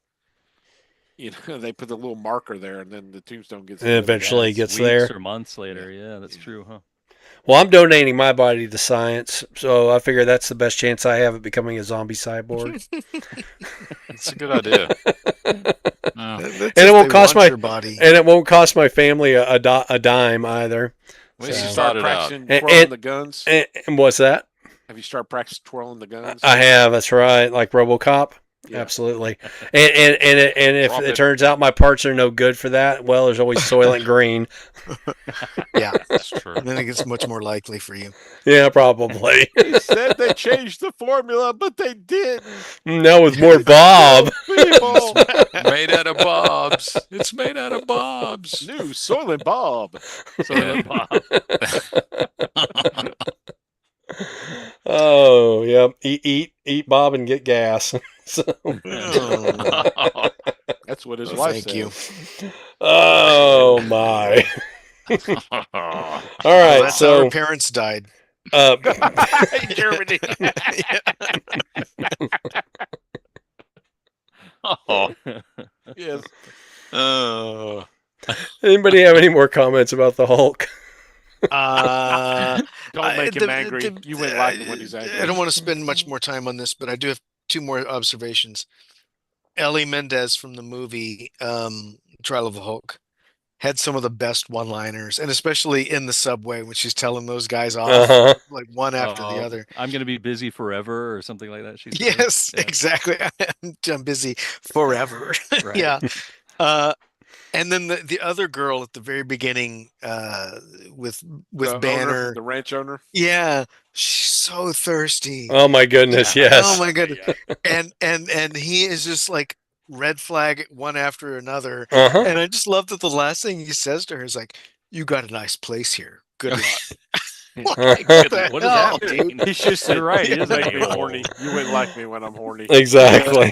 You know, they put the little marker there, and then the tombstone gets And delivered. eventually it's gets weeks there. or months later. Yeah, that's true, huh? Well, I'm donating my body to science, so I figure that's the best chance I have of becoming a zombie cyborg. it's a good idea. That's And if it won't they cost want my- your body. And it won't cost my family a dime either. At Have least you you So- thought start it out. practicing And- twirling and- the guns? And what's that? Have you started practicing twirling the guns? I have. That's right. Like RoboCop. Yeah. Absolutely. And if Drop it it. turns out my parts are no good for that, well, there's always Soylent Green. Yeah. That's true. And then it gets much more likely for you. Yeah, probably. He said they changed the formula, but they didn't. No, with more Bob. People. Made out of bobs. It's made out of bobs. New Soylent Bob. So Yeah. Bob, Oh, yeah. Eat Bob and get gas. So, Oh, That's what his no, wife thank said. you. oh my. All Well, right. that's how So our parents died. Germany. Oh. Yes. Oh. Anybody have any more comments about the Hulk? Don't make him angry. You wouldn't like him when he's angry. I don't want to spend much more time on this, but I do have two more observations. Ellie Mendez from the movie Trial of the Hulk had some of the best one-liners, and especially in the subway when she's telling those guys off, Uh-huh. like one after the other. I'm gonna be busy forever, or something like that. She says. Yes, Yeah. exactly. I'm busy forever. Right. Yeah. And then the other girl at the very beginning with The Banner. owner, the ranch owner. Yeah, she's so thirsty. Oh my goodness, Yeah. yes. Oh my goodness. And he is just like red flag one after another. Uh-huh. And I just love that the last thing he says to her is like, "You got a nice place here. Good luck." Like, Uh-huh. What does hell, that mean? He just said, You're right. He You doesn't make me know. horny. You wouldn't like me when I'm horny. Exactly.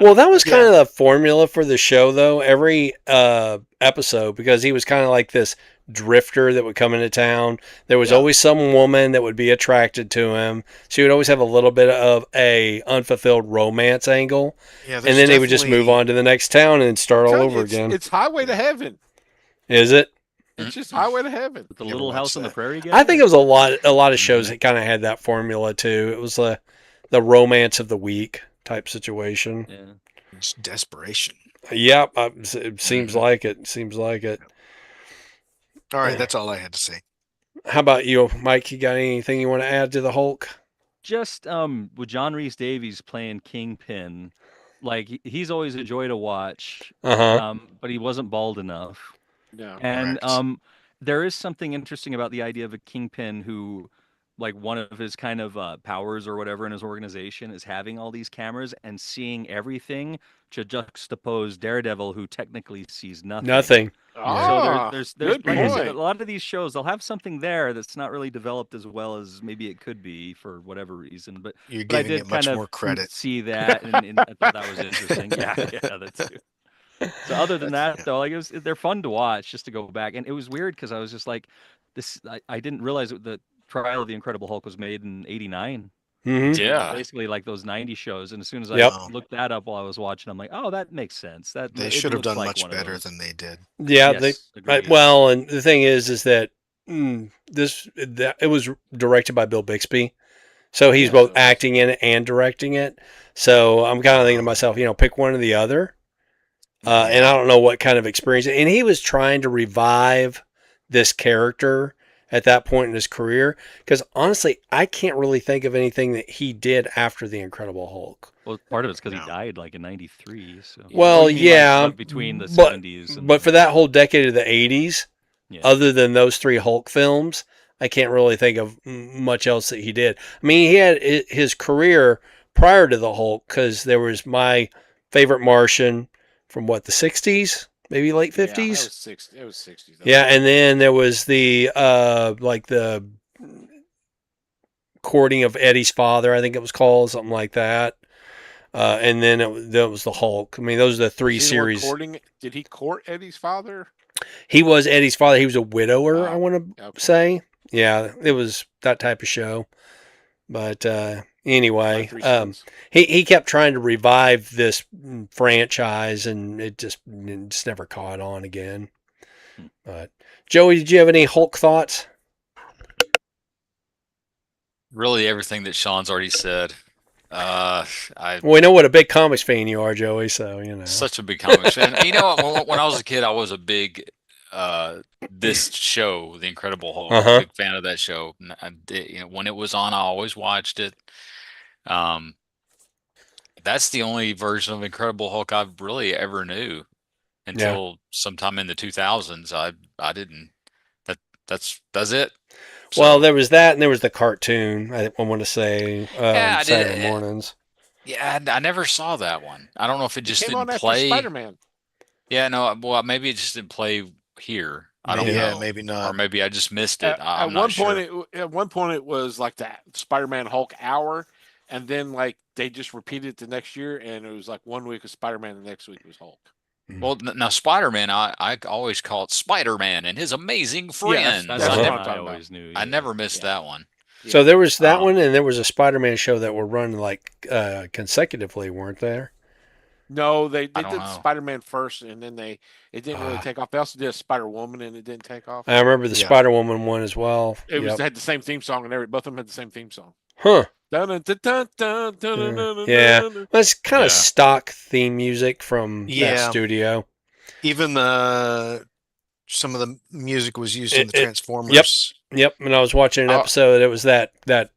Well, that was kind of the formula for the show, though. Every episode, because he was kind of like this drifter that would come into town. There was always some woman that would be attracted to him. So he would always have a little bit of a unfulfilled romance angle, Yeah, and then he would just move on to the next town and start all over again. It's Highway to Heaven. Is it? It's just Highway to Heaven. The Never Little watched House on the that. Prairie guy? I think it was a lot of shows that kind of had that formula too. It was the romance of the week type situation. Yeah. It's desperation. Yep, it seems like it. Seems like it. All right, that's all I had to say. How about you, Mike? You got anything you want to add to the Hulk? Just with John Rhys Davies playing Kingpin, like he's always a joy to watch. But he wasn't bald enough. No. And Correct. there is something interesting about the idea of a kingpin who, like, one of his kind of powers or whatever in his organization is having all these cameras and seeing everything, to juxtapose Daredevil, who technically sees nothing. Nothing. Ah, So there's good like I said, a point. lot of these shows, they'll have something there that's not really developed as well as maybe it could be for whatever reason. But You're I giving did it much kind of more credit. see that, and I thought that was interesting. Yeah, that too. So other than that, though, like they're fun to watch just to go back. And it was weird because I was just like, I didn't realize that the Trial of the Incredible Hulk was made in '89. Mm-hmm. Yeah. Basically like those '90s shows. And as soon as I Yep. looked that up while I was watching, I'm like, oh, that makes sense. They It should have looks done like much one of better those. than they did. Yeah. Yes, agreed. Well, and the thing is that it was directed by Bill Bixby, so he's Yeah, both so- acting in it and directing it. So I'm kind of thinking to myself, pick one or the other. And I don't know what kind of experience. And he was trying to revive this character at that point in his career, because honestly, I can't really think of anything that he did after the Incredible Hulk. Well, part of it's because No. he died like in '93. So Well, Or you mean, like, yeah, but between the but- '70s and But for that whole decade of the 80s, yeah. other than those three Hulk films, I can't really think of much else that he did. I mean, he had his career prior to the Hulk, because there was my favorite Martian from the 60s, maybe late 50s. It was 60s. Yeah, and then there was the the courting of Eddie's father, I think it was called, something like that. And then that was the Hulk. I mean, those are the three series. Did he court Eddie's father? He was Eddie's father. He was a widower, I want to Okay. say. Yeah, it was that type of show. But anyway, Three sons. he kept trying to revive this franchise, and it just never caught on again. But Joey, did you have any Hulk thoughts? Really, everything that Sean's already said. I Well, we know what a big comics fan you are, Joey. So such a big comic fan. And you know what? When I was a kid, I was a big this show, The Incredible Hulk. I was a big fan of that show. And I did, when it was on, I always watched it. That's the only version of Incredible Hulk I really ever knew until sometime in the 2000s. I didn't. That's it. Well, there was that, and there was the cartoon. I want to say I did. Saturday mornings. Yeah, I never saw that one. I don't know if it just Came on didn't after play. Spider-Man. Yeah, no. Well, maybe it just didn't play here. I don't Yeah, know. maybe not. Or maybe I just missed it. I'm At not one sure. point, at one point, it was like that Spider-Man Hulk hour, and then like they just repeated it the next year, and it was like 1 week of Spider-Man, the next week was Hulk. Well, now Spider-Man, I always call it Spider-Man and his amazing friends. That's That's the what one I'm I talking always knew. I yeah. never missed Yeah. that one. So there was that Um, one, and there was a Spider-Man show that were run like consecutively, weren't there? No, they I don't did know. Spider-Man first, and then it didn't really take off. They also did a Spider-Woman, and it didn't take off. I remember the Yeah. Spider-Woman one as well. It was Yep. had the same theme song, and both of them had the same theme song. Huh. Yeah. Yeah. That's kind Yeah. of stock theme music from that Yeah. studio. Even some of the music was used in the Yep. Transformers. Yep. And I was watching an Oh. episode. It was that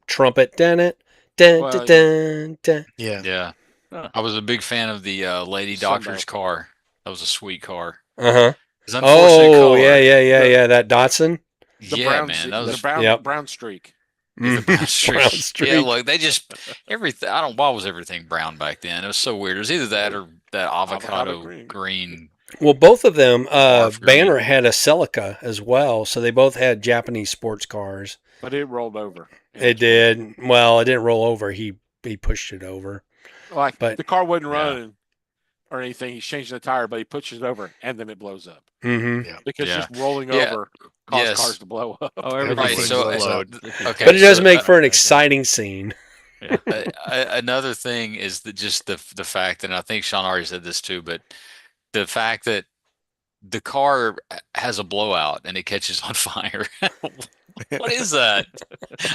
trompet. Dun it. Dun, Well, dun, dun, dun. Yeah. Yeah. Huh. I was a big fan of the Lady Doctor's car. That was a sweet car. Uh-huh. It's an unfortunate Oh, car. yeah. That Datsun. The Yeah, brown, man. That was the brown streak. the brown streak. Brown streak. Yeah, look, they just everything. I don't. Why was everything brown back then? It was so weird. It was either that or that avocado Avocado green. Well, both of them, Morph green. Banner had a Celica as well, so they both had Japanese sports cars. But it rolled over. It did. Well, it didn't roll over. He pushed it over. Like But- the car wasn't Yeah. running or anything. He's changing the tire, but he pushes it over, and then it blows up Mm-hmm. because Yeah. just rolling Yeah. over caused Yes. cars to blow up. Oh, Right, everything so- would so- explode. Okay, But it does so, make for an exciting scene. Another thing is that just the fact, and I think Sean already said this too, but the fact that the car has a blowout and it catches on fire. What is that?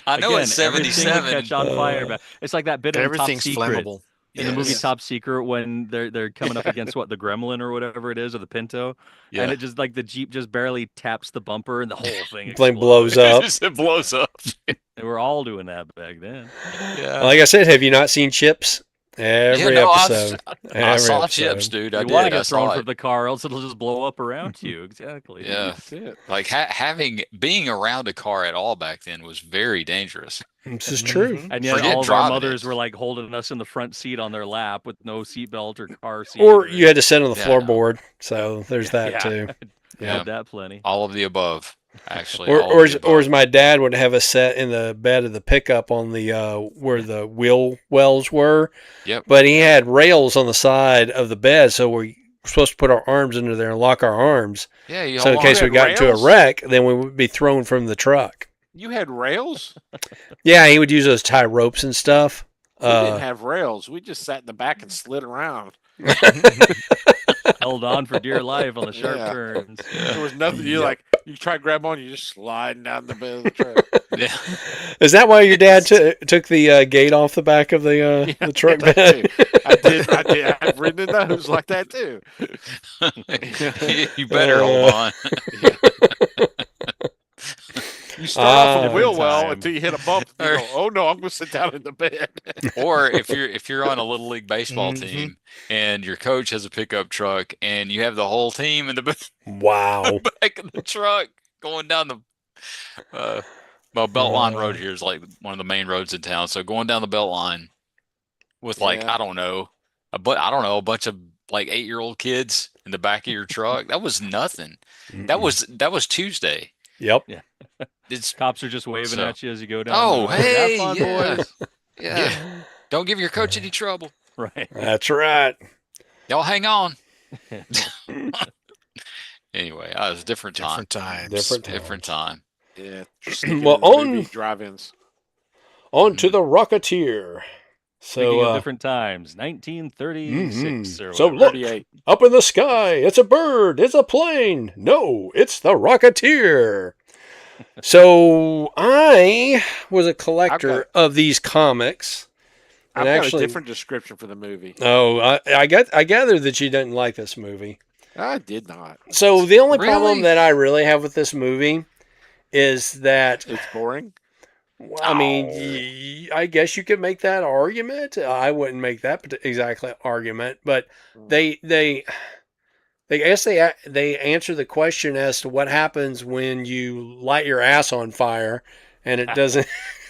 I know Again, it's everything would 77. catch on fire, but it's like that bit in Top Everything's Secret. flammable. In the movie Yes. Top Secret, when they're coming up against what, the Gremlin or whatever it is, or the Pinto, Yeah. and it just like the Jeep just barely taps the bumper and the whole thing Plane explodes. blows up. It blows up. They were all doing that back then. Yeah. Like I said, have you not seen Chips? Every Yeah, no, episode. I Every saw episode. Chips, dude. I You want to did. I get thrown saw from it. the car, else it'll just blow up around you. Exactly. Yeah. That's it. Like being around a car at all back then was very dangerous. This is true. And yet Forget all of our driving mothers it. were like holding us in the front seat on their lap with no seatbelt or car seat. Or you had to sit on the Yeah. floorboard. So there's that Yeah. too. We Yeah. had that plenty. All of the above, actually. Or all or of as, the or as above. my dad would have us set in the bed of the pickup on the where the wheel wells were. Yep. But he had rails on the side of the bed, so we were supposed to put our arms under there and lock our arms. Yeah, you So in hold case on. we had got into a rails? wreck, then we would be thrown from the truck. You had rails? Yeah, he would use those tie ropes and stuff. We didn't have rails. We just sat in the back and slid around. Held on for dear life on the sharp Yeah. turns. There was nothing. You Yep. like you try to grab on, you just sliding down the bed of the truck. Yeah. Is that why your dad took the gate off the back of the truck that bed? too. I did. I've ridden in those like that too. You better hold on. You start off on the Ah, wheel well time. until you hit a bump. You go, oh no, I'm going to sit down in the bed. Or if you're on a little league baseball Mhm. team and your coach has a pickup truck and you have the whole team in the Wow. back of the truck going down the well, Beltline Road here is like one of the main roads in town. So going down the Beltline with like Yeah. I don't know a bunch of like 8-year-old kids in the back of your truck. That was nothing. That was Tuesday. Yep. It's Cops are just waving So- at you as you go down. Oh, the road. Have hey, fun, yeah. boys. yeah. Don't give your coach any trouble. Right. That's right. Y'all hang on. Anyway, it was a different time. Different times. Different Time. Yeah. Well, on- drive-ins. On to the Rocketeer. Speaking So of different times, 1936 or So whatever. look, 38. up in the sky, it's a bird, it's a plane. No, it's the Rocketeer. So I was a collector of these comics. I've And got actually- a different description for the movie. Oh, I gathered that you didn't like this movie. I did not. So the only problem Really? that I really have with this movie is that It's boring. well, I mean, Oh. I guess you could make that argument. I wouldn't make that exactly argument, but they I guess they answer the question as to what happens when you light your ass on fire and it doesn't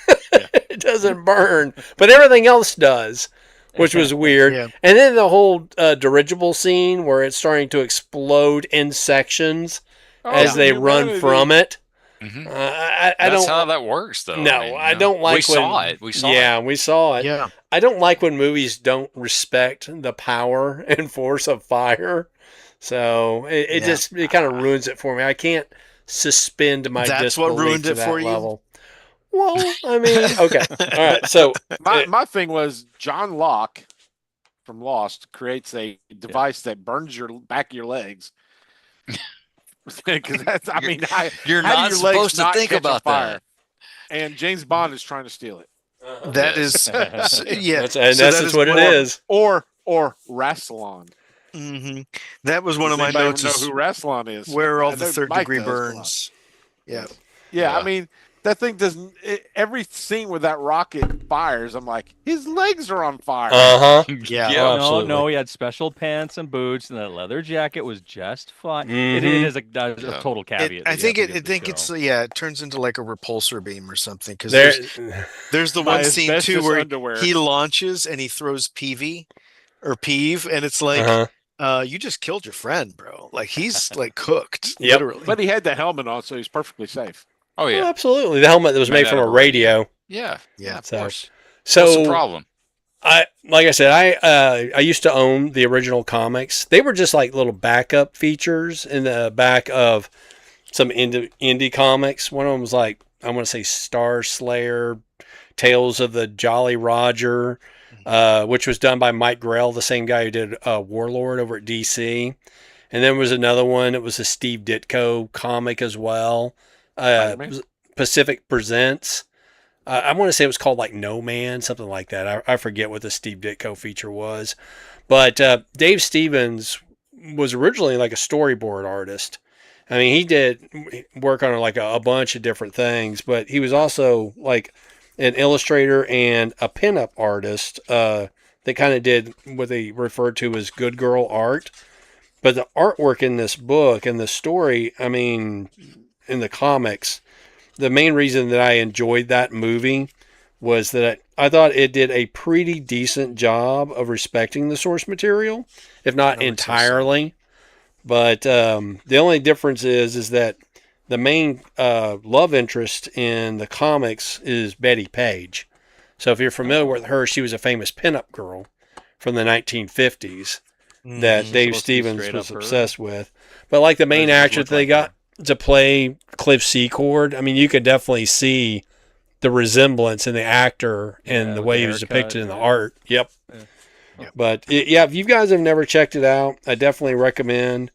it doesn't burn, but everything else does, which was weird. Yeah. And then the whole dirigible scene where it's starting to explode in sections as they run from it. Mhm. I That's don't. how that works, though. No, I don't like We when- saw it. We saw Yeah, it. we saw it. Yeah. I don't like when movies don't respect the power and force of fire. So it Yeah. just it kind of ruins it for me. I can't suspend my That's what disbelief ruined to it that for you? level. Well, I mean, okay, all right. So My thing was John Locke from Lost creates a device that burns your back of your legs. Because that's, I mean, You're how do not your legs supposed to not think catch on about fire? that. And James Bond is trying to steal it. That Yes. is, yeah. And so that's that just is what it one- is. Or Rassilon. Mhm. That was one Does of my anybody notes. know Is who Rassilon is? where are all I the know third Mike degree does. Come on. burns? Yeah. Yeah, Yeah. I mean, that thing doesn't. Every scene where that rocket fires, I'm like, his legs are on fire. Uh-huh. Yeah. Oh, No, absolutely. no, he had special pants and boots, and that leather jacket was just fine. It Mhm. is a total caveat. I that you think have to I give the think it's show. it turns into like a repulsor beam or something because There, there's the My one scene too asbestos where underwear. he launches and he throws peeve, and it's like uh-huh. you just killed your friend, bro. Like he's like cooked, Yep. literally. But he had the helmet on, so he's perfectly safe. Oh Oh, yeah. absolutely. The helmet that was Made made out from of a a radio. Yeah. Yeah. Of So- course. So What's the problem? like I said, I used to own the original comics. They were just like little backup features in the back of some indie comics. One of them was like, I want to say Star Slayer, Tales of the Jolly Roger, which was done by Mike Grell, the same guy who did Warlord over at DC. And then was another one. It was a Steve Ditko comic as well. Spider-Man? Pacific Presents. I want to say it was called like No Man, something like that. I forget what the Steve Ditko feature was. But Dave Stevens was originally like a storyboard artist. I mean, he did work on like a bunch of different things, but he was also like an illustrator and a pinup artist that kind of did what they referred to as good girl art. But the artwork in this book and the story, I mean, in the comics, the main reason that I enjoyed that movie was that I thought it did a pretty decent job of respecting the source material, if not I would say so. entirely. But the only difference is that the main love interest in the comics is Betty Page. So if you're familiar with her, she was a famous pinup girl from the 1950s that Mhm. Dave Supposed to be Stevens straight was up her? obsessed with. But like the main does it actor look that they like got to play Cliff Secord, I mean, you could definitely see the resemblance in the actor and Yeah, the with way the he was haircut, depicted in the yeah. art. Yep. Yeah. Yep. But yeah, if you guys have never checked it out, I definitely recommend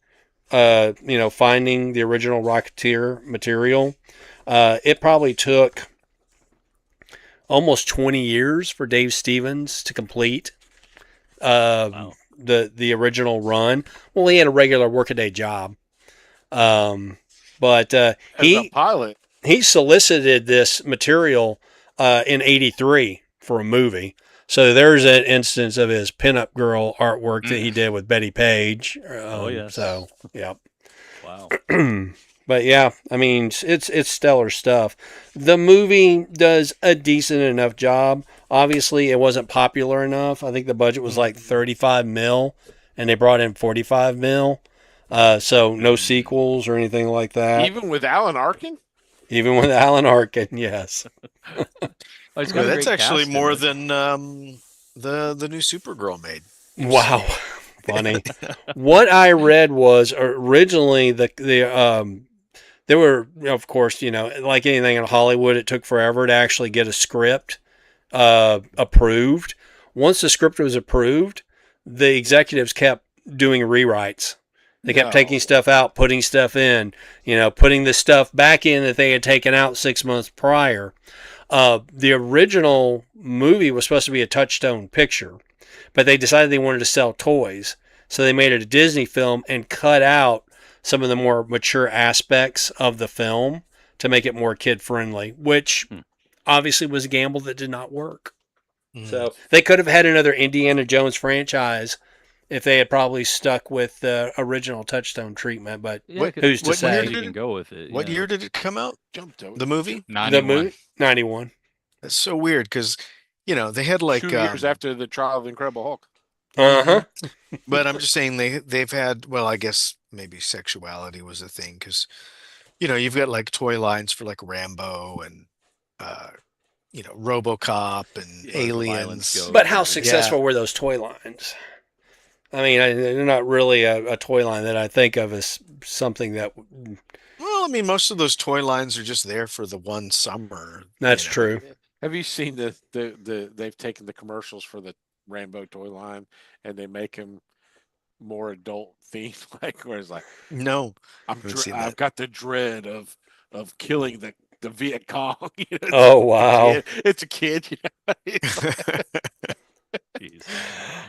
finding the original Rocketeer material. It probably took almost 20 years for Dave Stevens to complete Wow. the original run. Well, he had a regular workaday job. But As a he pilot, solicited this material in '83 for a movie. So there's an instance of his pinup girl artwork that he did with Betty Page. Oh, yes. So yeah. Wow. But yeah, I mean it's stellar stuff. The movie does a decent enough job. Obviously, it wasn't popular enough. I think the budget was like 35 mil, and they brought in 45 mil. So no sequels or anything like that. even with Alan Arkin, Even with Alan Arkin, yes. Oh, he's Yeah, got a that's great actually cast in more it. than the new Supergirl made. Wow, funny. What I read was originally there were, of course, like anything in Hollywood, it took forever to actually get a script approved. Once the script was approved, the executives kept doing rewrites. They kept taking stuff out, putting stuff in, putting the stuff back in that they had taken out 6 months prior. The original movie was supposed to be a Touchstone picture, but they decided they wanted to sell toys. So they made it a Disney film and cut out some of the more mature aspects of the film to make it more kid friendly, which obviously was a gamble that did not work. So they could have had another Indiana Jones franchise if they had probably stuck with the original Touchstone treatment, but Yeah, who's to what say? year You did can it- go with it. What yeah. year did it come out? jumped over The movie? 91. The movie? 91. That's so weird because they had like 2 years after the trial of the Incredible Hulk. Uh-huh. but I'm just saying they've had, well, I guess maybe sexuality was a thing because you've got like toy lines for like Rambo and RoboCop and Yeah, the violence Aliens. goes. But how successful were those toy lines? I mean, they're not really a toy line that I think of as something that... Well, I mean, most of those toy lines are just there for the one summer. That's you know. true. Have you seen they've taken the commercials for the Rambo toy line, and they make him more adult themed, like where it's like No, haven't seen I've that. got the dread of killing the Viet Cong. You know, Oh, wow. it's a kid. You know? It's like, Jeez.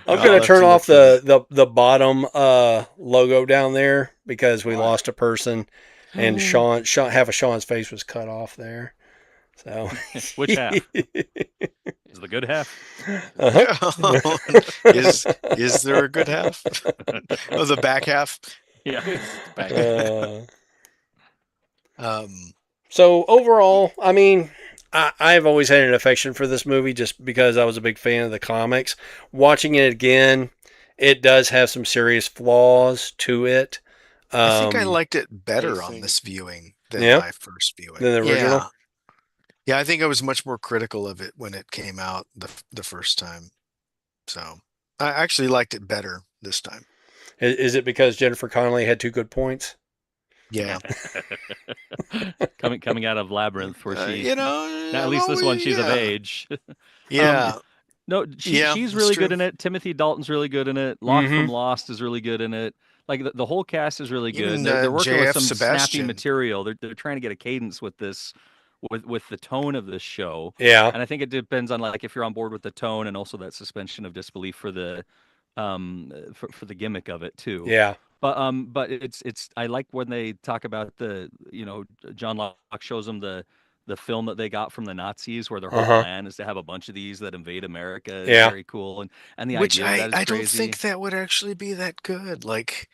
I'm I'll gonna have turn to look off for that. the bottom logo down there because we Why? lost a person, and Sean half of Sean's face was cut off there. So Which half is the good half? uh-huh. Is there a good half? Oh, the back half. Yeah. it's the back. Uh, Um, so overall, I mean, I've always had an affection for this movie just because I was a big fan of the comics. Watching it again, it does have some serious flaws to it. I think I Um, liked it better on Pacing. this viewing than Yeah? my first viewing. Than the original? Yeah. Yeah, I think I was much more critical of it when it came out the first time. So I actually liked it better this time. Is it because Jennifer Connelly had 2 good points? Yeah. coming out of Labyrinth, where she, You know, at I'm least this one, always, she's of yeah. age. Yeah. No, Yeah, she's that's really true. good in it. Timothy Dalton's really good in it. Locke Mm-hmm. from Lost is really good in it. Like the whole cast is really good. Even They're working with J.F. some snappy Sebastian. material. They're trying to get a cadence with this, with the tone of this show. Yeah. And I think it depends on like if you're on board with the tone and also that suspension of disbelief for the for the gimmick of it too. Yeah. But it's I like when they talk about the, John Locke shows them the film that they got from the Nazis, where their whole Uh-huh. plan is to have a bunch of these that invade America. Is Yeah. very cool, and the Which idea of that is I don't crazy. think that would actually be that good. Like,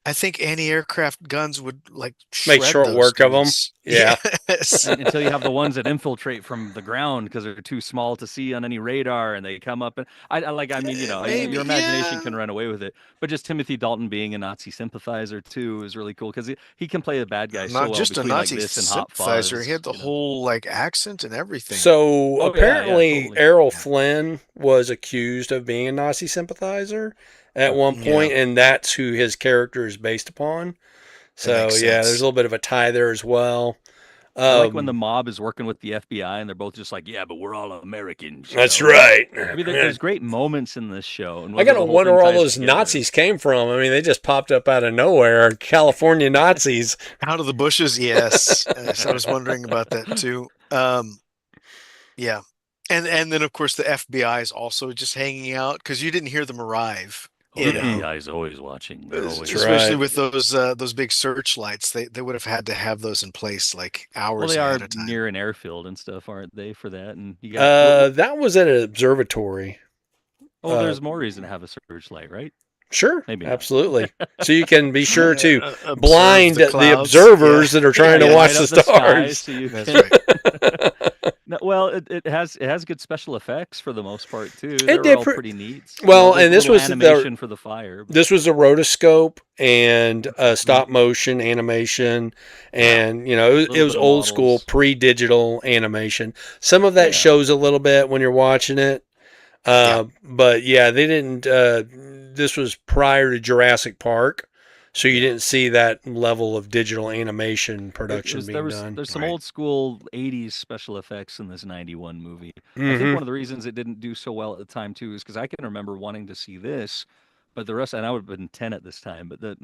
I think anti-aircraft guns would like Make shred short those work of 'em. guys. Yeah. Yes. Until you have the ones that infiltrate from the ground because they're too small to see on any radar, and they come up and I mean, Maybe, your imagination yeah. can run away with it, but just Timothy Dalton being a Nazi sympathizer too is really cool because he can play a bad guy so Not well just a between like Nazi this and Hot sympathizer. He Fuzz. had the whole like accent and everything. So Oh yeah, apparently totally. Errol Yeah. Flynn was accused of being a Nazi sympathizer at one Yeah. point, and that's who his character is based upon. That makes So yeah, there's sense. a little bit of a tie there as well. I like when the Um, mob is working with the FBI and they're both just like, yeah, but we're all Americans. that's know? right. I mean, there's great moments in this show, and I whether gotta the whole wonder thing where all ties those together. Nazis came from. I mean, they just popped up out of nowhere. California Nazis. Out of the bushes, yes. Yes, I was wondering about that too. Yeah. And then of course the FBI is also just hanging out because you didn't hear them arrive. Oh, You the know, FBI is always watching. They're always That's especially right. with those big searchlights, they would have had to have those in place like Well, hours they are ahead of time. near an airfield and stuff, aren't they? For that, and you got That was at an observatory. well, there's more reason to have a searchlight, right? Sure, Maybe not. absolutely. So you can be sure to Observe blind the clouds. observers Yeah. that are trying Yeah, to watch light the up sky stars. so you That's can. right. No, well, it has good special effects for the most part too. It They did were all pre- pretty neat. Well, the and this little was animation for the fire. But This was a rotoscope and stop motion animation, and it was, Little bit of old school models. pre-digital animation. Some of that Yeah. shows a little bit when you're watching it, but yeah, they didn't. This was prior to Jurassic Park, so you didn't see that level of digital animation production being done. There's some Right. old school 80s special effects in this 91 movie. I think Mhm. one of the reasons it didn't do so well at the time too is because I can remember wanting to see this, but the rest, and I would have been 10 at this time, but the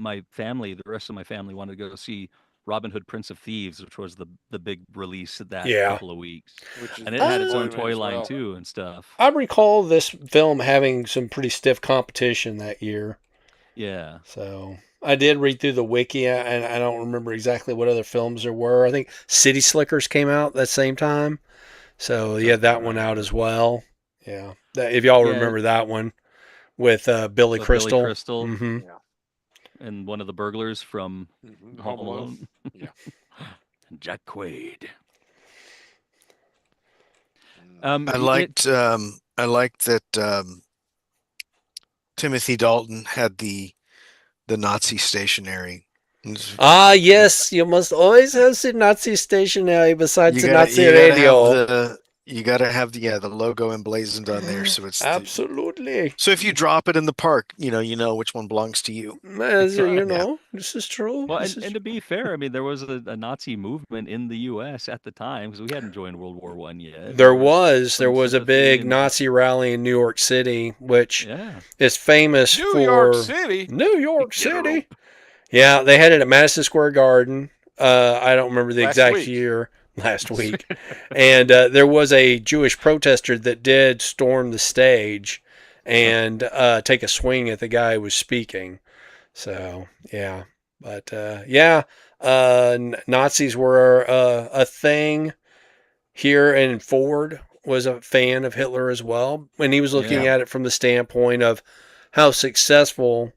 rest of my family wanted to go see Robin Hood Prince of Thieves, which was the big release of that Yeah. couple of weeks. Which is And it had its own disappointment toy as line well. too and stuff. I recall this film having some pretty stiff competition that year. Yeah. So I did read through the wiki, and I don't remember exactly what other films there were. I think City Slickers came out that same time, so you had that one out as well. Yeah, if y'all Yeah. remember that one with Billy With Crystal. Billy Crystal Hmm. and one of the burglars from Home Alone. Yeah. Jack Quaid. I liked that Timothy Dalton had the Nazi stationery. Ah, yes, you must always have some Nazi stationery besides the Nazi gotta radio. You got to have the logo emblazoned on there, so Absolutely. so if you drop it in the park, you know which one belongs to you. As you Yeah. know, this is true. Well, This and is to be fair, I mean, there was a Nazi movement in the U.S. at the time because we hadn't joined World War One yet. there Some was a sympathy big and Nazi rally in New York City, which yeah, is famous New York for City. New York Get a City. rope. Yeah, they had it at Madison Square Garden. I don't remember the Last exact week. year last week. And there was a Jewish protester that did storm the stage and take a swing at the guy who was speaking. So, yeah. But, Nazis were a thing here, and Ford was a fan of Hitler as well. And he was looking Yeah. at it from the standpoint of how successful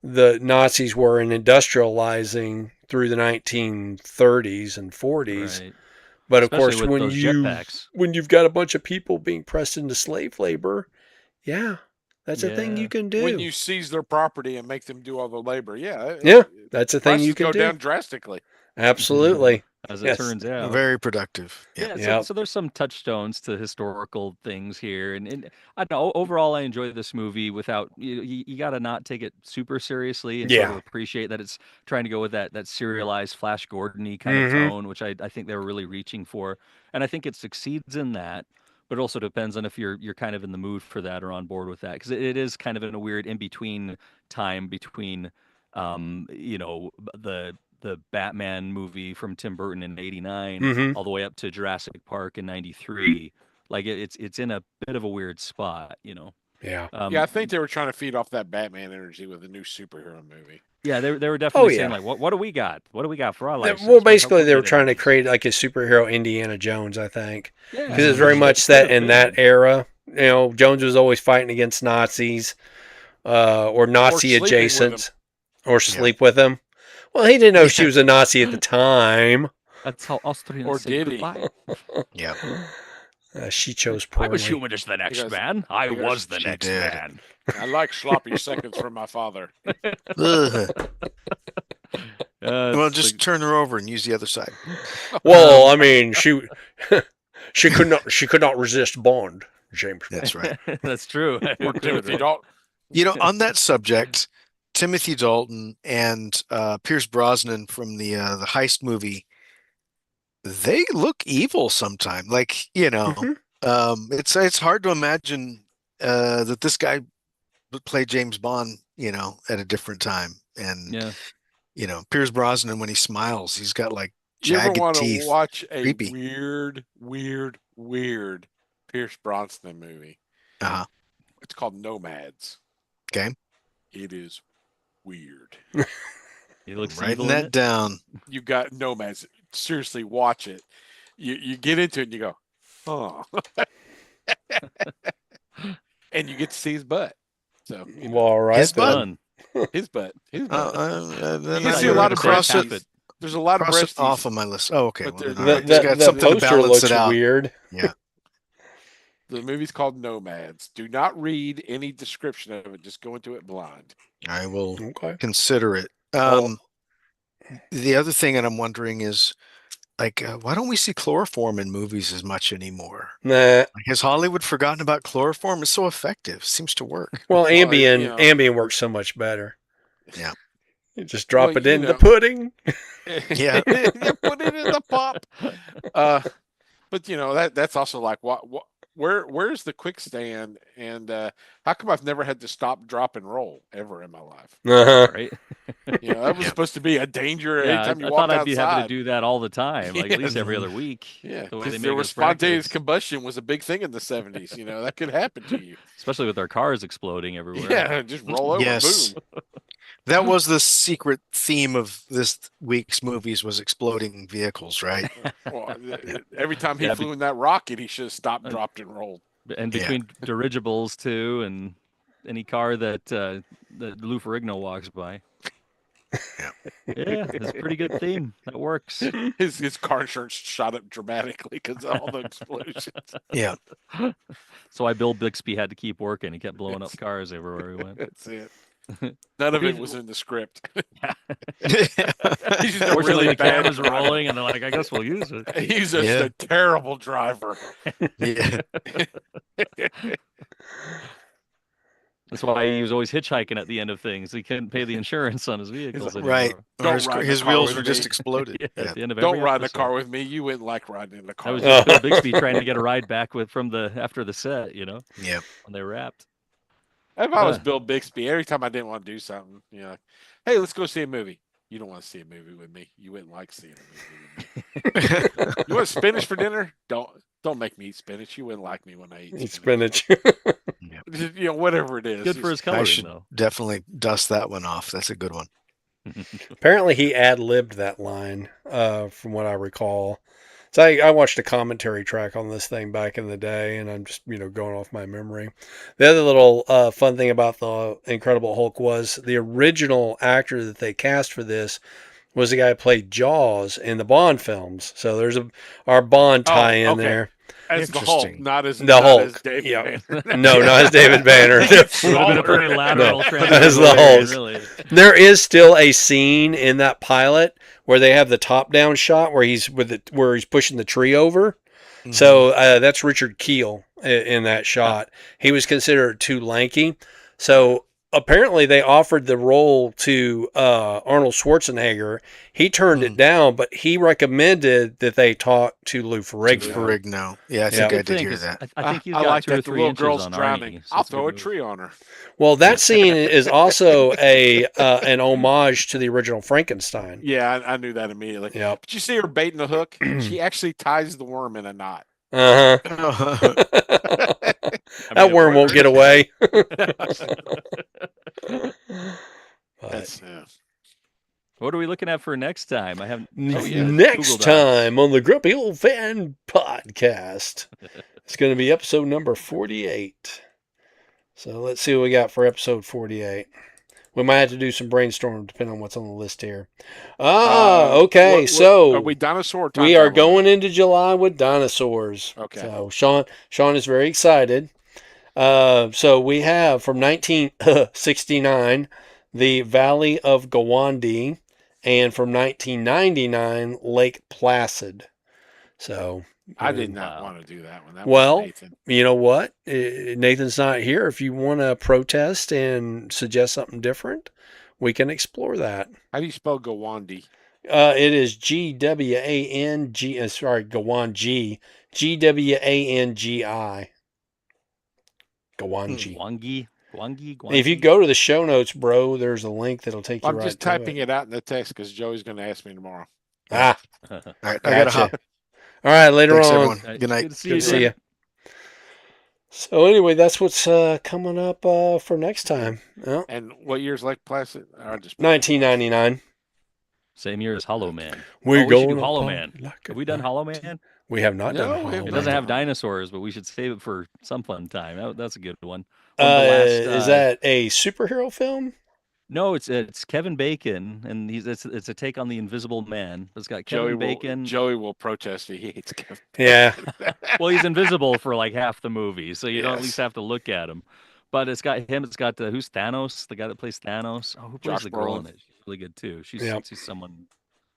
the Nazis were in industrializing through the 1930s and 40s. right. But of Especially course, with those jetpacks. when you've got a bunch of people being pressed into slave labor, yeah, that's a thing Yeah. you can do. When you seize their property and make them do all the labor, Yeah, that's a thing prices you can go do. down drastically. Absolutely. As it Yes. turns out. Very productive. Yeah. Yeah, Yep. so there's some touchstones to historical things here, and I don't know. Overall, I enjoy this movie without you got to not take it super seriously and sort Yeah. of appreciate that it's trying to go with that serialized Flash Gordon-y kind of Mhm. tone, which I think they were really reaching for, and I think it succeeds in that. But it also depends on if you're kind of in the mood for that or on board with that, because it is kind of in a weird in between time between, the Batman movie from Tim Burton in '89 Mhm. all the way up to Jurassic Park in '93. Like it's in a bit of a weird spot. Yeah. Yeah, I think they were trying to feed off that Batman energy with a new superhero movie. Yeah, they were Oh definitely yeah. saying like, what do we got? What do we got for our license? Well, What basically, can they we were get trying to introduced? create like a superhero Indiana Jones, I think, Yeah, because it's Mhm. very which much it could set have in that been. era. Jones was always fighting against Nazis, or Nazi sleeping with 'em. adjacent, or Yeah. sleep with them. Well, he didn't know she Yeah. was a Nazi at the time. That's how Austrians Or say did he? goodbye. Yeah. She chose I was poorly. human as the next goes- man. I he goes, was the "She next did." man. I like sloppy seconds from my father. Ugh. Well, It's just turn her over and use the other side. Well, I mean, she could not resist Bond, James. That's right. that's true. Or Timothy Dalton. On that subject, Timothy Dalton and Pierce Brosnan from the heist movie, they look evil sometimes. Like, Mhm. it's hard to imagine that this guy would play James Bond, at a different time. And Yeah. Pierce Brosnan, when he smiles, he's got like You ever jagged want to teeth. watch a Creepy. weird Pierce Brosnan movie? Uh-huh. It's called Nomads. Okay. It is weird. He looks Writing evil in that it. down. You got Nomads. Seriously, watch it. You get into it and you go, oh. And you get to see his butt. So Well, all right. His butt? Fun. his butt. His butt. Then You can I see a lot gotta of cross breast. it, There's a lot of cross it breasties. off of my list. Oh, okay. But Well, there's- then, all right. the- It's got something to poster balance looks it out. weird. Yeah. The movie's called Nomads. Do not read any description of it. Just go into it blind. I will Okay. consider it. Oh. The other thing that I'm wondering is, like, why don't we see chloroform in movies as much anymore? Nah. Like, has Hollywood forgotten about chloroform? It's so effective. Seems to work. Well, Well, Ambien Ambien works so much better. Yeah. You just drop Well, it in the pudding. Yeah. You put it in the pop. But that's also like where's the quick stand, and how come I've never had to stop, drop, and roll ever in my life? Uh-huh. Right. That was Yeah. supposed to be a danger Yeah, anytime you I walk thought I'd outside. be having to do that all the time, like at least Yes. every other week. Yeah, the way because they there make was us spontaneous practice. combustion was a big thing in the 70s. That could happen to you. Especially with our cars exploding everywhere. Yeah, just roll over. Yes. Boom. That was the secret theme of this week's movies, was exploding vehicles, right? Well, every time he Yeah, flew in that rocket, he should have stopped, dropped, and rolled. And Yeah. between dirigibles too, and any car that Lou Ferrigno walks by. Yeah. Yeah, it's a pretty good theme. That works. His car insurance shot up dramatically because of all the explosions. Yeah. So why Bill Bixby had to keep working. He kept blowing up cars everywhere he went. That's it. None of it Dude, was in the script. Yeah. He's just a Fortunately, really the bad cameras are driver. rolling, and they're like, "I guess we'll use it." He's just Yeah. a terrible driver. Yeah. That's why he was always hitchhiking at the end of things. He couldn't pay the insurance on his vehicles like, Right. anymore. Or Don't ride in the his car wheels with were just me. exploded. Yeah, Yeah. at the end of Don't every ride in the episode. car with me. You wouldn't like riding in the That car. was just Bill Bixby trying to get a ride back from after the set, Yeah. when they wrapped. If I was Uh. Bill Bixby, every time I didn't want to do something, like, hey, let's go see a movie. You don't want to see a movie with me. You wouldn't like seeing a movie with me. You want spinach for dinner? Don't make me eat spinach. You wouldn't like me when I eat spinach. Spinach. Just, whatever it is. Good for his I coloring, should though. definitely dust that one off. That's a good one. Apparently, he ad-libbed that line, from what I recall. So I watched a commentary track on this thing back in the day, and I'm just going off my memory. The other little fun thing about the Incredible Hulk was the original actor that they cast for this was the guy who played Jaws in the Bond films. So there's our Bond tie-in okay. there. As the Hulk, Interesting. not as The Hulk. as David Yeah. Banner. No, not as David Banner. Would have been a pretty Smaller. lateral No, transition. as the Hulk. Really. There is still a scene in that pilot where they have the top-down shot where he's pushing the tree over. Mhm. So that's Richard Keel in that shot. He was considered too lanky. So apparently they offered the role to Arnold Schwarzenegger. He turned it down, but he recommended that they talk to Lou Ferrigno. Ferrigno. Yeah, I Yeah. think I did hear that. I think he's I got like 2 or that. The 3 little inches girl's on drowning. Arnie. So I'll it's a throw a good move. tree on her. Well, that scene is also an homage to the original Frankenstein. Yeah, I knew that immediately. Yep. But you see her baiting the hook? She actually ties the worm in a knot. Uh-huh. That worm won't get away. That's What are we looking at for next time? I haven't. Oh, yeah, Next Google Docs. time on the Grumpy Old Fan Podcast, it's going to be episode number 48. So let's see what we got for episode 48. We might have to do some brainstorm depending on what's on the list here. Okay. So are we dinosaur? Or time we are traveler? going into July with dinosaurs. Okay. So Sean is very excited. So we have from 1969, the Valley of Gowandi, and from 1999, Lake Placid. So I did not Wow. want to do that one. That Well, was Nathan. you know what? Nathan's not here. If you want to protest and suggest something different, we can explore that. How do you spell Gowandi? It is Gwangi. Sorry, Gwangi. Gwangi. Gwangi. Gwangi. If you go to the show notes, bro, there's a link that'll take you I'm right just to typing it. it out in the text because Joey's going to ask me tomorrow. Ah, All right, I gotta gotcha. hop. All right, later Thanks, on. everyone. All right, Good night. Good to see Good you. to see Dan. you. So anyway, that's what's coming up for next time. Well, And what year's Lake Placid? I just 1999. Same year as Hollow Man. We're we should do going Hollow upon Man. like Have a we done night. Hollow Man? We have not No, done we Hollow haven't It done doesn't Man. have dinosaurs, but we should save it for some fun time. That's a good one. One of the last, Is that a superhero film? No, it's Kevin Bacon, and it's a take on the Invisible Man. It's got Kevin Bacon. Joey will protest. He hates Kevin. Yeah. Well, he's invisible for like half the movie, so you don't at Yes. least have to look at him. But it's got him. It's got who's Thanos? The guy that plays Thanos. Oh, who plays Josh the girl in Brolin. it? She's really good too. She's Yep. she's someone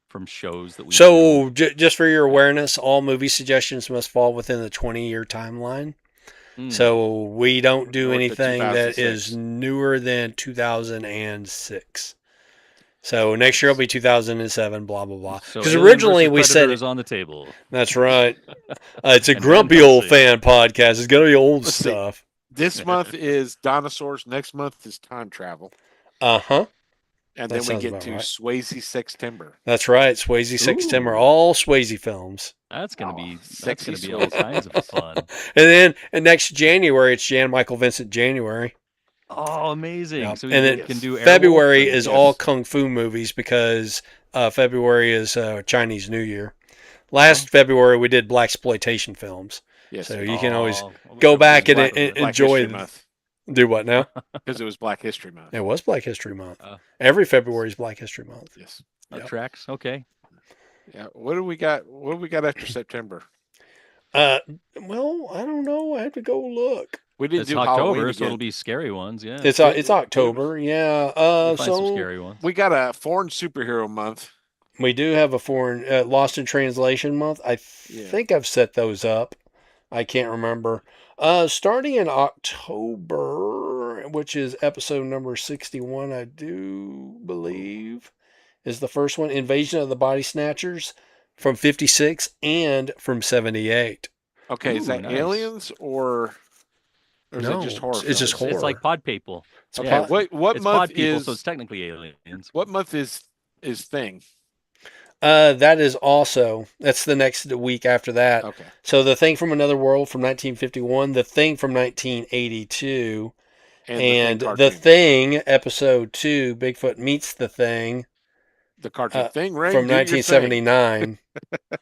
from shows that we. So just for your awareness, all movie suggestions must fall within the 20-year timeline. Hmm. So we don't do North of anything that 2006. is newer than 2006. So next year will be 2007, blah, blah, blah. So Because Alien originally versus we Predator said is on the table. that's right. It's a And grumpy Van old Helsing. fan podcast. It's going to be old Let's see. stuff. This month is dinosaurs. Next month is time travel. Uh-huh. And That then we sounds get about to right. Swayze September. That's right. Swayze September. Ooh. All Swayze films. That's gonna Oh, be that's sexy gonna be Swayze. all kinds of fun. And next January, it's Jan Michael Vincent January. Oh, amazing! Yep. So And we then can do February Airwolf and- is all kung fu movies because February is Chinese New Year. Last February we did black exploitation films, Yes. so you can always Oh, go back and Black enjoy. History Month. Do what now? Because it was Black History Month. It was Black History Month. Uh. Every February is Black History Month. Yes. that Yep. tracks. Okay. Yeah. What do we got? What do we got after September? Well, I don't know. I have to go look. We didn't It's do Halloween October, so it'll again. be scary ones. Yeah, It's October. Yeah. we'll find some So scary ones. We got a foreign superhero month. we do have a foreign Lost in Translation month. I Yeah. think I've set those up. I can't remember. Starting in October, which is episode number 61, I do believe, is the first one. Invasion of the Body Snatchers from 56 and from 78. Okay, is Ooh, that nice. aliens or is that just No, horror it's just films? horror. It's like Pod People. It's Okay, Yeah, what it's month Pod People, so it's is technically aliens. what month is Thing? That is also, that's the next week after that. Okay. So The Thing from Another World from 1951, The Thing from 1982, and the The cartoon. Thing, episode 2, Bigfoot Meets the Thing, The cartoon Thing Ring, from do your thing. 1979. That's The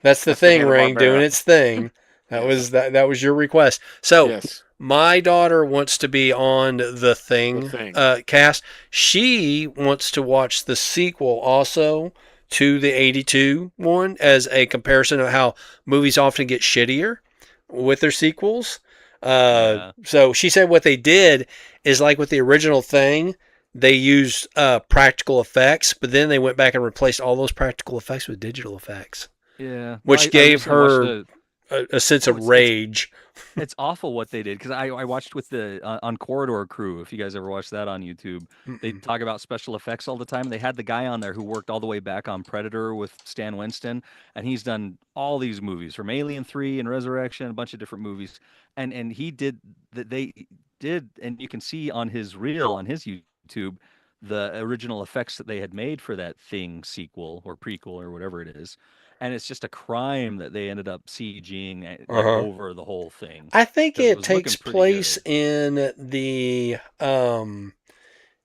That's the Thing Ring doing Hanna-Barbera. its thing. That Yes. was that was your request. So Yes. my daughter wants to be on The Thing, The Thing. cast. She wants to watch the sequel also to the 82 one as a comparison of how movies often get shittier with their sequels. Yeah. So she said what they did is like with the original Thing, they used practical effects, but then they went back and replaced all those practical effects with digital effects, Yeah, which I gave recently watched her a sense Oh, of it's- rage. It's awful what they did because I watched with the on Corridor Crew. If you guys ever watched that on YouTube, they Mm-mm. talk about special effects all the time. They had the guy on there who worked all the way back on Predator with Stan Winston, and he's done all these movies from Alien 3 and Resurrection, a bunch of different movies, and he did that. They did, and you can see on his reel on his YouTube the original effects that they had made for that Thing sequel or prequel or whatever it is. And it's just a crime that they ended up CGing like Uh-huh. over the whole thing I think because it it was looking takes pretty place good. in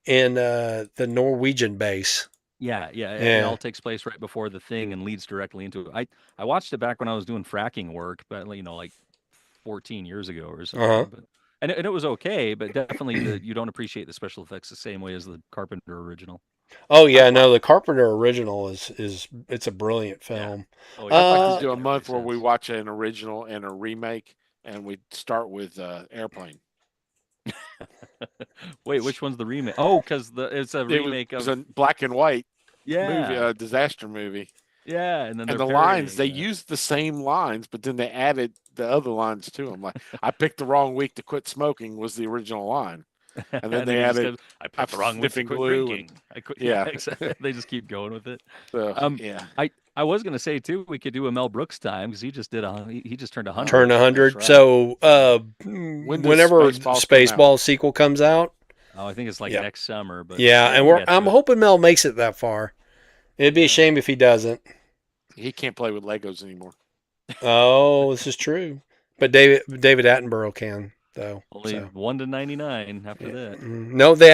the Norwegian base. Yeah, yeah, it Yeah. all takes place right before the thing and leads directly into it. I watched it back when I was doing fracking work, but like 14 years ago or Uh-huh. something. But and it was okay, but definitely you don't appreciate the special effects the same way as the Carpenter original. Oh yeah, no, the Carpenter original is it's a brilliant Yeah. film. Oh I'd yeah, like it's to do a taken every month where we since. watch an original and a remake, and we start with Airplane. Wait, which one's the remake? Oh, because it's a remake It was of a black and white movie, yeah, disaster movie. yeah, and then And they're the lines, parodying they that. used the same lines, but then they added the other lines to them. Like, I picked the wrong week to quit smoking was the original line. And then And they he just added, goes, I I'm picked the wrong week to sniffing quit glue. drinking. I quit. Yeah, Yeah. exactly. They just keep going with it. So, Um, yeah. I was gonna say too, we could do a Mel Brooks time because he just did he just turned 100. Turn 100. right. So When does whenever Spaceballs come out? Spaceballs sequel comes out, Oh, I think it's like Yeah. next summer, but yeah, we'll and get to I'm it. hoping Mel makes it that far. It'd be a Yeah. shame if he doesn't. He can't play with Legos anymore. Oh, this is true. But David Attenborough can though. Only So. 1 to 99 after Yeah. that. No, they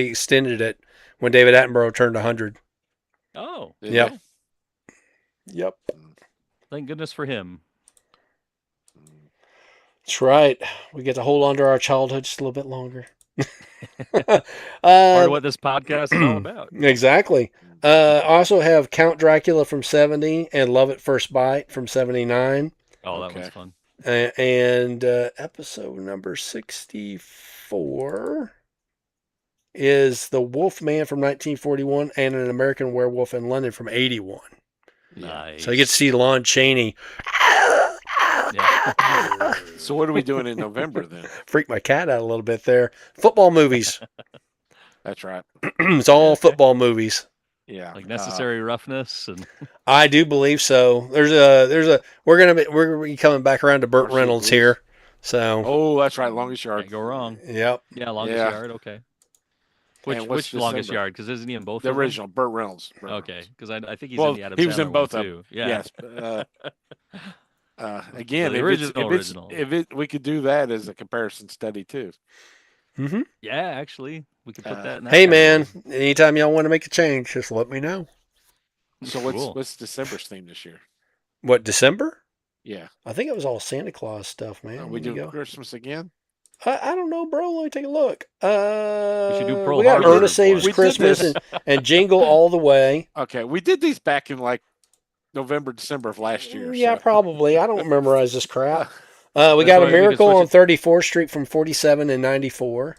extended it when David Attenborough turned 100. Oh, Did Yep. they? Yep. thank goodness for him. That's right. We get to hold on to our childhood just a little bit longer. Part of what this podcast is all about. Exactly. I also have Count Dracula from 70 and Love at First Bite from 79. Oh, that was Okay. fun. And episode number 64 is The Wolf Man from 1941 and An American Werewolf in London from 81. Nice. So you get to see Lon Chaney. Yeah. So what are we doing in November then? Freak my cat out a little bit there. Football movies. That's right. It's all football movies. Yeah. Like Necessary Roughness and I do believe so. We're gonna be coming back around to Burt Varsity Reynolds Blues. here. So Oh, that's right. Longest yard. can't go wrong. yep. Yeah, Longest Yeah. Yard. Okay. And what's Which Longest December? Yard? Because isn't he in both The of them? original, Burt Reynolds. Burt Okay, Reynolds. because I think he's Well, in the Adam he was Sandler in both one of too. them. Yeah. Yes. Again, the if original. we could do that as a comparison study too. Hmm. Yeah, actually, we could put that in that Hey man, category. anytime y'all want to make a change, just let me know. So Cool. what's December's theme this year? What, December? Yeah. I think it was all Santa Claus stuff, man. Are we Let me doing go. Christmas again? I don't know, bro. Let me take a look. should do Pearl We got Harbor Ernest Saves We did Christmas this. and Jingle All the Way. Okay, we did these back in like November, December of last year. Yeah, so. probably. I don't memorize this crap. We That's got a why we could Miracle switch on it. 34th Street from 47 and 94.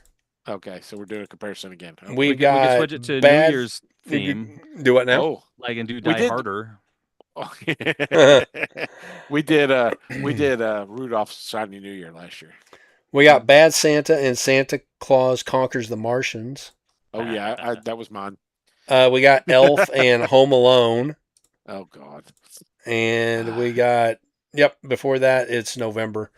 Okay, so we're doing a comparison again. Okay. We've We could got switch it to New Bad. Year's theme, Do what now? Oh, like and do we Die did. Harder. we did Rudolph's Shiny New Year last year. We got Bad Santa and Santa Claus Conquers the Martians. Oh yeah, that was mine. We got Elf and Home Alone. Oh God. And we got, before that, it's November.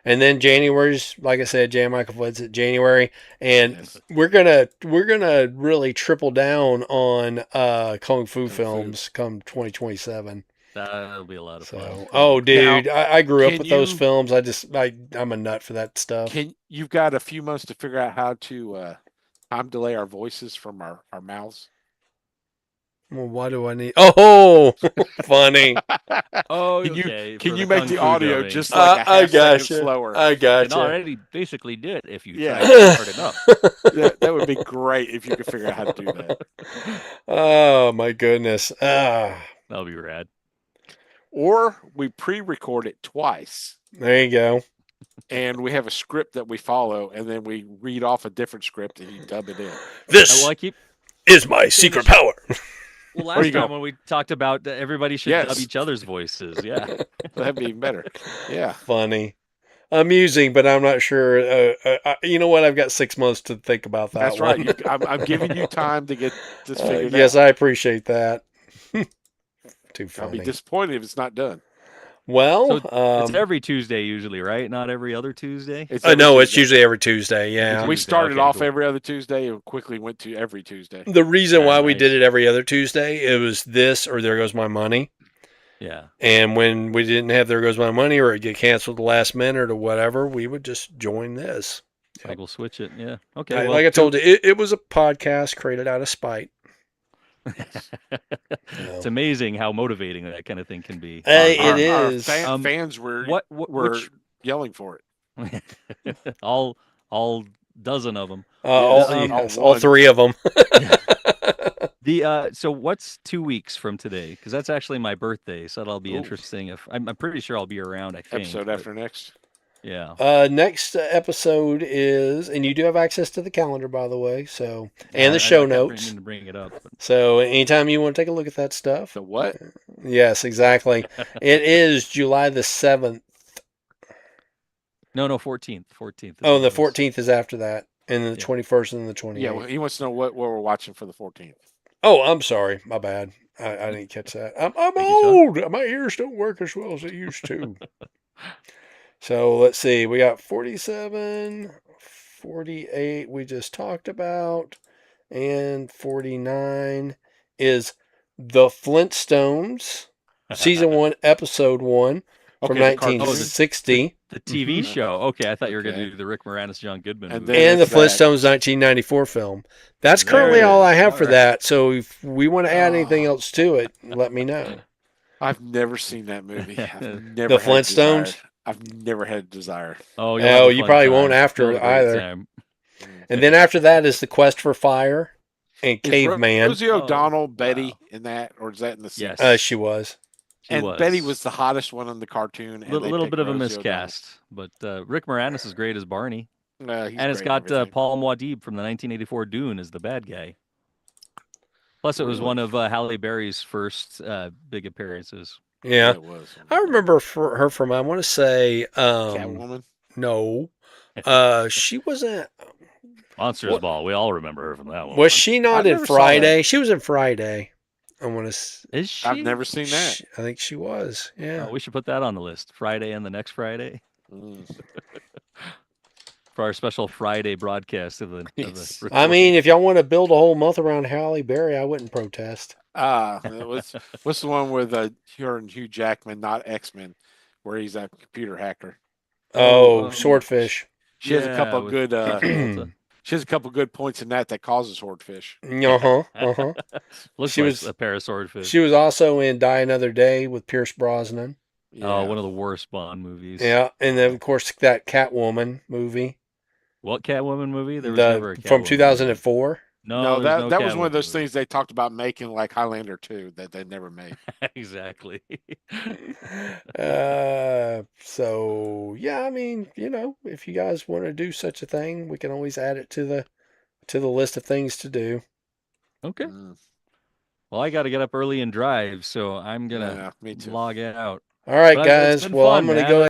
And then January's, like I said, Jan Michael Foods at January. And Yes. we're gonna really triple down on Kung Fu Kung Fu. films come 2027. That'll be a lot of fun. So, oh, dude, I grew up can with those you- films. I'm a nut for that stuff. You've got a few months to figure out how to time delay our voices from our mouths. Well, why do I need? Oh, funny. Oh, Can you- okay. Can for you the make Kung the Fu audio dubbing. just like a I half second gotcha. slower? I You gotcha. can already basically do it if you Yeah. try hard enough. That would be great if you could figure out how to do that. Oh my goodness. That'll be rad. Or we pre-record it twice, There you go. and we have a script that we follow, and then we read off a different script and you dub it in. This Well, I keep. is my secret power. Well, There last you go. time when we talked about everybody should Yes. dub each other's voices, yeah. That'd be even better. Yeah. Funny. Amusing, but I'm not sure. You know what? I've got 6 months to think about that That's one. right. I'm giving you time to get this figured yes, out. I appreciate that. Too I'll be funny. disappointed if it's not done. Well, It's every Tuesday usually, right? Not every other Tuesday. It's I every know it's Tuesday. usually every Tuesday. Yeah. We Tuesday, started okay, off cool. every other Tuesday and quickly went to every Tuesday. The reason Yeah, why we nice. did it every other Tuesday, it was this or There Goes My Money. Yeah. And when we didn't have There Goes My Money or it get canceled the last minute or whatever, we would just join this. Like we'll switch it. Yeah. Okay. Like I told you, it was a podcast created out of spite. It's amazing how motivating that kind of thing can be. Hey, Our- it our is. fans were What yelling for it. all dozen of them. All one. 3 of them. So what's 2 weeks from today? Because that's actually my birthday, so that'll be Ooh. interesting. If I'm pretty sure I'll be around. I think Episode but- after next. Yeah. Next episode is, and you do have access to the calendar, by the way. So, Yeah, and the I show kept notes. meaning to bring it up. But So, anytime you want to take a look at that stuff. The what? Yes, exactly. It is July the 7th. no, 14th. 14th. Oh, and the 14th is after that, and then the Yeah. 21st and the 28th. Yeah, well, he wants to know what we're watching for the 14th. Oh, I'm sorry. My bad. I didn't catch that. I'm Thank you, Sean. old. My ears don't work as well as they used to. So let's see. We got 47, 48 we just talked about, and 49 is The Flintstones, Season 1, Episode 1 from Okay, the cartoon. 1960. The TV Mhm. show. Okay, I thought you were going Okay. to do the Rick Moranis, John Goodman And movie. then And the after that- Flintstones 1994 film. That's There currently it all is. I have for All right. that. So if we want to add anything Oh. else to it, let me know. I've never seen that movie. I've never The had a desire. Flintstones? I've never had a desire. Oh, Oh, you'll have a you fun probably time. won't after You'll have a great either. time. And then after that is The Quest for Fire and Is Caveman. Rosie O'Donnell Betty wow. in that, or is that in the Yes. sequel? She was. She And Betty was the hottest one in the cartoon. And they little picked bit of a Rosie O'Donnell. miscast, but Rick Moranis is great as Barney, He's and it's great got in everything. Paul Muad'Dib from the 1984 Dune as the bad guy. Plus, it was Really? one of Halle Berry's first big appearances. Yeah. it was. I remember her from, I want to say, Catwoman. no. She wasn't, Monsters What- Ball. We all remember her from that one. was she not I in never saw Friday? She was in Friday. I want to, Is she? I've never seen that. I think she was. Yeah. Oh, we should put that on the list. Friday and the next Friday Mm. for our special Friday broadcast of the. Yes. I mean, if y'all want to build a whole month around Halle Berry, I wouldn't protest. What's the one with her and Hugh Jackman, not X-Men, where he's a computer hacker? Oh, um, Swordfish. She has a couple of with good. Travolta. She has a couple of good points in that causes swordfish. Uh-huh. Uh-huh. Looks She like was- a pair of swordfish. She was also in Die Another Day with Pierce Brosnan. Oh, one of the worst Bond movies. Yeah, and then of course that Catwoman movie, What Catwoman movie? There was never a from Catwoman 2004. No, there's that no that was one cattle of those food. things they talked about making, like Highlander 2, that they never made. Exactly. So yeah, I mean, if you guys want to do such a thing, we can always add it to the list of things to do. Okay. Mm, Well, I got to get up early and drive, so I'm gonna yeah, me too. log out. All right, But it's guys. been Well, I'm fun, going to man. go